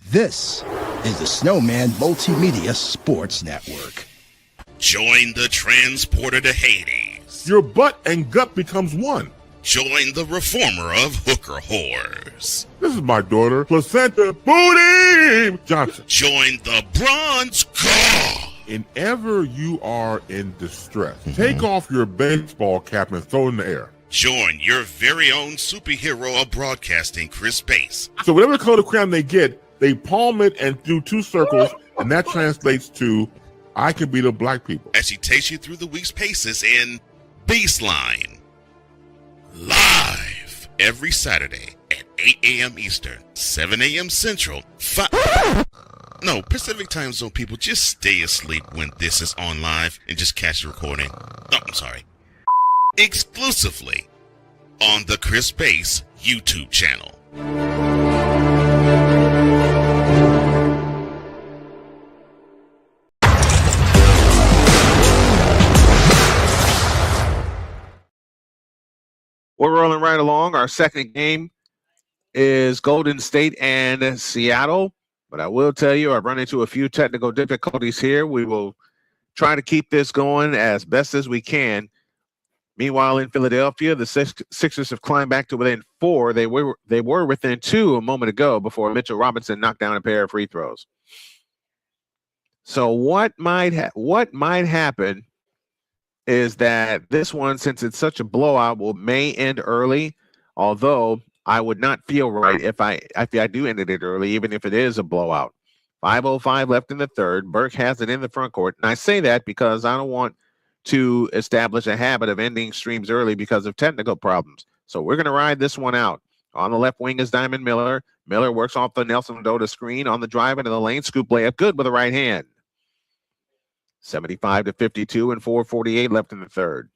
This is the Snowman Multimedia Sports Network. Join the transporter to Hades. Your butt and gut becomes one. Join the reformer of hooker whores. This is my daughter, Placenta Booty Johnson. Join the bronze car. Whenever you are in distress, take off your baseball cap and throw it in the air. Join your very own superhero of broadcasting, Chris Bass. So whatever color crayon they get, they palm it and do 2 circles, and that translates to, I can beat up black people. As he takes you through the week's paces in Baseline. Live every Saturday at 8 a.m. Eastern, 7 a.m. Central, Pacific time zone people, just stay asleep when this is on live and just catch the recording. Oh, I'm sorry. Exclusively on the Chris Bass YouTube channel. We're rolling right along. Our second game is Golden State and Seattle. But I will tell you, I've run into a few technical difficulties here. We will try to keep this going as best as we can. Meanwhile, in Philadelphia, the Sixers have climbed back to within 4. They were within 2 a moment ago before Mitchell Robinson knocked down a pair of free throws. So what might happen is that this one, since it's such a blowout, may end early. Although I would not feel right if I do end it early, even if it is a blowout. 5:05 left in the third. Burke has it in the front court, and I say that because I don't want to establish a habit of ending streams early because of technical problems. So we're going to ride this one out. On the left wing is Diamond Miller. Miller works off the Nelson Dota screen on the drive into the lane. Scoop layup, good with the right hand. 75-52 and 4:48 left in the third.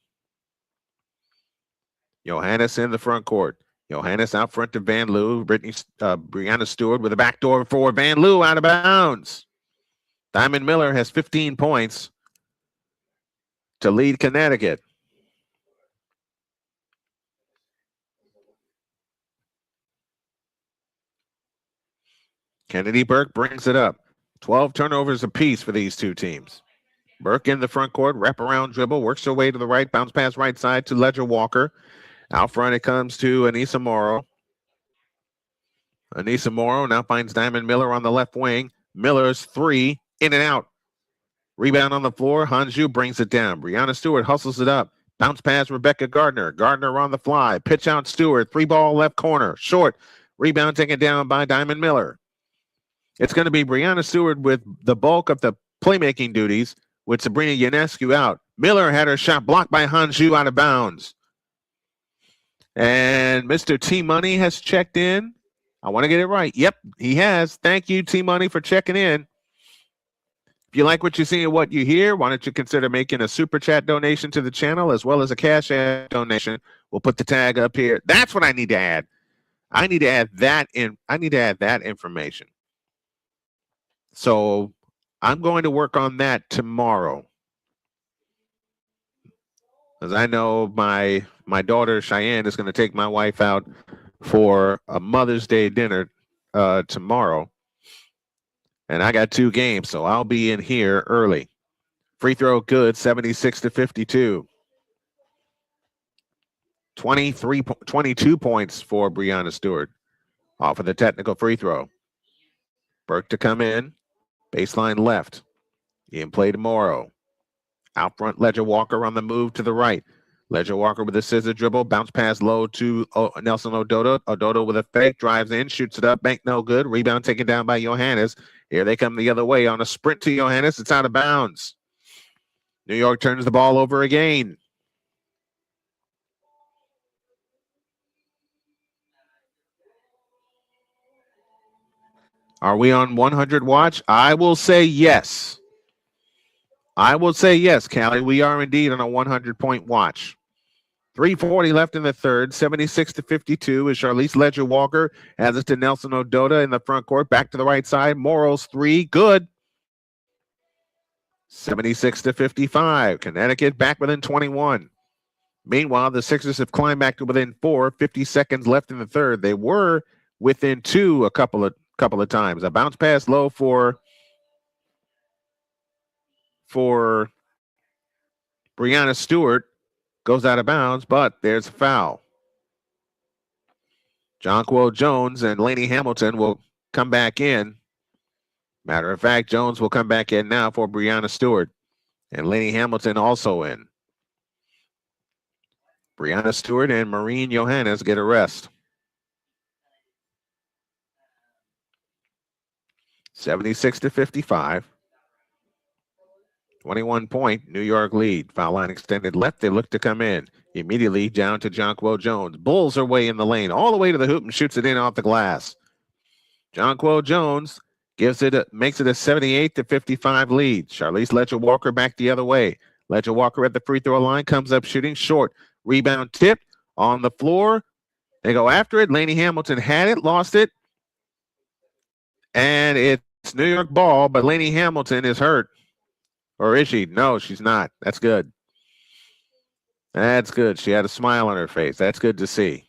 Johannes in the front court. Johannes out front to Van Loo. Brianna Stewart with a backdoor for Van Loo out of bounds. Diamond Miller has 15 points to lead Connecticut. Kennedy Burke brings it up. 12 turnovers apiece for these two teams. Burke in the front court, wraparound dribble, works her way to the right, bounce pass right side to Ledger Walker. Out front it comes to Anissa Morrow. Anissa Morrow now finds Diamond Miller on the left wing. Miller's three, in and out. Rebound on the floor. Hanju brings it down. Brianna Stewart hustles it up. Bounce pass Rebecca Gardner. Gardner on the fly. Pitch out Stewart. 3-ball left corner. Short. Rebound taken down by Diamond Miller. It's going to be Brianna Stewart with the bulk of the playmaking duties with Sabrina Ionescu out. Miller had her shot blocked by Hanju out of bounds. And Mr. T-Money has checked in. I want to get it right. Yep, he has. Thank you, T-Money, for checking in. If you like what you see and what you hear, why don't you consider making a super chat donation to the channel as well as a cash app donation. We'll put the tag up here. That's what I need to add. I need to add that information. So I'm going to work on that tomorrow. Because I know my daughter Cheyenne is going to take my wife out for a Mother's Day dinner tomorrow. And I got 2 games, so I'll be in here early. Free throw good, 76-52. 22 points for Brianna Stewart off of the technical free throw. Burke to come in. Baseline left. In play to Morrow. Out front, Ledger Walker on the move to the right. Ledger Walker with a scissor dribble. Bounce pass low to Nelson Ododo. Ododo with a fake. Drives in. Shoots it up. Bank no good. Rebound taken down by Johannes. Here they come the other way on a sprint to Johannes. It's out of bounds. New York turns the ball over again. Are we on 100 watch? I will say yes. I will say yes, Callie. We are indeed on a 100-point watch. 3:40 left in the third, 76-52 as Charlize Ledger Walker has it to Nelson Ododa in the front court. Back to the right side. Morrow's three, good. 76-55. Connecticut back within 21. Meanwhile, the Sixers have climbed back to within 4. 50 seconds left in the third. They were within 2 a couple of times. A bounce pass low for Brianna Stewart. Goes out of bounds, but there's a foul. Jonquil Jones and Lainey Hamilton will come back in. Matter of fact, Jones will come back in now for Brianna Stewart. And Lainey Hamilton also in. Brianna Stewart and Maureen Johannes get a rest. 76-55. 21-point New York lead. Foul line extended left. They look to come in. Immediately down to Jonquil Jones. Bulls are way in the lane. All the way to the hoop and shoots it in off the glass. Jonquil Jones makes it a 78-55 lead. Charlize Ledger Walker back the other way. Ledger Walker at the free throw line. Comes up shooting short. Rebound tipped on the floor. They go after it. Lainey Hamilton had it. Lost it. And it's New York ball, but Lainey Hamilton is hurt. Or is she? No, she's not. That's good. That's good. She had a smile on her face. That's good to see.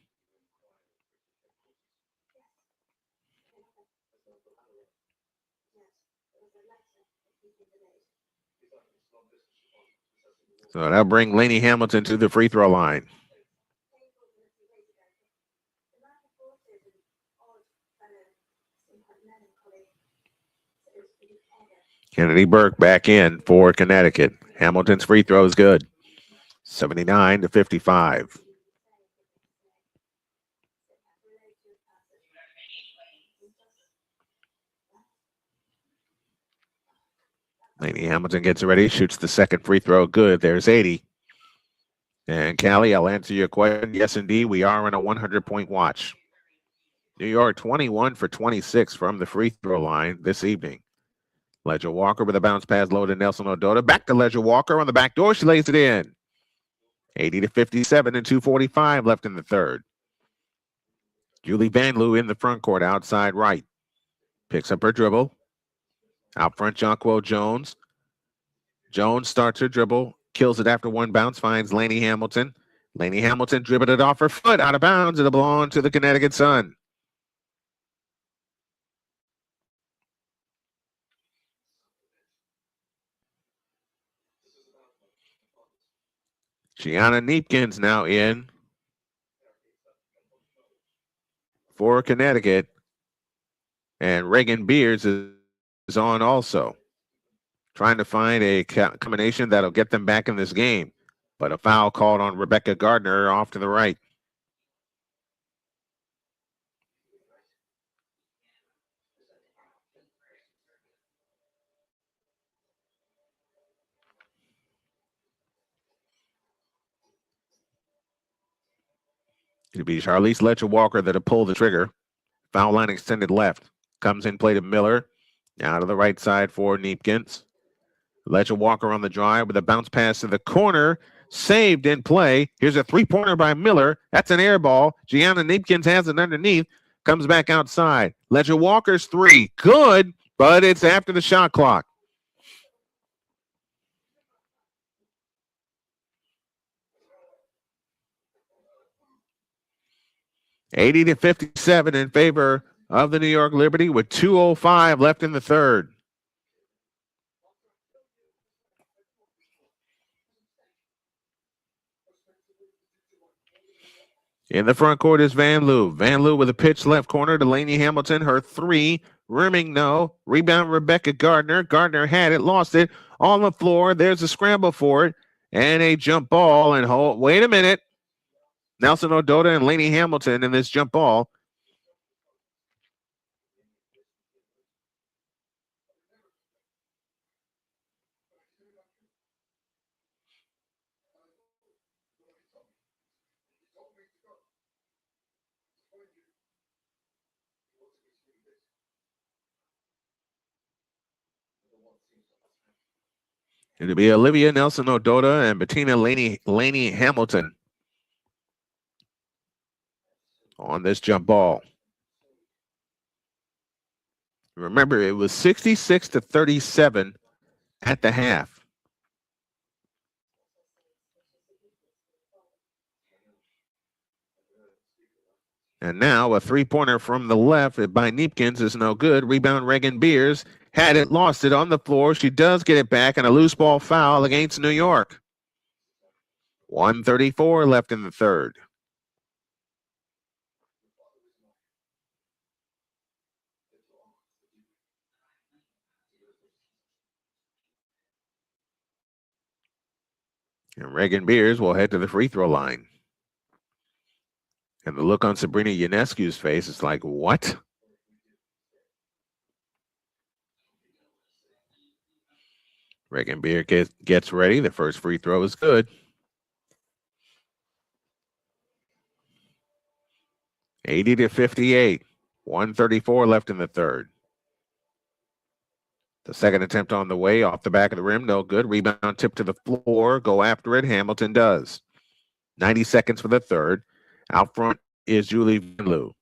So that'll bring Lainey Hamilton to the free throw line. Kennedy Burke back in for Connecticut. Hamilton's free throw is good. 79-55. Lainey Hamilton gets ready, shoots the second free throw. Good. There's 80. And Callie, I'll answer your question. Yes, indeed, we are on a 100-point watch. New York 21 for 26 from the free throw line this evening. Ledger Walker with a bounce pass low to Nelson Ododa. Back to Ledger Walker on the back door. She lays it in. 80-57 and 2:45 left in the third. Julie Van Loo in the front court, outside right. Picks up her dribble. Out front, Jonquil Jones. Jones starts her dribble. Kills it after one bounce. Finds Lainey Hamilton. Lainey Hamilton dribbled it off her foot. Out of bounds. It'll belong to the Connecticut Sun. Gianna Neepkins now in for Connecticut. And Reagan Beers is on also. Trying to find a combination that'll get them back in this game. But a foul called on Rebecca Gardner off to the right. It'll be Charlize Letcher-Walker that'll pull the trigger. Foul line extended left. Comes in play to Miller. Now to the right side for Neepkins. Letcher-Walker on the drive with a bounce pass to the corner. Saved in play. Here's a three-pointer by Miller. That's an air ball. Gianna Neepkins has it underneath. Comes back outside. Letcher-Walker's three. Good, but it's after the shot clock. $80-57 in favor of the New York Liberty with 2:05 left in the third. In the front court is Van Loo. Van Loo with a pitch left corner to Lainey Hamilton. Her three. Rimming no. Rebound Rebecca Gardner. Gardner had it, lost it. On the floor. There's a scramble for it. And a jump ball. And hold. Wait a minute. Nelson Odota and Lainey Hamilton in this jump ball. It'll be Olivia Nelson Odota and Bettina Lainey Hamilton on this jump ball. Remember, it was 66-37 at the half. And now a three-pointer from the left by Neepkins is no good. Rebound Reagan Beers. Had it, lost it on the floor. She does get it back, and a loose ball foul against New York. 1:34 left in the third. And Reagan Beers will head to the free throw line. And the look on Sabrina Ionescu's face is like, what? Reagan Beer gets ready. The first free throw is good. 80-58. 1:34 left in the third. The second attempt on the way, off the back of the rim, no good. Rebound tip to the floor. Go after it. Hamilton does. 90 seconds for the third. Out front is Julie Van Loo.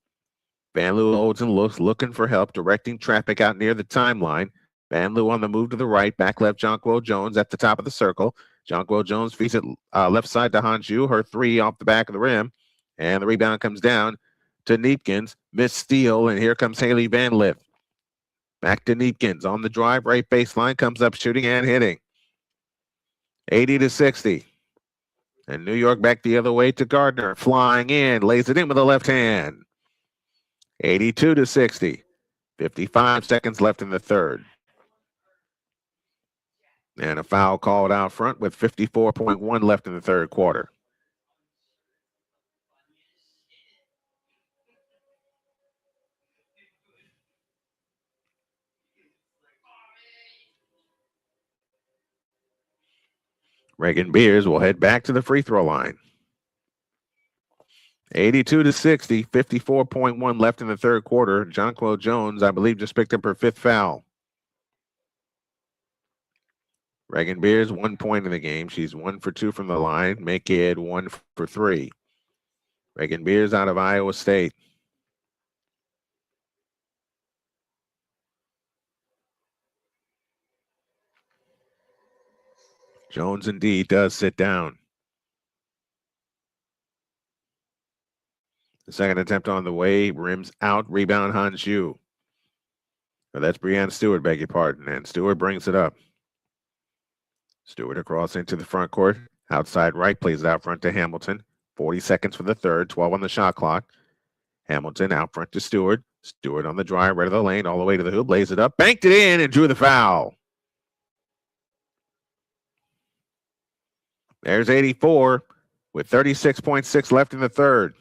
Van Loo holds and looks, looking for help, directing traffic out near the timeline. Van Loo on the move to the right. Back left, Jonquil Jones at the top of the circle. Jonquil Jones feeds it left side to Hanju. Her three off the back of the rim. And the rebound comes down to Neepkins. Missed steal, and here comes Haley Van Lith. Back to Neepkins on the drive, right baseline, comes up shooting and hitting. 80-60. And New York back the other way to Gardner. Flying in, lays it in with the left hand. 82-60. 55 seconds left in the third. And a foul called out front with 54.1 left in the third quarter. Reagan Beers will head back to the free throw line. 82-60, 54.1 left in the third quarter. Jonquil Jones, I believe, just picked up her fifth foul. Reagan Beers, 1 point in the game. She's 1 for 2 from the line. Make it 1 for 3. Reagan Beers out of Iowa State. Jones indeed does sit down. The second attempt on the way, rims out, rebound Hanju. So that's Breanne Stewart, beg your pardon, and Stewart brings it up. Stewart across into the front court. Outside right, plays it out front to Hamilton. 40 seconds for the third, 12 on the shot clock. Hamilton out front to Stewart. Stewart on the drive, right of the lane, all the way to the hoop, lays it up, banked it in, and drew the foul. There's 84 with 36.6 left in the third.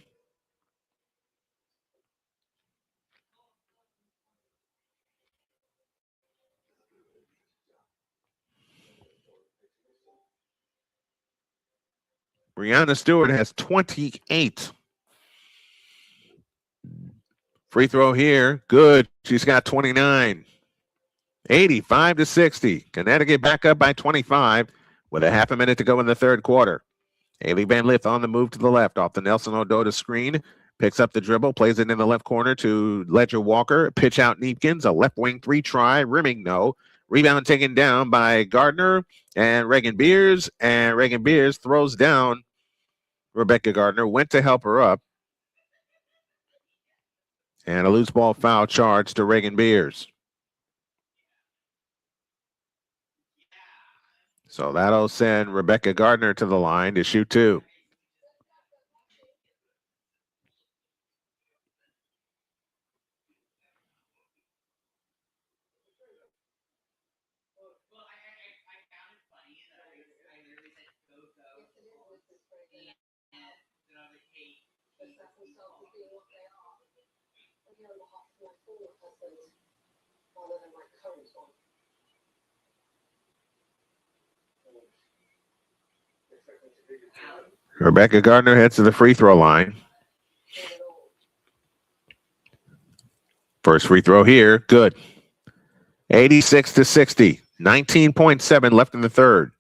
Brianna Stewart has 28. Free throw here, good. She's got 29. 85-60. Connecticut back up by 25 with a half a minute to go in the third quarter. Haley Van Lith on the move to the left off the Nelson Ododa screen. Picks up the dribble, plays it in the left corner to Ledger Walker. Pitch out Neepkins, a left wing three try, rimming no. Rebound taken down by Gardner and Reagan Beers. And Reagan Beers throws down Rebecca Gardner, went to help her up. And a loose ball foul charge to Reagan Beers. So that'll send Rebecca Gardner to the line to shoot two. Rebecca Gardner heads to the free throw line. First free throw here, good. 86-60, 19.7 left in the third.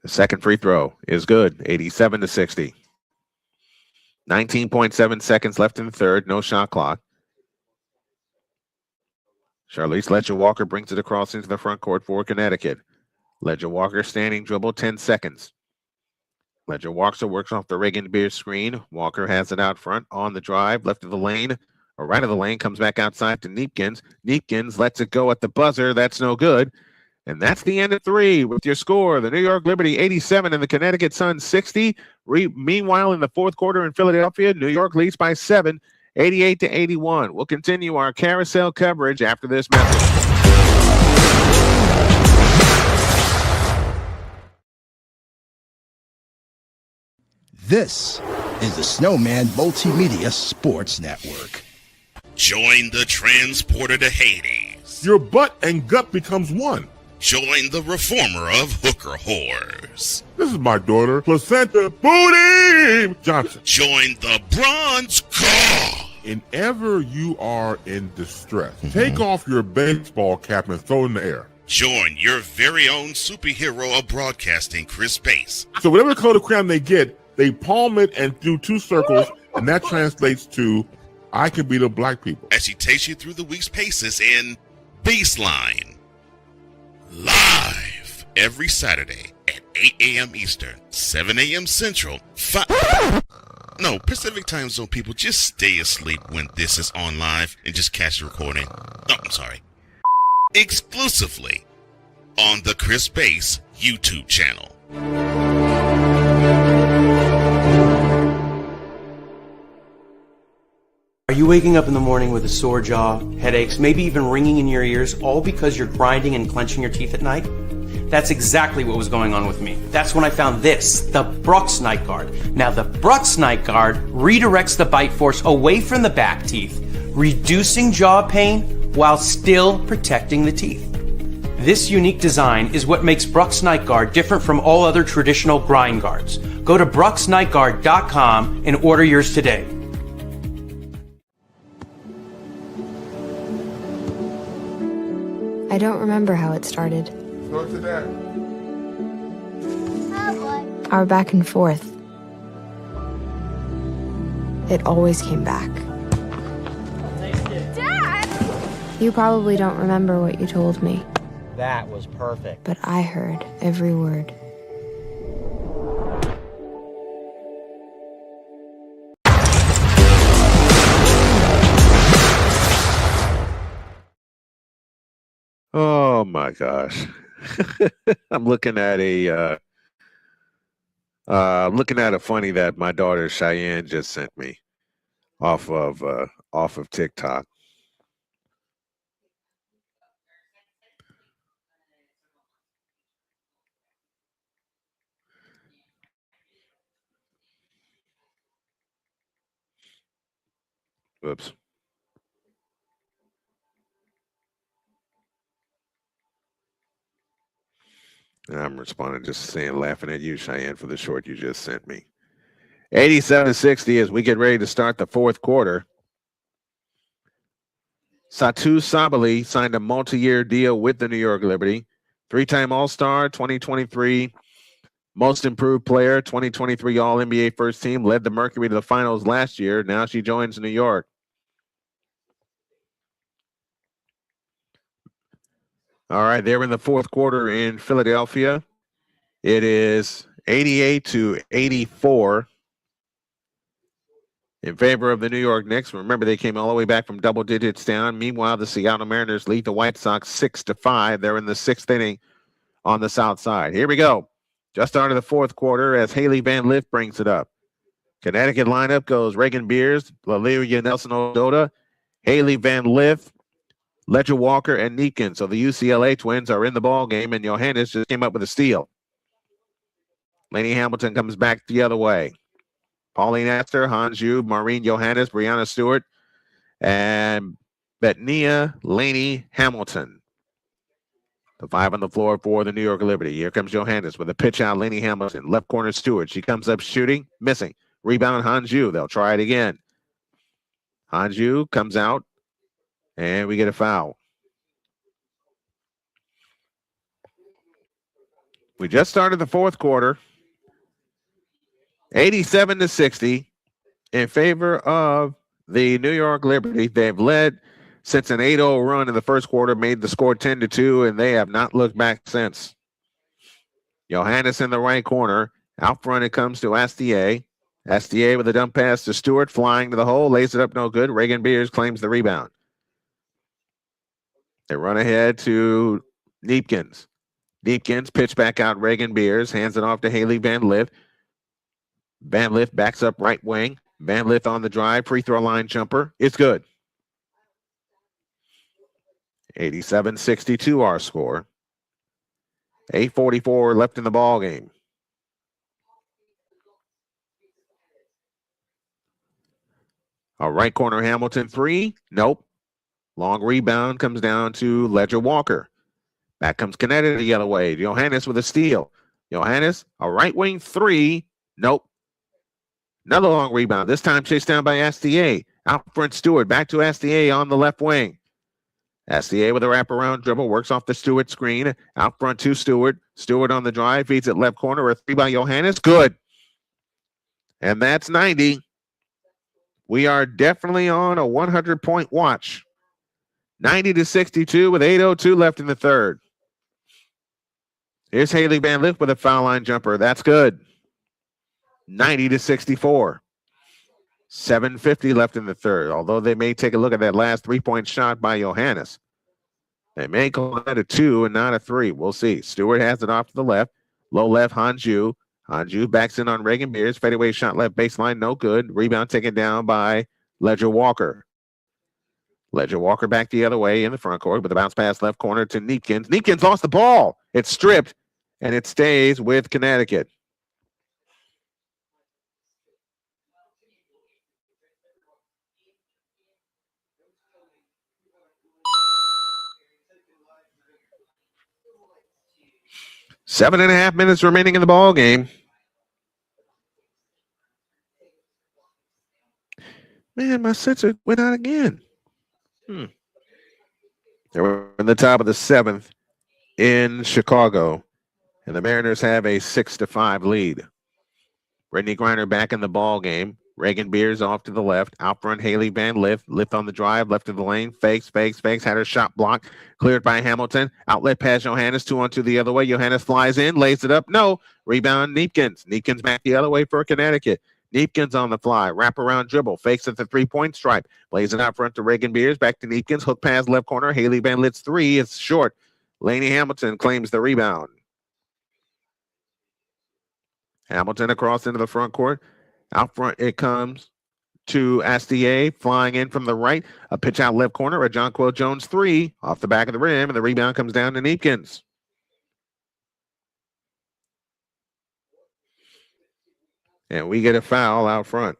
The second free throw is good, 87-60. 19.7 seconds left in the third, no shot clock. Charlize Ledger-Walker brings it across into the front court for Connecticut. Ledger-Walker standing dribble, 10 seconds. Ledger-Walker works off the Reagan Beers screen. Walker has it out front on the drive, left of the lane, or right of the lane, comes back outside to Neepkins. Neepkins lets it go at the buzzer. That's no good. And that's the end of three with your score. The New York Liberty 87 and the Connecticut Sun 60. Meanwhile, in the fourth quarter in Philadelphia, New York leads by 7, 88-81. We'll continue our carousel coverage after this message. This is the Snowman Multimedia Sports Network. Join the transporter to Hades. Your butt and gut becomes one. Join the reformer of hooker whores. This is my daughter, Placenta Booty Johnson. Join the bronze car. Whenever you are in distress, take off your baseball cap and throw it in the air. Join your very own superhero of broadcasting, Chris Bass. So whatever color of crayon they get, they palm it and do two circles, and that translates to, I can beat up black people. As she takes you through the week's paces in Baseline. Live every Saturday at 8 a.m. Eastern, 7 a.m. Central, Pacific time zone people, just stay asleep when this is on live and just catch the recording. Exclusively on the Chris Bass YouTube channel. Are you waking up in the morning with a sore jaw, headaches, maybe even ringing in your ears, all because you're grinding and clenching your teeth at night? That's exactly what was going on with me. That's when I found this, the Brooks Night Guard. Now, the Brooks Night Guard redirects the bite force away from the back teeth, reducing jaw pain while still protecting the teeth. This unique design is what makes Brooks Night Guard different from all other traditional grind guards. Go to brooksnightguard.com and order yours today. I don't remember how it started. Go to that. Our back and forth. It always came back. Dad! You probably don't remember what you told me, That was perfect. but I heard every word. Oh my gosh. I'm looking at a funny that my daughter Cheyenne just sent me off of TikTok. Whoops. And I'm responding, just saying, laughing at you, Cheyenne, for the short you just sent me. 87-60 as we get ready to start the fourth quarter. Satou Sabally signed a multi-year deal with the New York Liberty. Three-time All-Star, 2023 Most Improved Player, 2023 All-NBA First Team, led the Mercury to the finals last year. Now she joins New York. All right, they're in the fourth quarter in Philadelphia. It is 88-84 in favor of the New York Knicks. Remember, they came all the way back from double digits down. Meanwhile, the Seattle Mariners lead the White Sox 6-5. They're in the sixth inning on the south side. Here we go. Just started the fourth quarter as Haley Van Lith brings it up. Connecticut lineup goes Reagan Beers, Laleria Nelson-Ododa, Haley Van Lith, Ledger Walker, and Neepkin. So the UCLA twins are in the ball game, and Johannes just came up with a steal. Lainey Hamilton comes back the other way. Pauline Esther, Hans Yu, Maureen Johannes, Brianna Stewart, and Betnia Lainey Hamilton. The five on the floor for the New York Liberty. Here comes Johannes with a pitch out. Lainey Hamilton, left corner Stewart. She comes up shooting, missing. Rebound Hans Yu. They'll try it again. Hans Yu comes out, and we get a foul. We just started the fourth quarter. 87-60 in favor of the New York Liberty. They've led since an 8-0 run in the first quarter, made the score 10-2, and they have not looked back since. Johannes in the right corner. Out front it comes to Astier. Astier with a dump pass to Stewart, flying to the hole, lays it up no good. Reagan Beers claims the rebound. They run ahead to Neepkins. Neepkins pitch back out Reagan Beers, hands it off to Haley Van Lith. Van Lith backs up right wing. Van Lith on the drive, free throw line jumper. It's good. 87-62 our score. 8:44 left in the ball game. A right corner Hamilton three. Nope. Long rebound comes down to Ledger Walker. Back comes Connecticut the other way. Johannes with a steal. Johannes, a right wing three. Nope. Another long rebound. This time chased down by Astier. Out front Stewart. Back to Astier on the left wing. Astier with a wraparound dribble. Works off the Stewart screen. Out front to Stewart. Stewart on the drive. Feeds it left corner. A three by Johannes. Good. And that's 90. We are definitely on a 100-point watch. 90-62 with 8:02 left in the third. Here's Haley Van Lith with a foul line jumper. That's good. 90-64. 7:50 left in the third. Although they may take a look at that last three-point shot by Johannes. They may call that a 2 and not a 3. We'll see. Stewart has it off to the left. Low left, Hans Yu. Hans Yu backs in on Reagan Beers. Fadeaway shot left baseline, no good. Rebound taken down by Ledger Walker. Ledger Walker back the other way in the front court with a bounce pass left corner to Neepkins. Neepkins lost the ball. It's stripped, and it stays with Connecticut. Seven and a half minutes remaining in the ball game. Man, my sensor went out again. They're in the top of the seventh in Chicago, and the Mariners have a 6-5 lead. Brittney Griner back in the ball game. Reagan Beers off to the left. Out front, Haley Van Lith. Lith on the drive, left of the lane. Fakes. Had her shot blocked. Cleared by Hamilton. Outlet pass Johannes. 2-on-2 the other way. Johannes flies in, lays it up. No. Rebound Neepkins. Neepkins back the other way for Connecticut. Neepkins on the fly. Wraparound dribble. Fakes at the three-point stripe. Plays it out front to Reagan Beers. Back to Neepkins. Hook pass left corner. Haley Van Lith's three. It's short. Lainey Hamilton claims the rebound. Hamilton across into the front court. Out front it comes to Astier, flying in from the right. A pitch out left corner, a Jonquil Jones 3 off the back of the rim, and the rebound comes down to Neepkins. And we get a foul out front.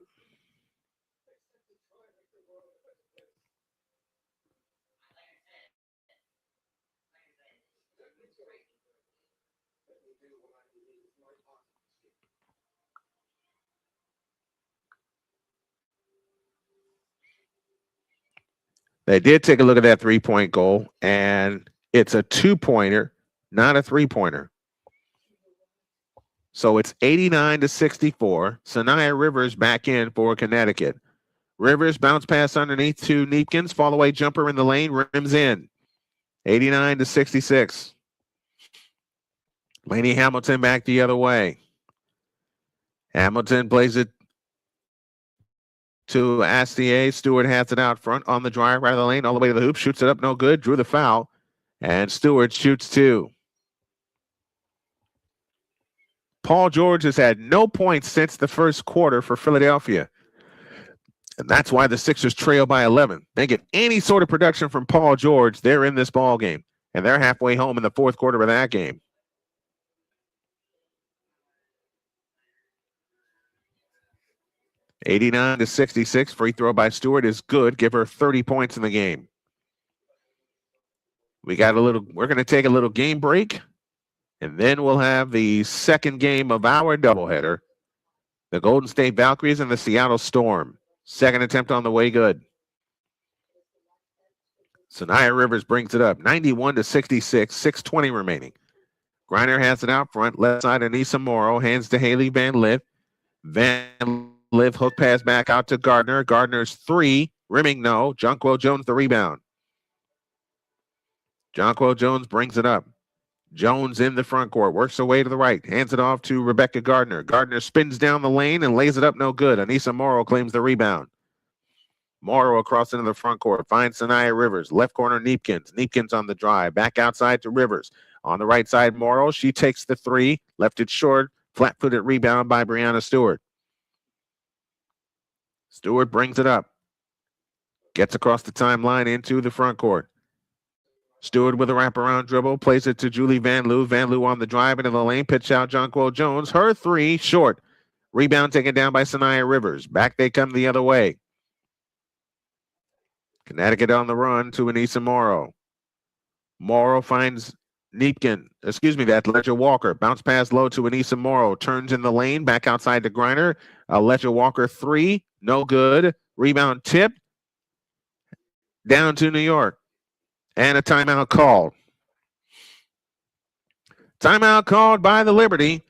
They did take a look at that three-point goal, and it's a two-pointer, not a three-pointer. So it's 89-64. Sanaya Rivers back in for Connecticut. Rivers bounce pass underneath to Neepkins. Fall away jumper in the lane, rims in. 89-66. Lainey Hamilton back the other way. Hamilton plays it to Astier. Stewart has it out front on the drive, right of the lane, all the way to the hoop. Shoots it up, no good. Drew the foul. And Stewart shoots two. Paul George has had no points since the first quarter for Philadelphia. And that's why the Sixers trail by 11. They get any sort of production from Paul George, they're in this ball game. And they're halfway home in the fourth quarter of that game. (89-66). Free throw by Stewart is good. Give her 30 points in the game. We're going to take a little game break, and then we'll have the second game of our doubleheader. The Golden State Valkyries and the Seattle Storm. Second attempt on the way, good. Sanaya Rivers brings it up. 91-66, 6:20 remaining. Griner has it out front. Left side, Anissa Morrow. Hands to Haley Van Lith. Van Lith hook pass back out to Gardner. Gardner's three. Rimming, no. Jonquil Jones the rebound. Jonquil Jones brings it up. Jones in the front court. Works away to the right. Hands it off to Rebecca Gardner. Gardner spins down the lane and lays it up, no good. Anissa Morrow claims the rebound. Morrow across into the front court. Finds Sanaya Rivers. Left corner, Neepkins. Neepkins on the drive. Back outside to Rivers. On the right side, Morrow. She takes the three. Left it short. Flat-footed rebound by Brianna Stewart. Stewart brings it up. Gets across the timeline into the front court. Stewart with a wraparound dribble. Plays it to Julie Van Loo. Van Loo on the drive into the lane. Pitch out Jonquil Jones. Her three short. Rebound taken down by Sanaya Rivers. Back they come the other way. Connecticut on the run to Anissa Morrow. Morrow finds that's Ledger Walker. Bounce pass low to Anissa Morrow. Turns in the lane. Back outside to Griner. Ledger Walker three. No good. Rebound tip. Down to New York. And a timeout called. Timeout called by the Liberty.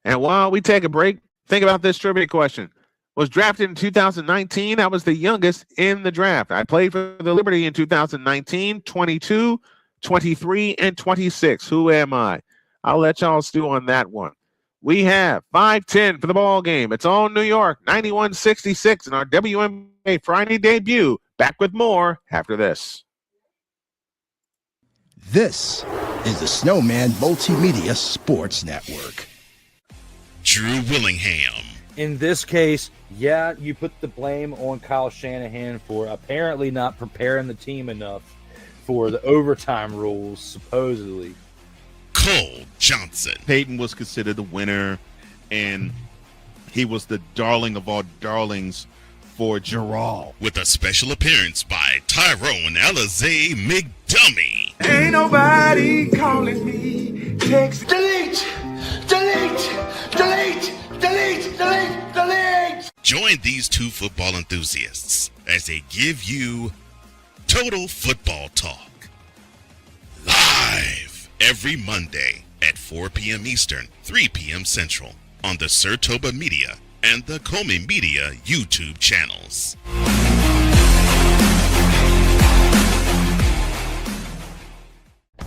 And while we take a break, think about this trivia question. Was drafted in 2019. I was the youngest in the draft. I played for the Liberty in 2019, 22, 23, and 26. Who am I? I'll let y'all stew on that one. We have 5:10 for the ball game. It's all New York, 91-66 in our WNBA Friday debut. Back with more after this. This is the Snowman Multimedia Sports Network. Drew Willingham. In this case, yeah, you put the blame on Kyle Shanahan for apparently not preparing the team enough for the overtime rules, supposedly. Cole Johnson. Peyton was considered the winner, and he was the darling of all darlings for Gerald. With a special appearance by Tyrone Alizé McDummy. Ain't nobody calling me. Text. Delete! Join these two football enthusiasts as they give you Total Football Talk. Live every Monday at 4 p.m. Eastern, 3 p.m. Central on the Sertoba Media and the Comey Media YouTube channels.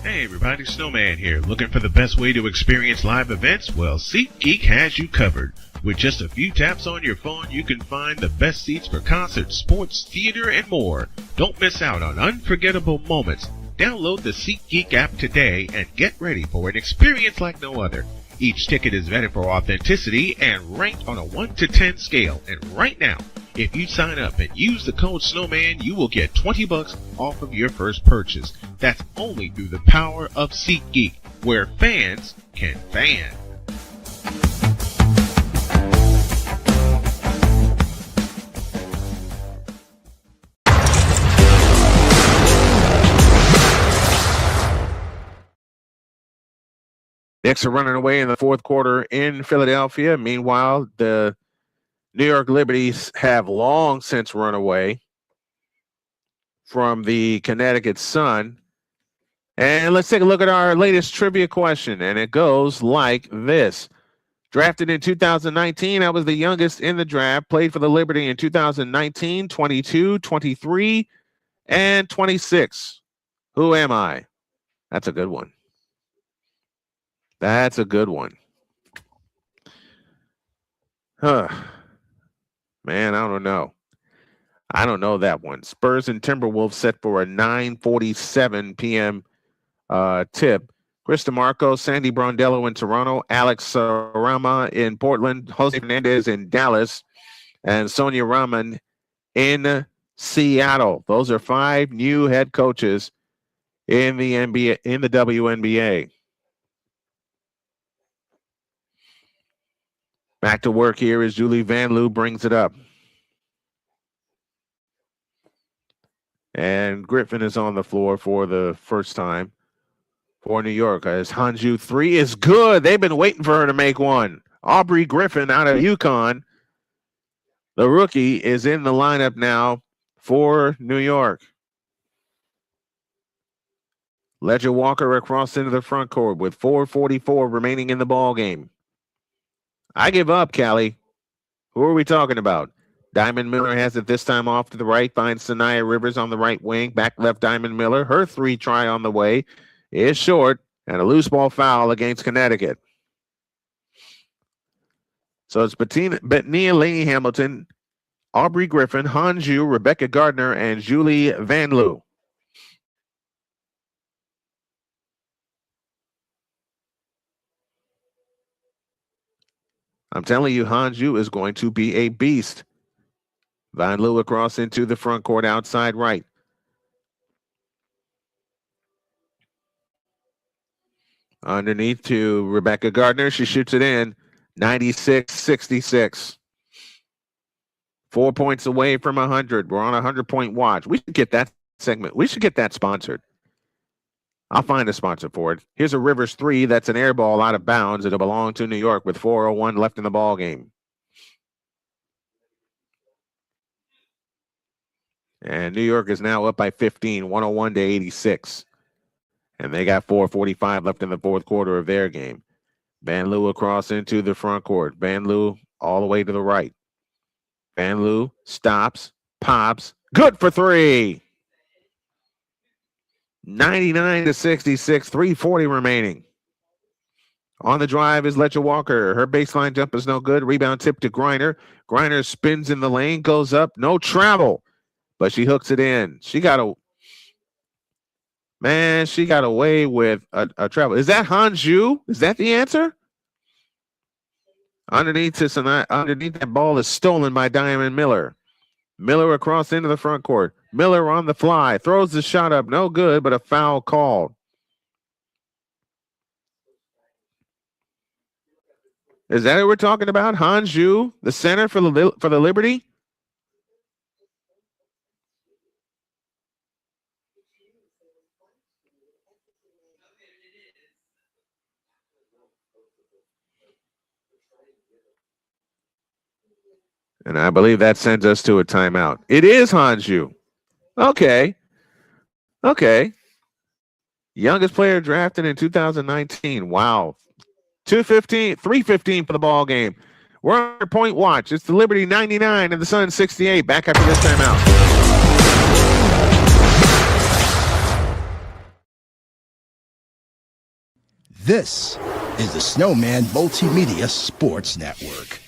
Hey everybody, Snowman here. Looking for the best way to experience live events? Well, SeatGeek has you covered. With just a few taps on your phone, you can find the best seats for concerts, sports, theater, and more. Don't miss out on unforgettable moments. Download the SeatGeek app today and get ready for an experience like no other. Each ticket is vetted for authenticity and ranked on a 1 to 10 scale. And right now, if you sign up and use the code Snowman, you will get $20 off of your first purchase. That's only through the power of SeatGeek, where fans can fan. Knicks are running away in the fourth quarter in Philadelphia. Meanwhile, the New York Liberties have long since run away from the Connecticut Sun. And let's take a look at our latest trivia question, and it goes like this. Drafted in 2019, I was the youngest in the draft, played for the Liberty in 2019, 22, 23, and 26. Who am I? That's a good one. That's a good one. Huh. Man, I don't know. I don't know that one. Spurs and Timberwolves set for a 9:47 p.m. Tip. Chris DeMarco, Sandy Brondello in Toronto, Alex Sarama in Portland, Jose Fernandez in Dallas, and Sonia Rahman in Seattle. Those are 5 new head coaches in the NBA, in the WNBA. Back to work here as Julie Van Loo brings it up. And Griffin is on the floor for the first time for New York. As Hanju 3 is good. They've been waiting for her to make one. Aubrey Griffin out of UConn. The rookie is in the lineup now for New York. Ledger Walker across into the front court with 4:44 remaining in the ball game. I give up, Callie. Who are we talking about? Diamond Miller has it this time off to the right, finds Sanaya Rivers on the right wing, back left Diamond Miller. Her 3 try on the way is short, and a loose ball foul against Connecticut. So it's Bettina Laney Hamilton, Aubrey Griffin, Hanju, Rebecca Gardner, and Julie Van Loo. I'm telling you, Hanju is going to be a beast. Van Loo across into the front court outside right. Underneath to Rebecca Gardner. She shoots it in. 96-66. 4 points away from 100. We're on a 100-point watch. We should get that segment. We should get that sponsored. I'll find a sponsor for it. Here's a Rivers 3. That's an air ball out of bounds. It'll belong to New York with 4:01 left in the ball game. And New York is now up by 15, 101-86. And they got 4:45 left in the fourth quarter of their game. Van Loo across into the front court. Van Loo all the way to the right. Van Loo stops, pops. Good for 3. 99-66, 3:40 remaining. On the drive is Ledger Walker. Her baseline jump is no good. Rebound tip to Griner. Griner spins in the lane, goes up. No travel, but she hooks it in. She got away with a travel. Is that Hanju? Is that the answer? Underneath that ball is stolen by Diamond Miller. Miller across into the front court. Miller on the fly. Throws the shot up. No good, but a foul called. Is that what we're talking about? Hanju, the center for the Liberty? And I believe that sends us to a timeout. It is Hanju. Okay. Youngest player drafted in 2019. Wow. 3:15 for the ball game. We're on our point watch. It's the Liberty 99 and the Sun 68. Back after this timeout. This is the Snowman Multimedia Sports Network.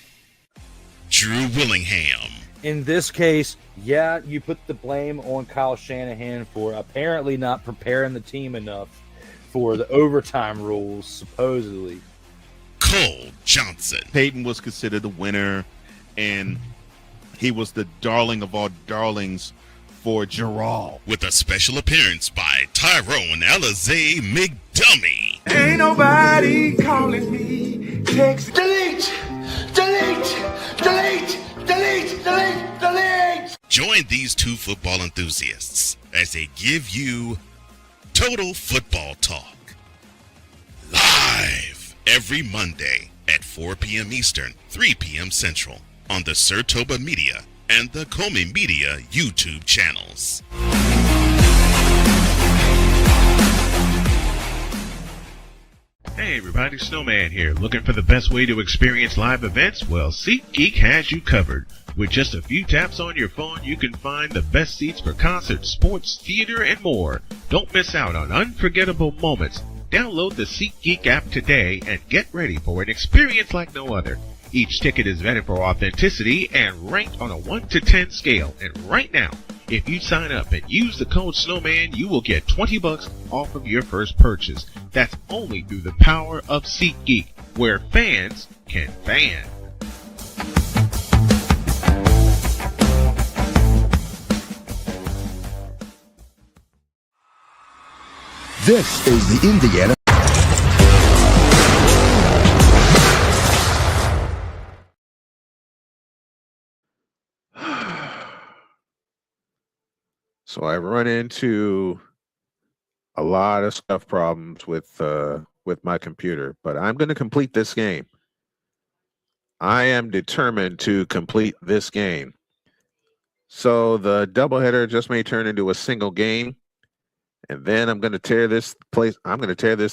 Drew Willingham, In this case, yeah, you put the blame on Kyle Shanahan for apparently not preparing the team enough for the overtime rules, supposedly. Cole Johnson. Peyton was considered the winner, and he was the darling of all darlings for Gerald. With a special appearance by Tyrone Alizé McDummy. Ain't nobody calling me. Text. Delete! Delete! Delete! Delete! Delete! Delete! Join these two football enthusiasts as they give you Total Football Talk. Live every Monday at 4 p.m. Eastern, 3 p.m. Central on the Sertoba Media and the Comey Media YouTube channels. Hey everybody, Snowman here. Looking for the best way to experience live events? Well, SeatGeek has you covered. With just a few taps on your phone, you can find the best seats for concerts, sports, theater, and more. Don't miss out on unforgettable moments. Download the SeatGeek app today and get ready for an experience like no other. Each ticket is vetted for authenticity and ranked on a 1 to 10 scale. And right now, if you sign up and use the code Snowman, you will get $20 off of your first purchase. That's only through the power of SeatGeek, where fans can fan. This is the Indiana. So I run into a lot of stuff problems with my computer, but I'm going to complete this game. I am determined to complete this game. So the doubleheader just may turn into a single game, and then I'm going to tear this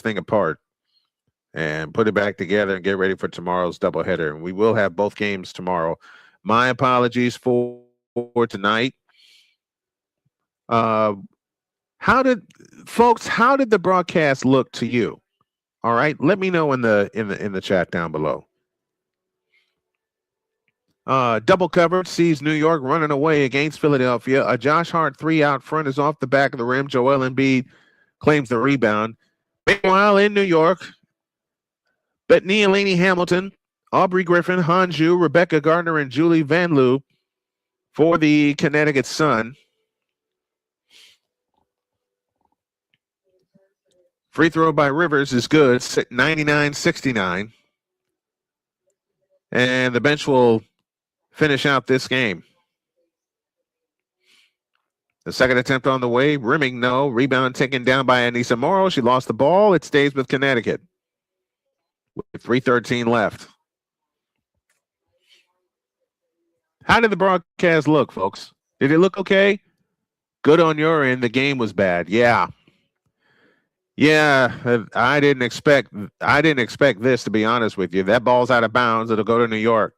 thing apart and put it back together and get ready for tomorrow's doubleheader. And we will have both games tomorrow. My apologies for tonight. How did the broadcast look to you? All right, let me know in the chat down below. Double covered sees New York running away against Philadelphia. A Josh Hart 3 out front is off the back of the rim. Joel Embiid claims the rebound. Meanwhile, in New York, Brittney and Laney Hamilton, Aubrey Griffin, Hanju, Rebecca Gardner, and Julie Van Loo for the Connecticut Sun. Free throw by Rivers is good, 99-69. And the bench will finish out this game. The second attempt on the way, rimming no. Rebound taken down by Anissa Morrow. She lost the ball. It stays with Connecticut with 3:13 left. How did the broadcast look, folks? Did it look okay? Good on your end. The game was bad. Yeah, I didn't expect this, to be honest with you. That ball's out of bounds. It'll go to New York.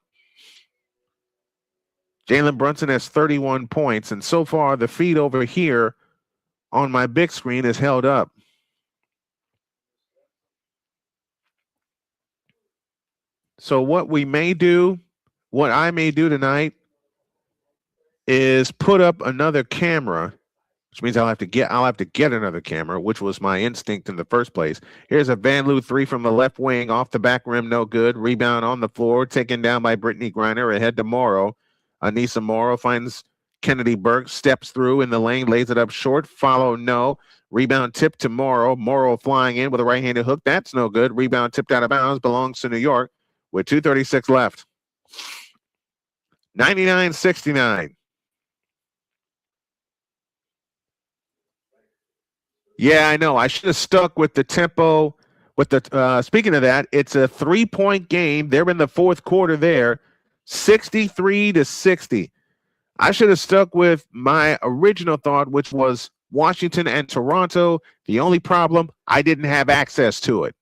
Jalen Brunson has 31 points, and so far the feed over here on my big screen is held up. So what I may do tonight is put up another camera, which means I'll have to get another camera, which was my instinct in the first place. Here's a Van Loo 3 from the left wing, off the back rim, no good. Rebound on the floor, taken down by Brittney Griner, ahead to Morrow. Anissa Morrow finds Kennedy Burke, steps through in the lane, lays it up short. Follow, no. Rebound tipped to Morrow. Morrow flying in with a right-handed hook. That's no good. Rebound tipped out of bounds, belongs to New York with 2:36 left. 99-69. Yeah, I know. I should have stuck with the tempo. Speaking of that, it's a 3-point game. They're in the fourth quarter there, 63-60. I should have stuck with my original thought, which was Washington and Toronto. The only problem, I didn't have access to it.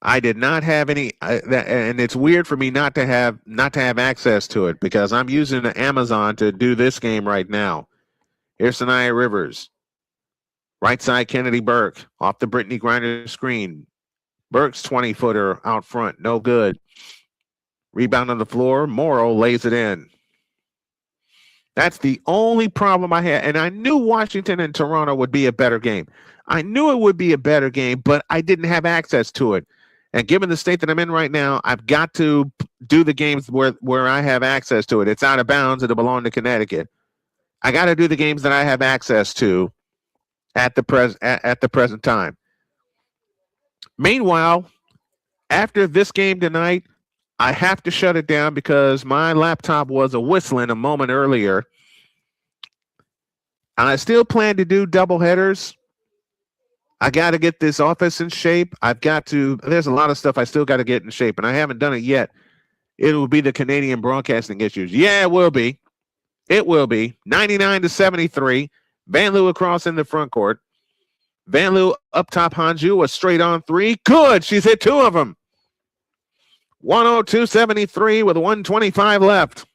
I did not have any, and it's weird for me not to have access to it because I'm using Amazon to do this game right now. Here's Sanaya Rivers. Right side, Kennedy Burke. Off the Brittney Griner screen. Burke's 20-footer out front. No good. Rebound on the floor. Morrow lays it in. That's the only problem I had. And I knew Washington and Toronto would be a better game. I knew it would be a better game, but I didn't have access to it. And given the state that I'm in right now, I've got to do the games where I have access to it. It's out of bounds. It'll belong to Connecticut. I got to do the games that I have access to at the present time. Meanwhile, after this game tonight, I have to shut it down because my laptop was whistling a moment earlier. And I still plan to do doubleheaders. I got to get this office in shape. There's a lot of stuff I still got to get in shape, and I haven't done it yet. It will be the Canadian broadcasting issues. Yeah, it will be. It will be. 99-73. Van Loo across in the front court. Van Loo up top, Hanju, a straight on three. Good. She's hit two of them. 102-73 with 125 left.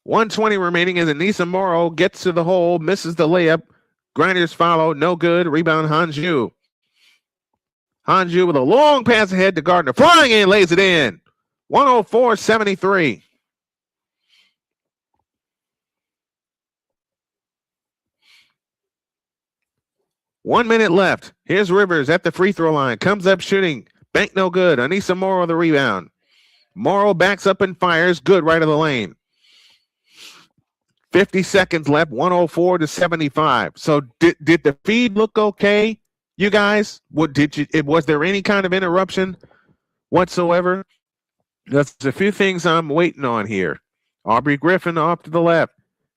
120 remaining as Anissa Morrow gets to the hole, misses the layup. Griner's follow, no good. Rebound, Hanju. Hanju with a long pass ahead to Gardner. Flying in, lays it in. 104-73. One minute left. Here's Rivers at the free throw line. Comes up shooting. Bank no good. Anissa Morrow the rebound. Morrow backs up and fires. Good right of the lane. 50 seconds left. 104-75. So did the feed look okay, you guys? Was there any kind of interruption whatsoever? There's a few things I'm waiting on here. Aubrey Griffin off to the left.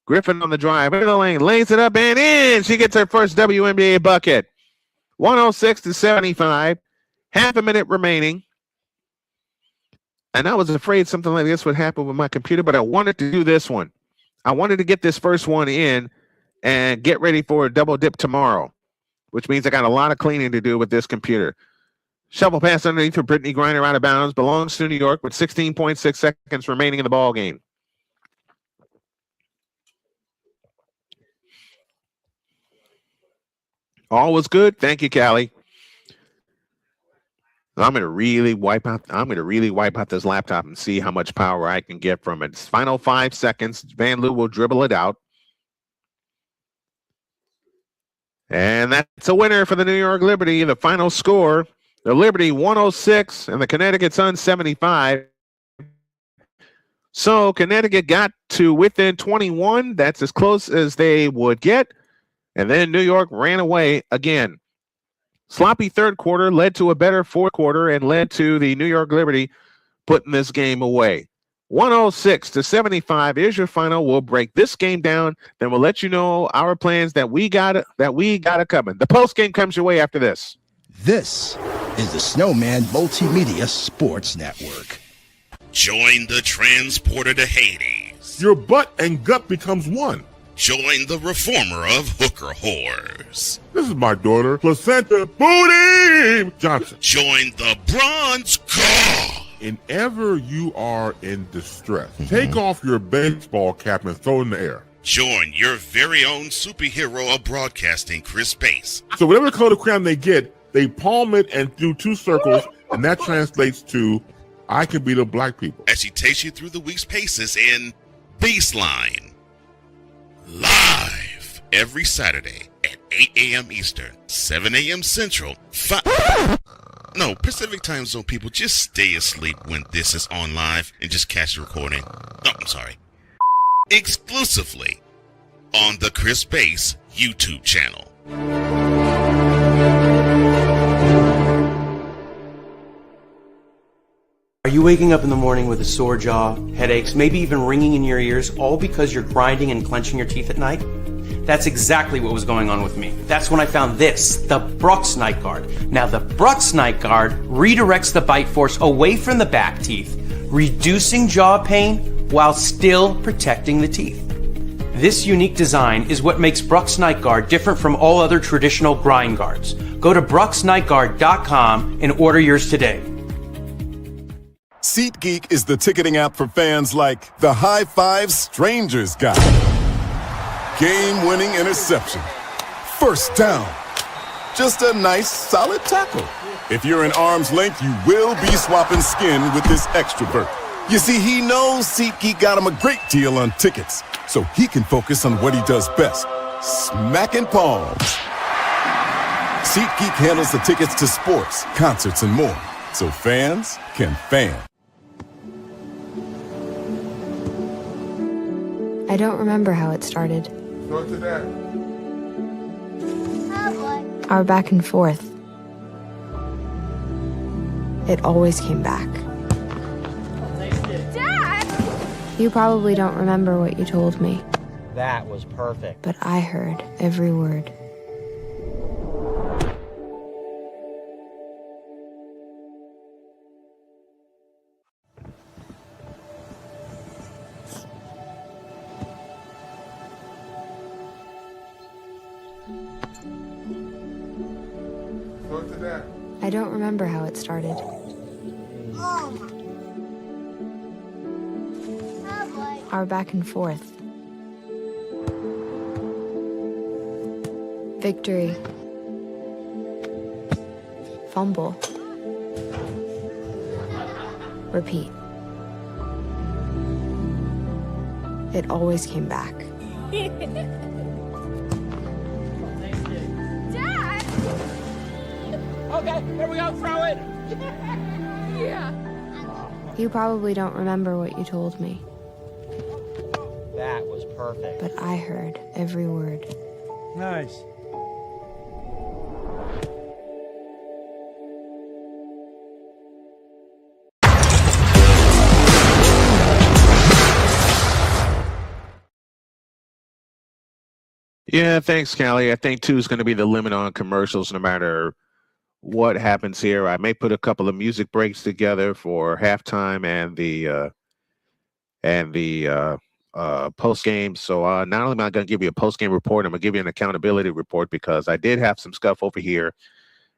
Griffin on the drive into the lane, lays it up and in. She gets her first WNBA bucket. 106-75. Half a minute remaining. And I was afraid something like this would happen with my computer, but I wanted to do this one. I wanted to get this first one in and get ready for a double dip tomorrow, which means I got a lot of cleaning to do with this computer. Shovel pass underneath for Brittney Griner out of bounds. Belongs to New York with 16.6 seconds remaining in the ball game. All was good. Thank you, Callie. I'm going to really wipe out this laptop and see how much power I can get from it. Final 5 seconds. Van Loo will dribble it out. And that's a winner for the New York Liberty. The final score, the Liberty 106 and the Connecticut Sun 75. So Connecticut got to within 21. That's as close as they would get. And then New York ran away again. Sloppy third quarter led to a better fourth quarter and led to the New York Liberty putting this game away. 106-75 is your final. We'll break this game down. Then we'll let you know our plans that we got coming. The post game comes your way after this. This is the Snowman Multimedia Sports Network. Join the transporter to Hades. Your butt and gut becomes one. Join the reformer of hooker whores. This is my daughter, Placenta Booty Johnson. Join the bronze car. Whenever you are in distress, take off your baseball cap and throw it in the air. Join your very own superhero of broadcasting, Chris Bass. So whatever color crayon they get, they palm it and do 2 circles, and that translates to, I can beat up black people. As she takes you through the week's paces in Baseline. Live every Saturday at 8 a.m. Eastern, 7 a.m. Central, Pacific time zone people, just stay asleep when this is on live and just catch the recording. Oh, I'm sorry. Exclusively on the Chris Bass YouTube channel. Are you waking up in the morning with a sore jaw, headaches, maybe even ringing in your ears, all because you're grinding and clenching your teeth at night? That's exactly what was going on with me. That's when I found this, the Brux Night Guard. Now, the Brux Night Guard redirects the bite force away from the back teeth, reducing jaw pain while still protecting the teeth. This unique design is what makes Brux Night Guard different from all other traditional grind guards. Go to BruxNightGuard.com and order yours today. SeatGeek is the ticketing app for fans like the High Five Strangers guy. Game-winning interception. First down. Just a nice, solid tackle. If you're in arm's length, you will be swapping skin with this extrovert. You see, he knows SeatGeek got him a great deal on tickets, so he can focus on what he does best, smacking palms. SeatGeek handles the tickets to sports, concerts, and more, so fans can fan. I don't remember how it started. Go to that. Our back and forth. It always came back. Dad! You probably don't remember what you told me, That was perfect. but I heard every word. Go to that. I don't remember how it started. Our back and forth. Victory. Fumble. Repeat. It always came back. Dad! Okay, here we go, throw it! Yeah. You probably don't remember what you told me, That was perfect. but I heard every word. Nice. Yeah, thanks, Callie. I think 2 is going to be the limit on commercials no matter what happens here. I may put a couple of music breaks together for halftime and the post game. So not only am I going to give you a post game report, I'm going to give you an accountability report because I did have some stuff over here.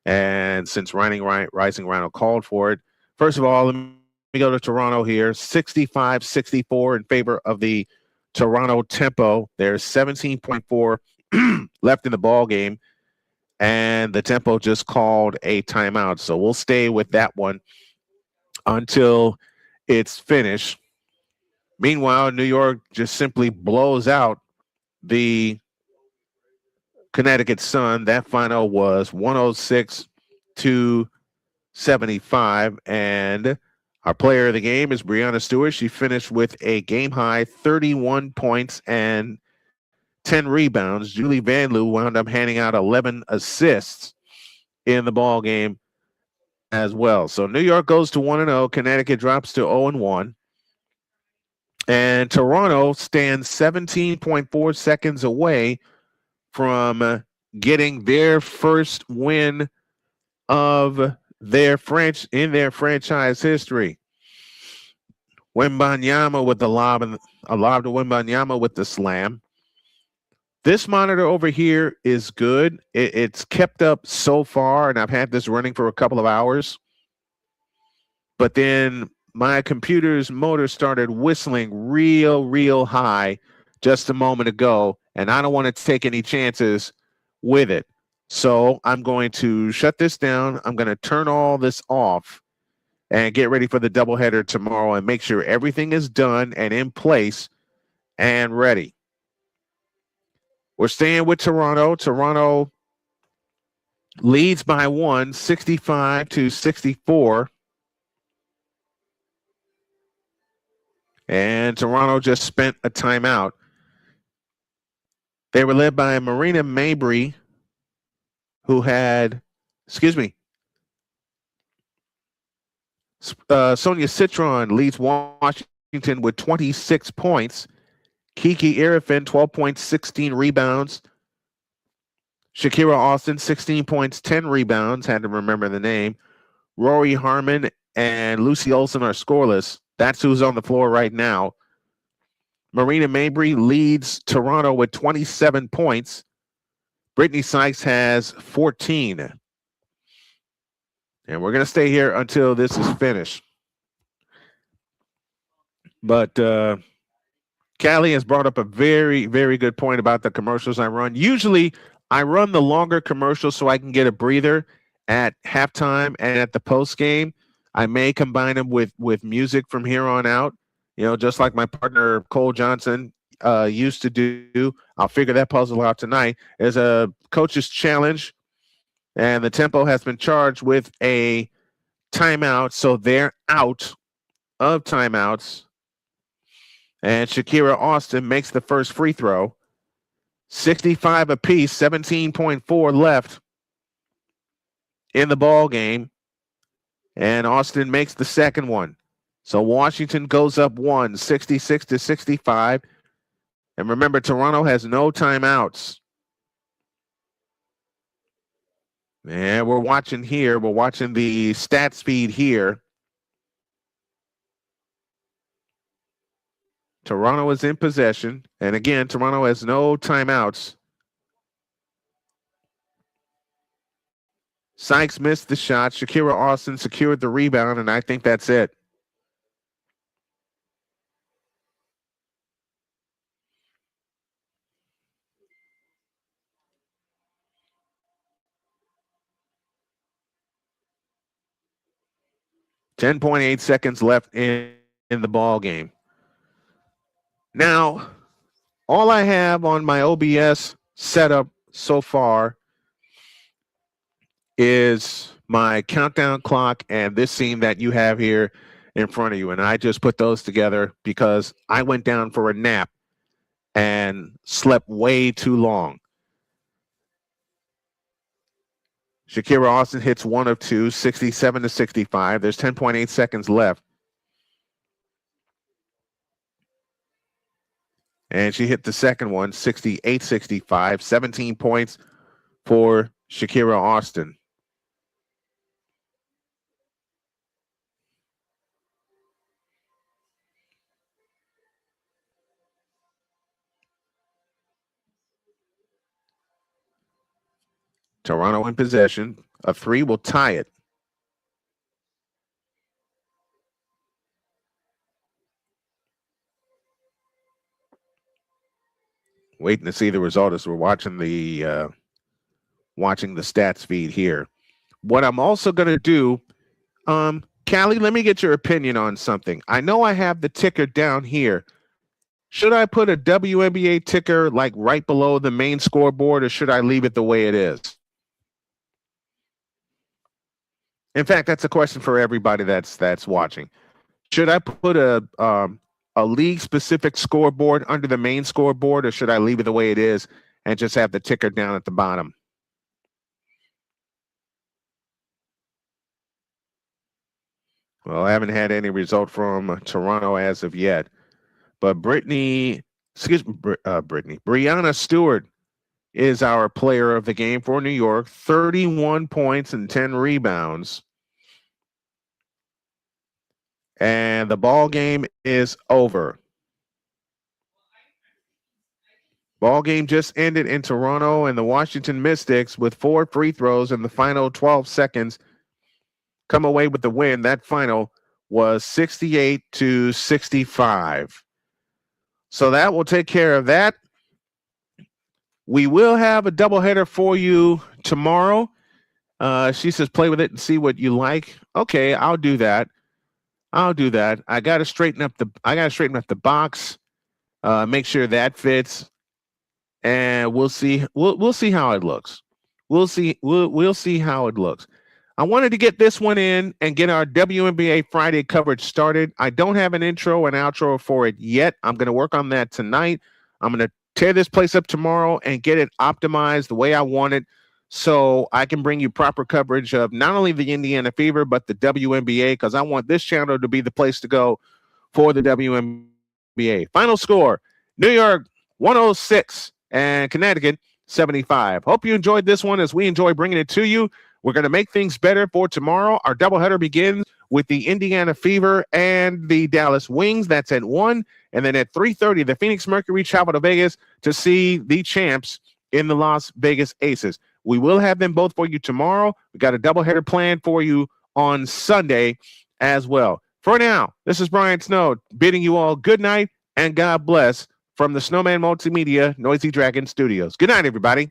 And since Rising Rhino called for it, first of all, let me go to Toronto here. 65-64 in favor of the Toronto Tempo. There's 17.4 left in the ball game, and the Tempo just called a timeout. So we'll stay with that one until it's finished. Meanwhile, New York just simply blows out the Connecticut Sun. That final was 106-75, and our player of the game is Breanna Stewart. She finished with a game-high 31 points and 10 rebounds. Julie Van Loo wound up handing out 11 assists in the ball game as well. So New York goes to 1-0. Connecticut drops to 0-1. And Toronto stands 17.4 seconds away from getting their first win of their franchise history. Wembanyama with the lob, and a lob to Wembanyama with the slam. This monitor over here is good. It's kept up so far, and I've had this running for a couple of hours. But then my computer's motor started whistling real high just a moment ago, and I don't want to take any chances with it. So I'm going to shut this down. I'm going to turn all this off and get ready for the doubleheader tomorrow and make sure everything is done and in place and ready. We're staying with Toronto. Toronto leads by 1, 65-64. And Toronto just spent a timeout. They were led by Marina Mabry, who had, Sonia Citron leads Washington with 26 points. Kiki Arifin, 12 points, 16 rebounds. Shakira Austin, 16 points, 10 rebounds. Had to remember the name. Rory Harmon and Lucy Olson are scoreless. That's who's on the floor right now. Marina Mabry leads Toronto with 27 points. Brittney Sykes has 14. And we're going to stay here until this is finished. But Callie has brought up a very good point about the commercials I run. Usually, I run the longer commercials so I can get a breather, at halftime and at the post game. I may combine them with music from here on out, just like my partner Cole Johnson used to do. I'll figure that puzzle out tonight. There's a coach's challenge, and the Tempo has been charged with a timeout, so they're out of timeouts. And Shakira Austin makes the first free throw. 65 apiece, 17.4 left in the ball game. And Austin makes the second one. So Washington goes up 66-65. And remember, Toronto has no timeouts. And we're watching here. We're watching the stats feed here. Toronto is in possession. And again, Toronto has no timeouts. Sykes missed the shot. Shakira Austin secured the rebound, and I think that's it. .8 seconds left in the ball game. Now, all I have on my OBS setup so far is my countdown clock and this scene that you have here in front of you. And I just put those together because I went down for a nap and slept way too long. Shakira Austin hits one of two, 67-65. There's 10.8 seconds left. And she hit the second one, 68-65, 17 points for Shakira Austin. Toronto in possession. A three will tie it. Waiting to see the result as we're watching the stats feed here. What I'm also going to do, Callie, let me get your opinion on something. I know I have the ticker down here. Should I put a WNBA ticker like right below the main scoreboard, or should I leave it the way it is? In fact, that's a question for everybody that's watching. Should I put a league-specific scoreboard under the main scoreboard, or should I leave it the way it is and just have the ticker down at the bottom? Well, I haven't had any result from Toronto as of yet. But Brianna Stewart is our player of the game for New York. 31 points and 10 rebounds. And the ball game is over. Ball game just ended in Toronto, and the Washington Mystics, with 4 free throws in the final 12 seconds, come away with the win. That final was 68-65. So that will take care of that. We will have a doubleheader for you tomorrow. She says play with it and see what you like. Okay, I'll do that. I gotta straighten up the box, make sure that fits, and we'll see. We'll see how it looks. We'll see how it looks. I wanted to get this one in and get our WNBA Friday coverage started. I don't have an intro and outro for it yet. I'm going to work on that tonight. I'm going to tear this place up tomorrow and get it optimized the way I want it, so I can bring you proper coverage of not only the Indiana Fever, but the WNBA, because I want this channel to be the place to go for the WNBA. Final score, New York 106 and Connecticut 75. Hope you enjoyed this one as we enjoy bringing it to you. We're going to make things better for tomorrow. Our doubleheader begins with the Indiana Fever and the Dallas Wings. That's at 1. And then at 3:30, the Phoenix Mercury travel to Vegas to see the champs in the Las Vegas Aces. We will have them both for you tomorrow. We got a doubleheader planned for you on Sunday as well. For now, this is Brian Snow bidding you all good night and God bless from the Snowman Multimedia Noisy Dragon Studios. Good night, everybody.